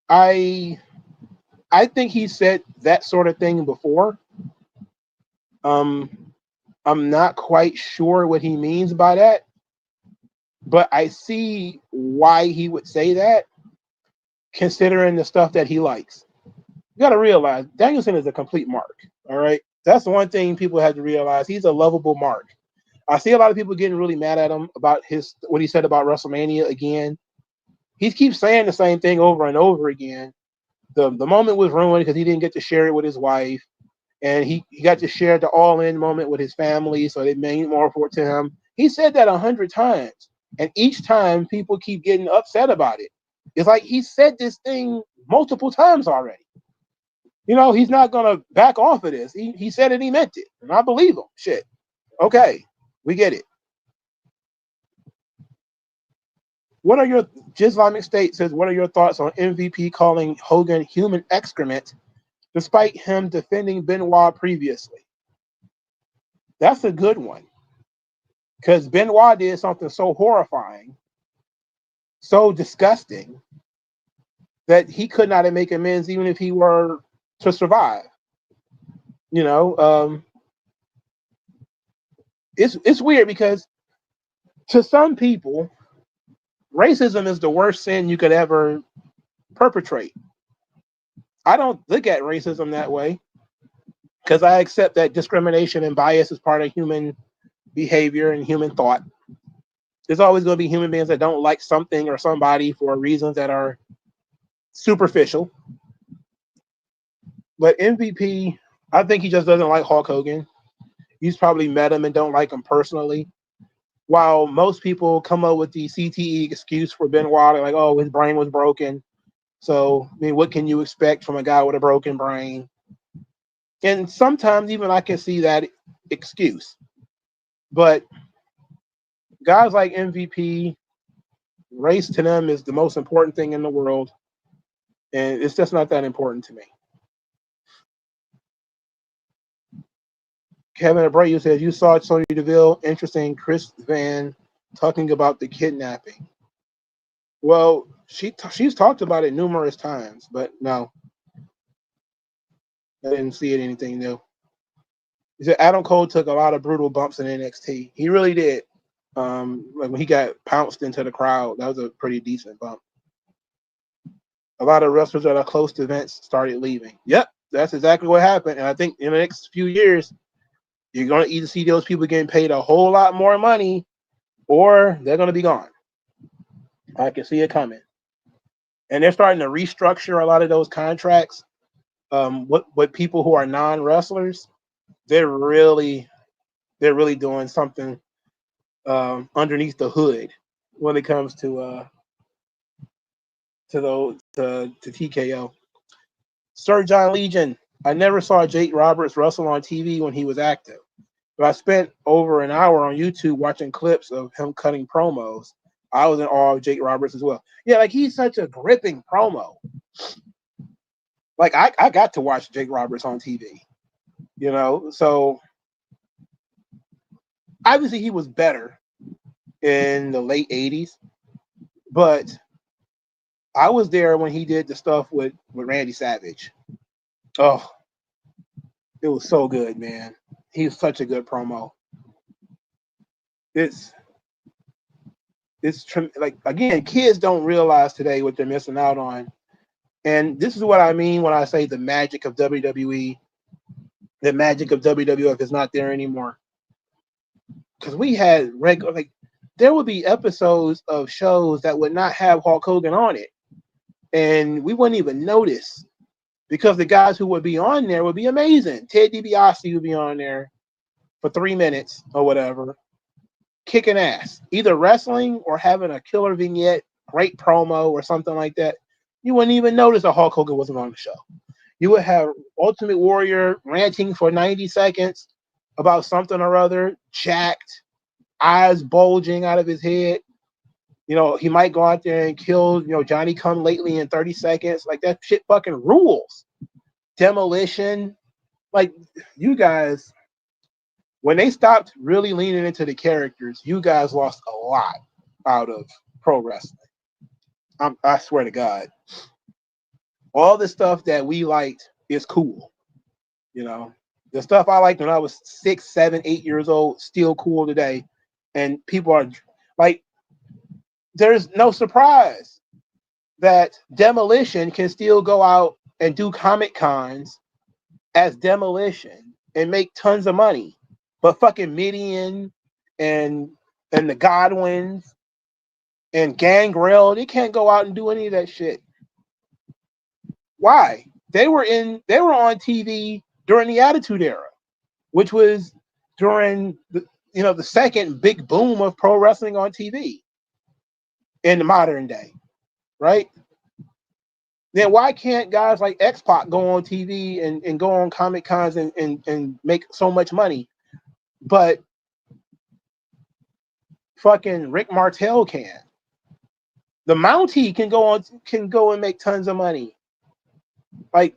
I think he said that sort of thing before. I'm not quite sure what he means by that, but I see why he would say that, considering the stuff that he likes. You got to realize Danielson is a complete mark. All right, that's the one thing people have to realize. He's a lovable mark. I see a lot of people getting really mad at him about what he said about WrestleMania again. He keeps saying the same thing over and over again. The moment was ruined because he didn't get to share it with his wife, and he got to share the all-in moment with his family, so it meant more for to him. He said that 100 times, and each time people keep getting upset about it. It's like he said this thing multiple times already. You know, he's not gonna back off of this. He said it, he meant it, and I believe him. Shit. Okay, we get it. What are your Islamic State says? What are your thoughts on MVP calling Hogan human excrement, despite him defending Benoit previously? That's a good one, because Benoit did something so horrifying, so disgusting, that he could not make amends even if he were to survive. You know, it's weird because to some people, racism is the worst sin you could ever perpetrate. I don't look at racism that way, because I accept that discrimination and bias is part of human behavior and human thought. There's always going to be human beings that don't like something or somebody for reasons that are superficial. But MVP, I think he just doesn't like Hulk Hogan. He's probably met him and don't like him personally. While most people come up with the CTE excuse for Benoit, like, oh, his brain was broken. So, I mean, what can you expect from a guy with a broken brain? And sometimes even I can see that excuse. But guys like MVP, race to them is the most important thing in the world. And it's just not that important to me. Kevin Abreu says, you saw Sonya Deville, interesting, Chris Van talking about the kidnapping. Well, she's talked about it numerous times, but no, I didn't see it anything new. He said Adam Cole took a lot of brutal bumps in NXT. He really did. Like when he got pounced into the crowd, that was a pretty decent bump. A lot of wrestlers that are close to Vince started leaving. Yep, that's exactly what happened. And I think in the next few years, you're going to either see those people getting paid a whole lot more money, or they're going to be gone. I can see it coming. And they're starting to restructure a lot of those contracts. What people who are non-wrestlers, they're really doing something underneath the hood when it comes to TKO. Sir John Legion, I never saw Jake Roberts wrestle on TV when he was active, but I spent over an hour on YouTube watching clips of him cutting promos. I was in awe of Jake Roberts as well. Yeah, like he's such a gripping promo. Like I got to watch Jake Roberts on TV, you know. So obviously he was better in the late 80s, but I was there when he did the stuff with Randy Savage. Oh, it was so good, man. He was such a good promo. It's like, again, kids don't realize today what they're missing out on. And this is what I mean when I say the magic of WWE, the magic of WWF is not there anymore. Because we had there would be episodes of shows that would not have Hulk Hogan on it, and we wouldn't even notice, because the guys who would be on there would be amazing. Ted DiBiase would be on there for 3 minutes or whatever, kicking ass, either wrestling or having a killer vignette, great promo or something like that. You wouldn't even notice that Hulk Hogan wasn't on the show. You would have Ultimate Warrior ranting for 90 seconds about something or other, jacked, eyes bulging out of his head. You know, he might go out there and kill, you know, Johnny Come Lately in 30 seconds. Like, that shit fucking rules. Demolition. Like, you guys, when they stopped really leaning into the characters, you guys lost a lot out of pro wrestling. I swear to God. All the stuff that we liked is cool. You know, the stuff I liked when I was 6, 7, 8 years old, still cool today. And people are like, there's no surprise that Demolition can still go out and do Comic Cons as Demolition and make tons of money. But fucking Midian and the Godwins and Gangrel, they can't go out and do any of that shit. Why? They were on TV during the Attitude Era, which was during the second big boom of pro wrestling on TV in the modern day, right? Then why can't guys like X-Pac go on TV and go on Comic Cons and make so much money, but fucking Rick Martel can? The Mountie can go and make tons of money, like,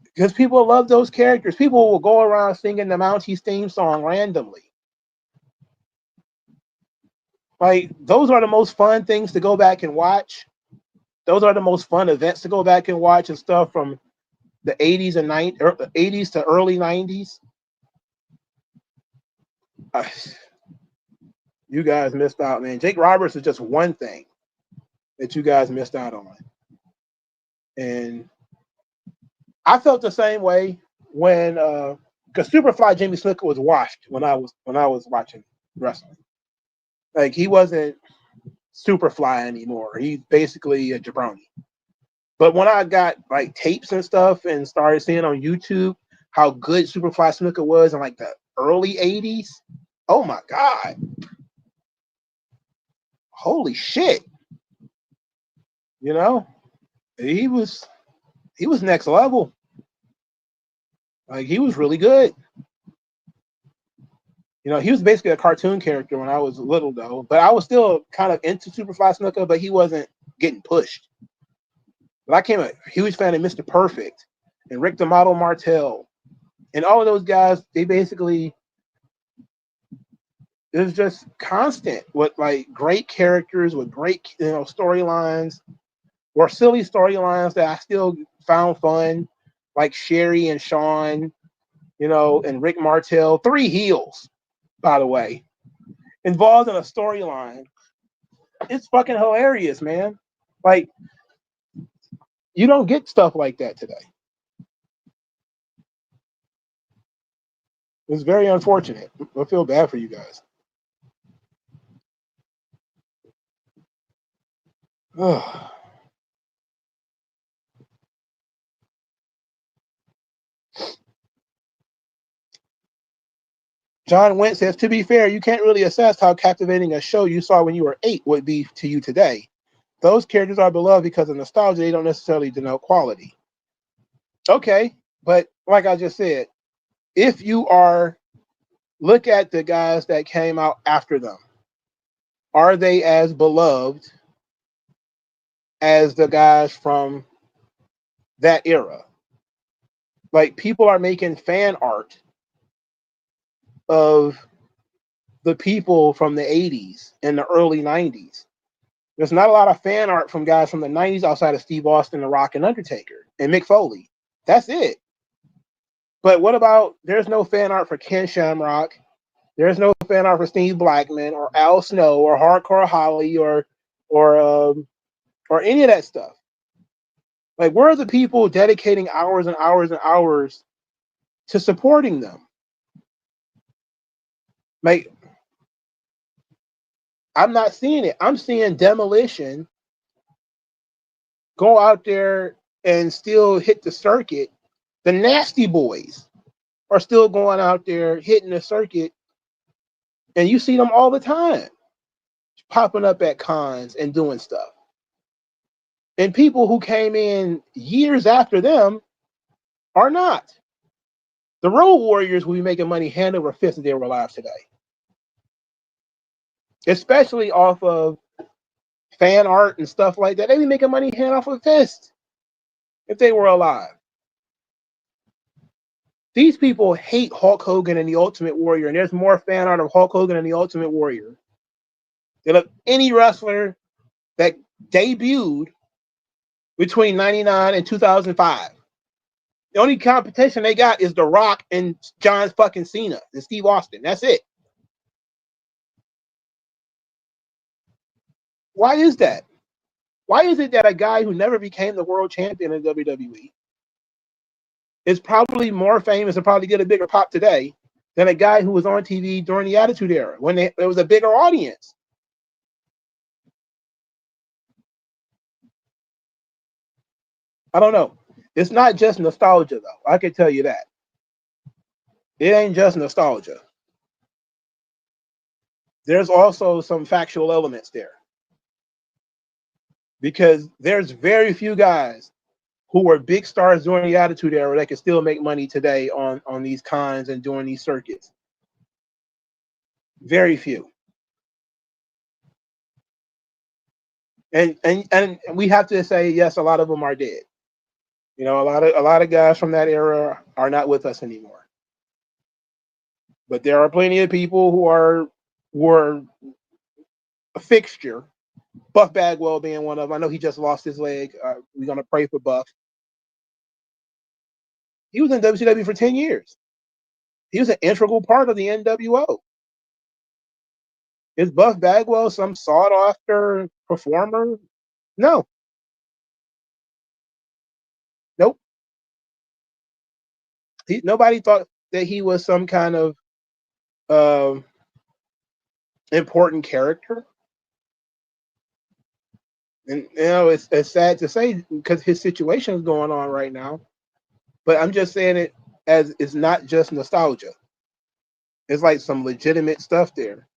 because people love those characters. People will go around singing the Mountie's theme song randomly. Like, those are the most fun things to go back and watch. Those are the most fun events to go back and watch, and stuff from the 80s and 80s to early 90s. You guys missed out, man. Jake Roberts is just one thing that you guys missed out on. And I felt the same way when because Superfly Jimmy Snuka was washed when I was watching wrestling. Like, he wasn't Superfly anymore. He's basically a jabroni. But when I got like tapes and stuff and started seeing on YouTube how good Superfly Snuka was in like the early 80s, oh my God. Holy shit. You know? He was next level. Like, he was really good. You know, he was basically a cartoon character when I was little, though. But I was still kind of into Superfly Snuka, but he wasn't getting pushed. But I became a huge fan of Mr. Perfect and Rick the Model Martel. And all of those guys, they basically, it was just constant with like great characters, with great, storylines, or silly storylines that I still found fun, like Sherry and Sean, and Rick Martel, 3 heels, by the way, involved in a storyline. It's fucking hilarious, man. Like, you don't get stuff like that today. It's very unfortunate. I feel bad for you guys. Ugh. John Wentz says, to be fair, you can't really assess how captivating a show you saw when you were 8 would be to you today. Those characters are beloved because of nostalgia. They don't necessarily denote quality. Okay, but like I just said, if you look at the guys that came out after them, are they as beloved as the guys from that era? Like, people are making fan art of the people from the 80s and the early 90s. There's not a lot of fan art from guys from the 90s outside of Steve Austin, The Rock, and Undertaker, and Mick Foley. That's it. But what about, there's no fan art for Ken Shamrock. There's no fan art for Steve Blackman or Al Snow or Hardcore Holly or any of that stuff. Like, where are the people dedicating hours and hours and hours to supporting them? Like, I'm not seeing it. I'm seeing Demolition go out there and still hit the circuit. The Nasty Boys are still going out there hitting the circuit, and you see them all the time, popping up at cons and doing stuff. And people who came in years after them are not. The Road Warriors will be making money hand over fist if they were alive today. especially off of fan art and stuff like that. They'd be making money hand off a fist if they were alive. These people hate Hulk Hogan and the Ultimate Warrior, and there's more fan art of Hulk Hogan and the Ultimate Warrior than of any wrestler that debuted between 99 and 2005. The only competition they got is The Rock and John fucking Cena and Steve Austin. That's it. Why is that? Why is it that a guy who never became the world champion in WWE is probably more famous and probably get a bigger pop today than a guy who was on TV during the Attitude Era when there was a bigger audience? I don't know. It's not just nostalgia, though. I can tell you that. It ain't just nostalgia. There's also some factual elements there. Because there's very few guys who were big stars during the Attitude Era that can still make money today on these cons and doing these circuits. Very few. And we have to say, yes, a lot of them are dead. You know, a lot of guys from that era are not with us anymore. But there are plenty of people who were a fixture. Buff Bagwell being one of them. I know he just lost his leg. We're gonna pray for Buff. He was in WCW for 10 years. He was an integral part of the NWO. Is Buff Bagwell some sought-after performer? No. Nope. Nobody thought that he was some kind of important character. And you know, it's sad to say because his situation is going on right now. But I'm just saying it as it's not just nostalgia. It's like some legitimate stuff there.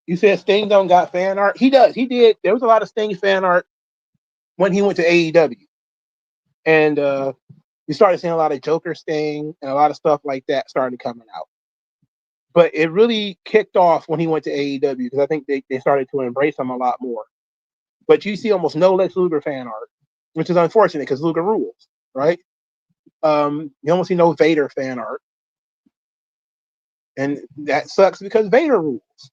You said Sting don't got fan art. He does. He did. There was a lot of Sting fan art when he went to AEW, and you started seeing a lot of Joker Sting and a lot of stuff like that started coming out. But it really kicked off when he went to AEW because I think they started to embrace him a lot more. But you see almost no Lex Luger fan art, which is unfortunate because Luger rules, right? You almost see no Vader fan art, and that sucks because Vader rules.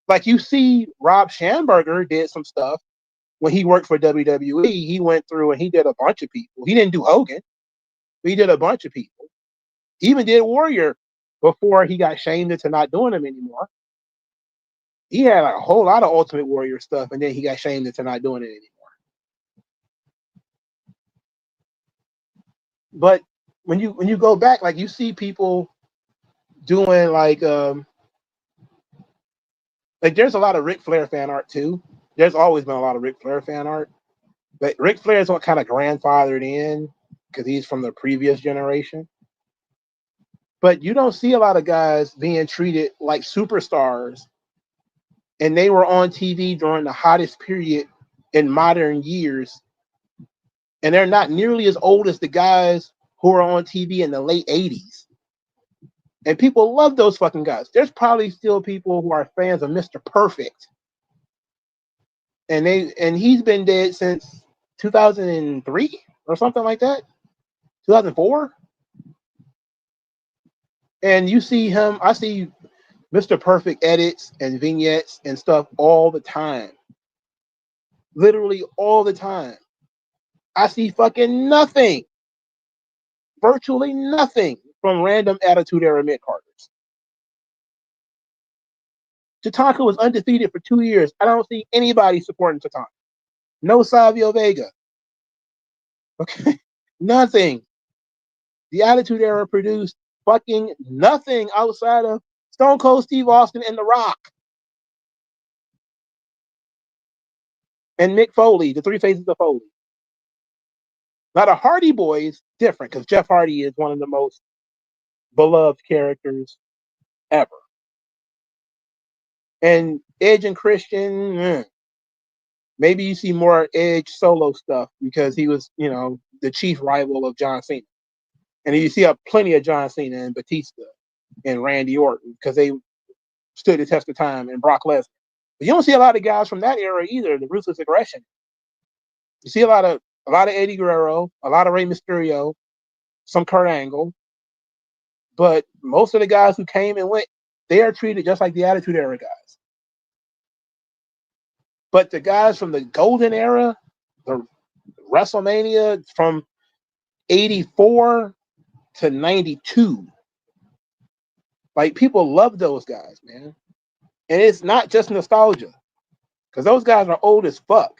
Like you see, Rob Schamberger did some stuff when he worked for WWE. He went through and he did a bunch of people. He didn't do Hogan, but he did a bunch of people. He even did Warrior before he got shamed into not doing them anymore. He had like a whole lot of Ultimate Warrior stuff, and then he got shamed into not doing it anymore. But when you go back, like you see people doing like there's a lot of Ric Flair fan art too. There's always been a lot of Ric Flair fan art, but Ric Flair is what kind of grandfathered in because he's from the previous generation. But you don't see a lot of guys being treated like superstars, and they were on TV during the hottest period in modern years, and they're not nearly as old as the guys who were on TV in the late 80s. And people love those fucking guys. There's probably still people who are fans of Mr. Perfect. And he's been dead since 2003 or something like that. 2004. And you see him, I see Mr. Perfect edits and vignettes and stuff all the time. Literally all the time. I see fucking nothing. Virtually nothing from random Attitude Era mid-carders. Tatanka was undefeated for 2 years. I don't see anybody supporting Tatanka. No Savio Vega. Okay. Nothing. The Attitude Era produced fucking nothing outside of Stone Cold Steve Austin and The Rock. And Mick Foley, the three faces of Foley. Now the Hardy Boys, different, because Jeff Hardy is one of the most beloved characters ever. And Edge and Christian, maybe you see more Edge solo stuff because he was, you know, the chief rival of John Cena. And you see plenty of John Cena and Batista. and Randy Orton because they stood the test of time, and Brock Lesnar. But you don't see a lot of guys from that era either. The Ruthless Aggression. You see a lot of Eddie Guerrero, a lot of Rey Mysterio, some Kurt Angle, but most of the guys who came and went, they are treated just like the Attitude Era guys. But the guys from the Golden Era, the WrestleMania from 84 to 92, like people love those guys, man. And it's not just nostalgia, because those guys are old as fuck.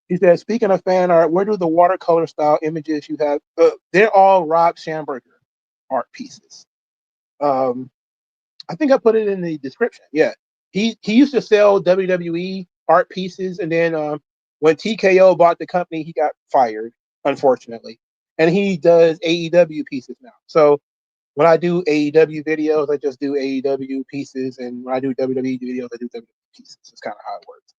He said, speaking of fan art, where do the watercolor style images you have? They're all Rob Schamberger art pieces. I think I put it in the description. Yeah. He used to sell WWE art pieces, and then when TKO bought the company, he got fired, unfortunately. And he does AEW pieces now. So when I do AEW videos, I just do AEW pieces, and when I do WWE videos, I do WWE pieces. It's kind of how it works.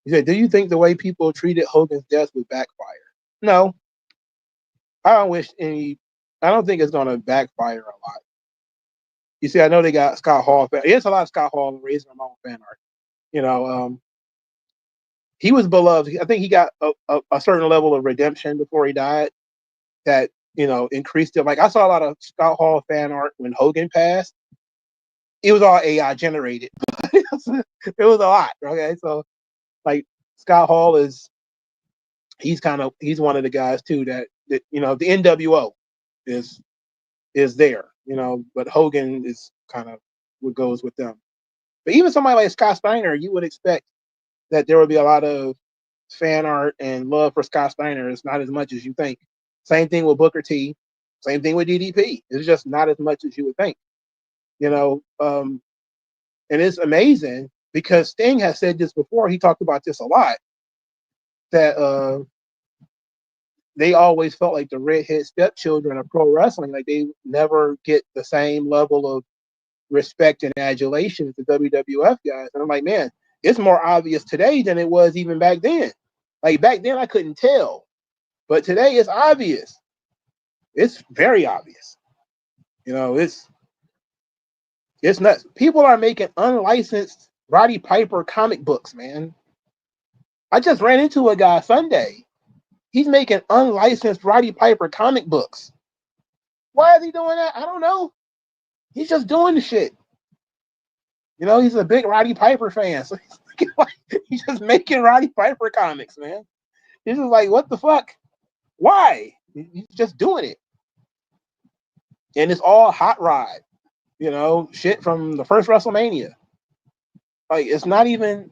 He said, do you think the way people treated Hogan's death would backfire? No. I don't think it's going to backfire a lot. You see, I know they got Scott Hall. There's a lot of Scott Hall and Razor Ramon fan art. You know, he was beloved. I think he got a certain level of redemption before he died that, increased it. Like, I saw a lot of Scott Hall fan art when Hogan passed. It was all AI generated. It was a lot. Okay. So, like, Scott Hall he's one of the guys too that the NWO is there, but Hogan is kind of what goes with them. But even somebody like Scott Steiner, you would expect that there would be a lot of fan art and love for Scott Steiner. It's not as much as you think. Same thing with Booker T. Same thing with DDP. It's just not as much as you would think. And it's amazing because Sting has said this before. He talked about this a lot, that they always felt like the redhead stepchildren of pro wrestling. Like, they never get the same level of respect and adulation as the WWF guys. And I'm like, man, it's more obvious today than it was even back then. Like, back then I couldn't tell, but today it's obvious. It's very obvious. It's nuts. People are making unlicensed Roddy Piper comic books, man. I just ran into a guy Sunday. He's making unlicensed Roddy Piper comic books. Why is he doing that? I don't know. He's just doing the shit. He's a big Roddy Piper fan, so he's just making Roddy Piper comics, man. He's just like, what the fuck? Why? He's just doing it. And it's all hot rod, shit from the first WrestleMania. Like, it's not even,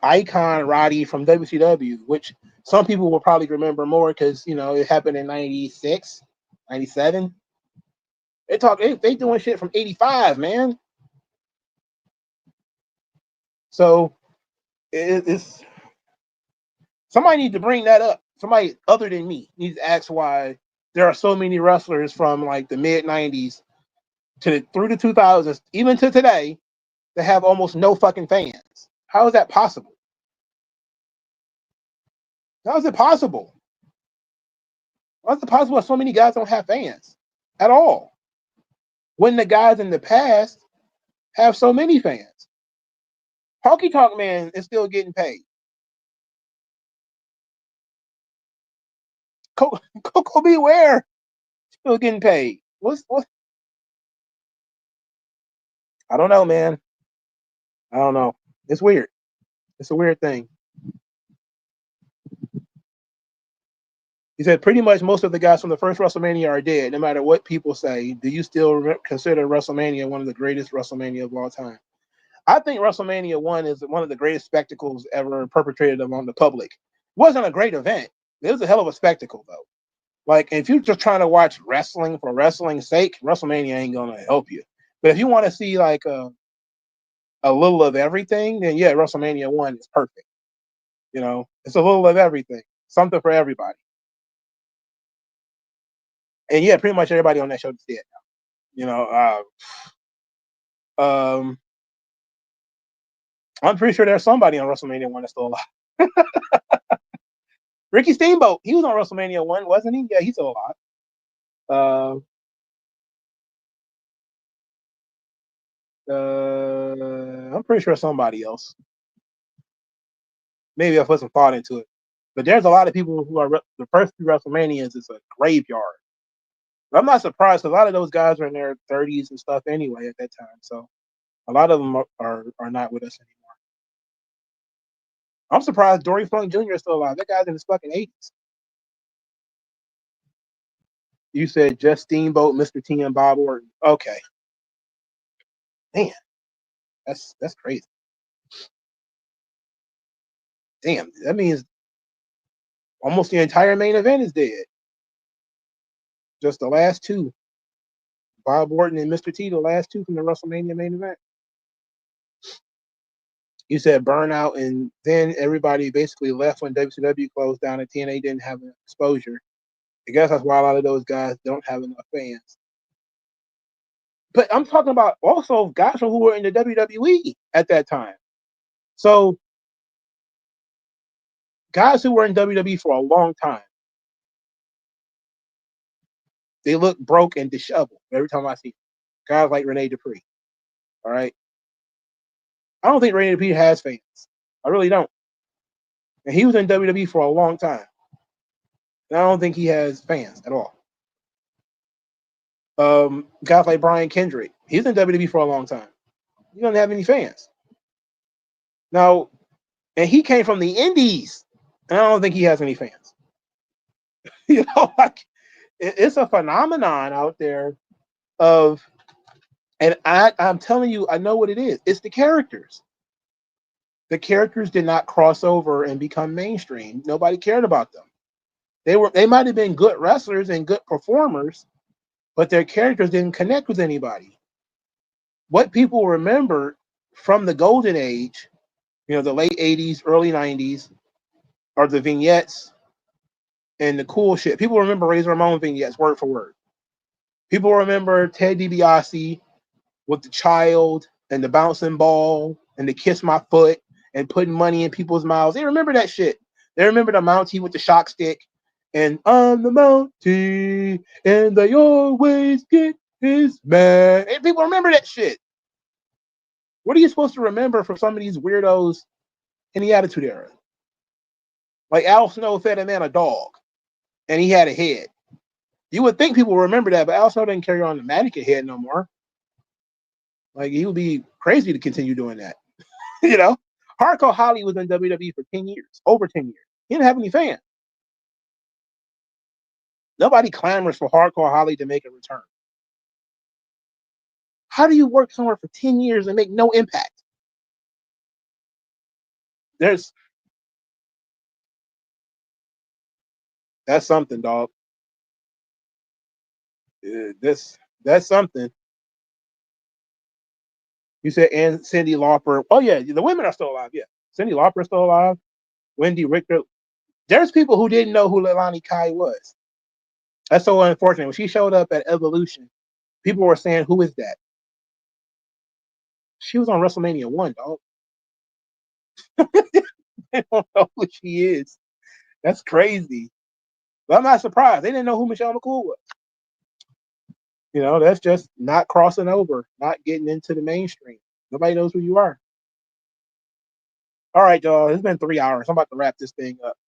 Icon Roddy from WCW, which some people will probably remember more because, it happened in 96, 97. They doing shit from 85, man. So it's somebody needs to bring that up. Somebody other than me needs to ask why there are so many wrestlers from like the mid 90s through the 2000s, even to today, that have almost no fucking fans. How is that possible? How is it possible? How is it possible that so many guys don't have fans at all, when the guys in the past have so many fans? Honky Tonk Man is still getting paid. Coco Beware still getting paid. What? I don't know, man. I don't know. It's weird. It's a weird thing. He said pretty much most of the guys from the first WrestleMania are dead, no matter what people say. Do you still consider WrestleMania one of the greatest WrestleMania of all time? I think WrestleMania 1 is one of the greatest spectacles ever perpetrated among the public. It wasn't a great event. It was a hell of a spectacle, though. Like, if you're just trying to watch wrestling for wrestling's sake, WrestleMania ain't going to help you. But if you want to see, like, a little of everything, then, yeah, WrestleMania 1 is perfect. It's a little of everything. Something for everybody. And, yeah, pretty much everybody on that show is dead now. I'm pretty sure there's somebody on WrestleMania 1 that's still alive. Ricky Steamboat, he was on WrestleMania 1, wasn't he? Yeah, he's still alive. I'm pretty sure somebody else. Maybe I put some thought into it. But there's a lot of people who are the first few WrestleManias is a graveyard. But I'm not surprised because a lot of those guys are in their 30s and stuff anyway at that time. So a lot of them are not with us anymore. I'm surprised Dory Funk Jr. is still alive. That guy's in his fucking 80s. You said just Steamboat, Mr. T, and Bob Orton. Okay. Man, that's crazy. Damn, that means almost the entire main event is dead. Just the last two. Bob Orton and Mr. T, the last two from the WrestleMania main event. You said burnout, and then everybody basically left when WCW closed down and TNA didn't have an exposure. I guess that's why a lot of those guys don't have enough fans. But I'm talking about also guys who were in the WWE at that time. So guys who were in WWE for a long time, they look broke and disheveled every time I see them. Guys like Rene Dupree. All right. I don't think Rene Dupree has fans. I really don't. And he was in WWE for a long time. And I don't think he has fans at all. Guys like Brian Kendrick. He's in WWE for a long time. He doesn't have any fans. Now, and he came from the Indies. And I don't think he has any fans. You know, like it's a phenomenon out there of, and I'm telling you, I know what it is. It's the characters. The characters did not cross over and become mainstream. Nobody cared about them. They might have been good wrestlers and good performers, but their characters didn't connect with anybody. What people remember from the golden age, the late 80s, early 90s, are the vignettes and the cool shit. People remember Razor Ramon vignettes word for word. People remember Ted DiBiase with the child and the bouncing ball and the kiss my foot and putting money in people's mouths. They remember that shit. They remember the Mountie with the shock stick and I'm the Mountie and they always get his man. And people remember that shit. What are you supposed to remember from some of these weirdos in the Attitude Era? Like Al Snow fed a man a dog and he had a head. You would think people remember that, but Al Snow didn't carry on the mannequin head no more. Like, he would be crazy to continue doing that. Hardcore Holly was in WWE for 10 years, over 10 years. He didn't have any fans. Nobody clamors for Hardcore Holly to make a return. How do you work somewhere for 10 years and make no impact? That's something, dog. That's something. You said, and Cyndi Lauper. Oh, yeah, the women are still alive. Yeah. Cyndi Lauper is still alive. Wendy Richter. There's people who didn't know who Leilani Kai was. That's so unfortunate. When she showed up at Evolution, people were saying, who is that? She was on WrestleMania 1, dog. They don't know who she is. That's crazy. But I'm not surprised. They didn't know who Michelle McCool was. That's just not crossing over, not getting into the mainstream. Nobody knows who you are. All right, y'all. It's been 3 hours. I'm about to wrap this thing up.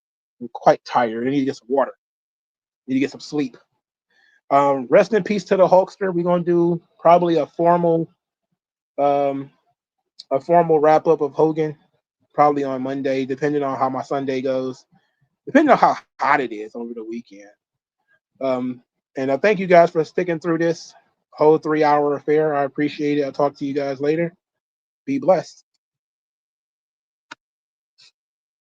I'm quite tired. I need to get some water. I need to get some sleep. Rest in peace to the Hulkster. We're gonna do probably a formal wrap up of Hogan, probably on Monday, depending on how my Sunday goes, depending on how hot it is over the weekend. And I thank you guys for sticking through this whole 3 hour affair. I appreciate it. I'll talk to you guys later. Be blessed.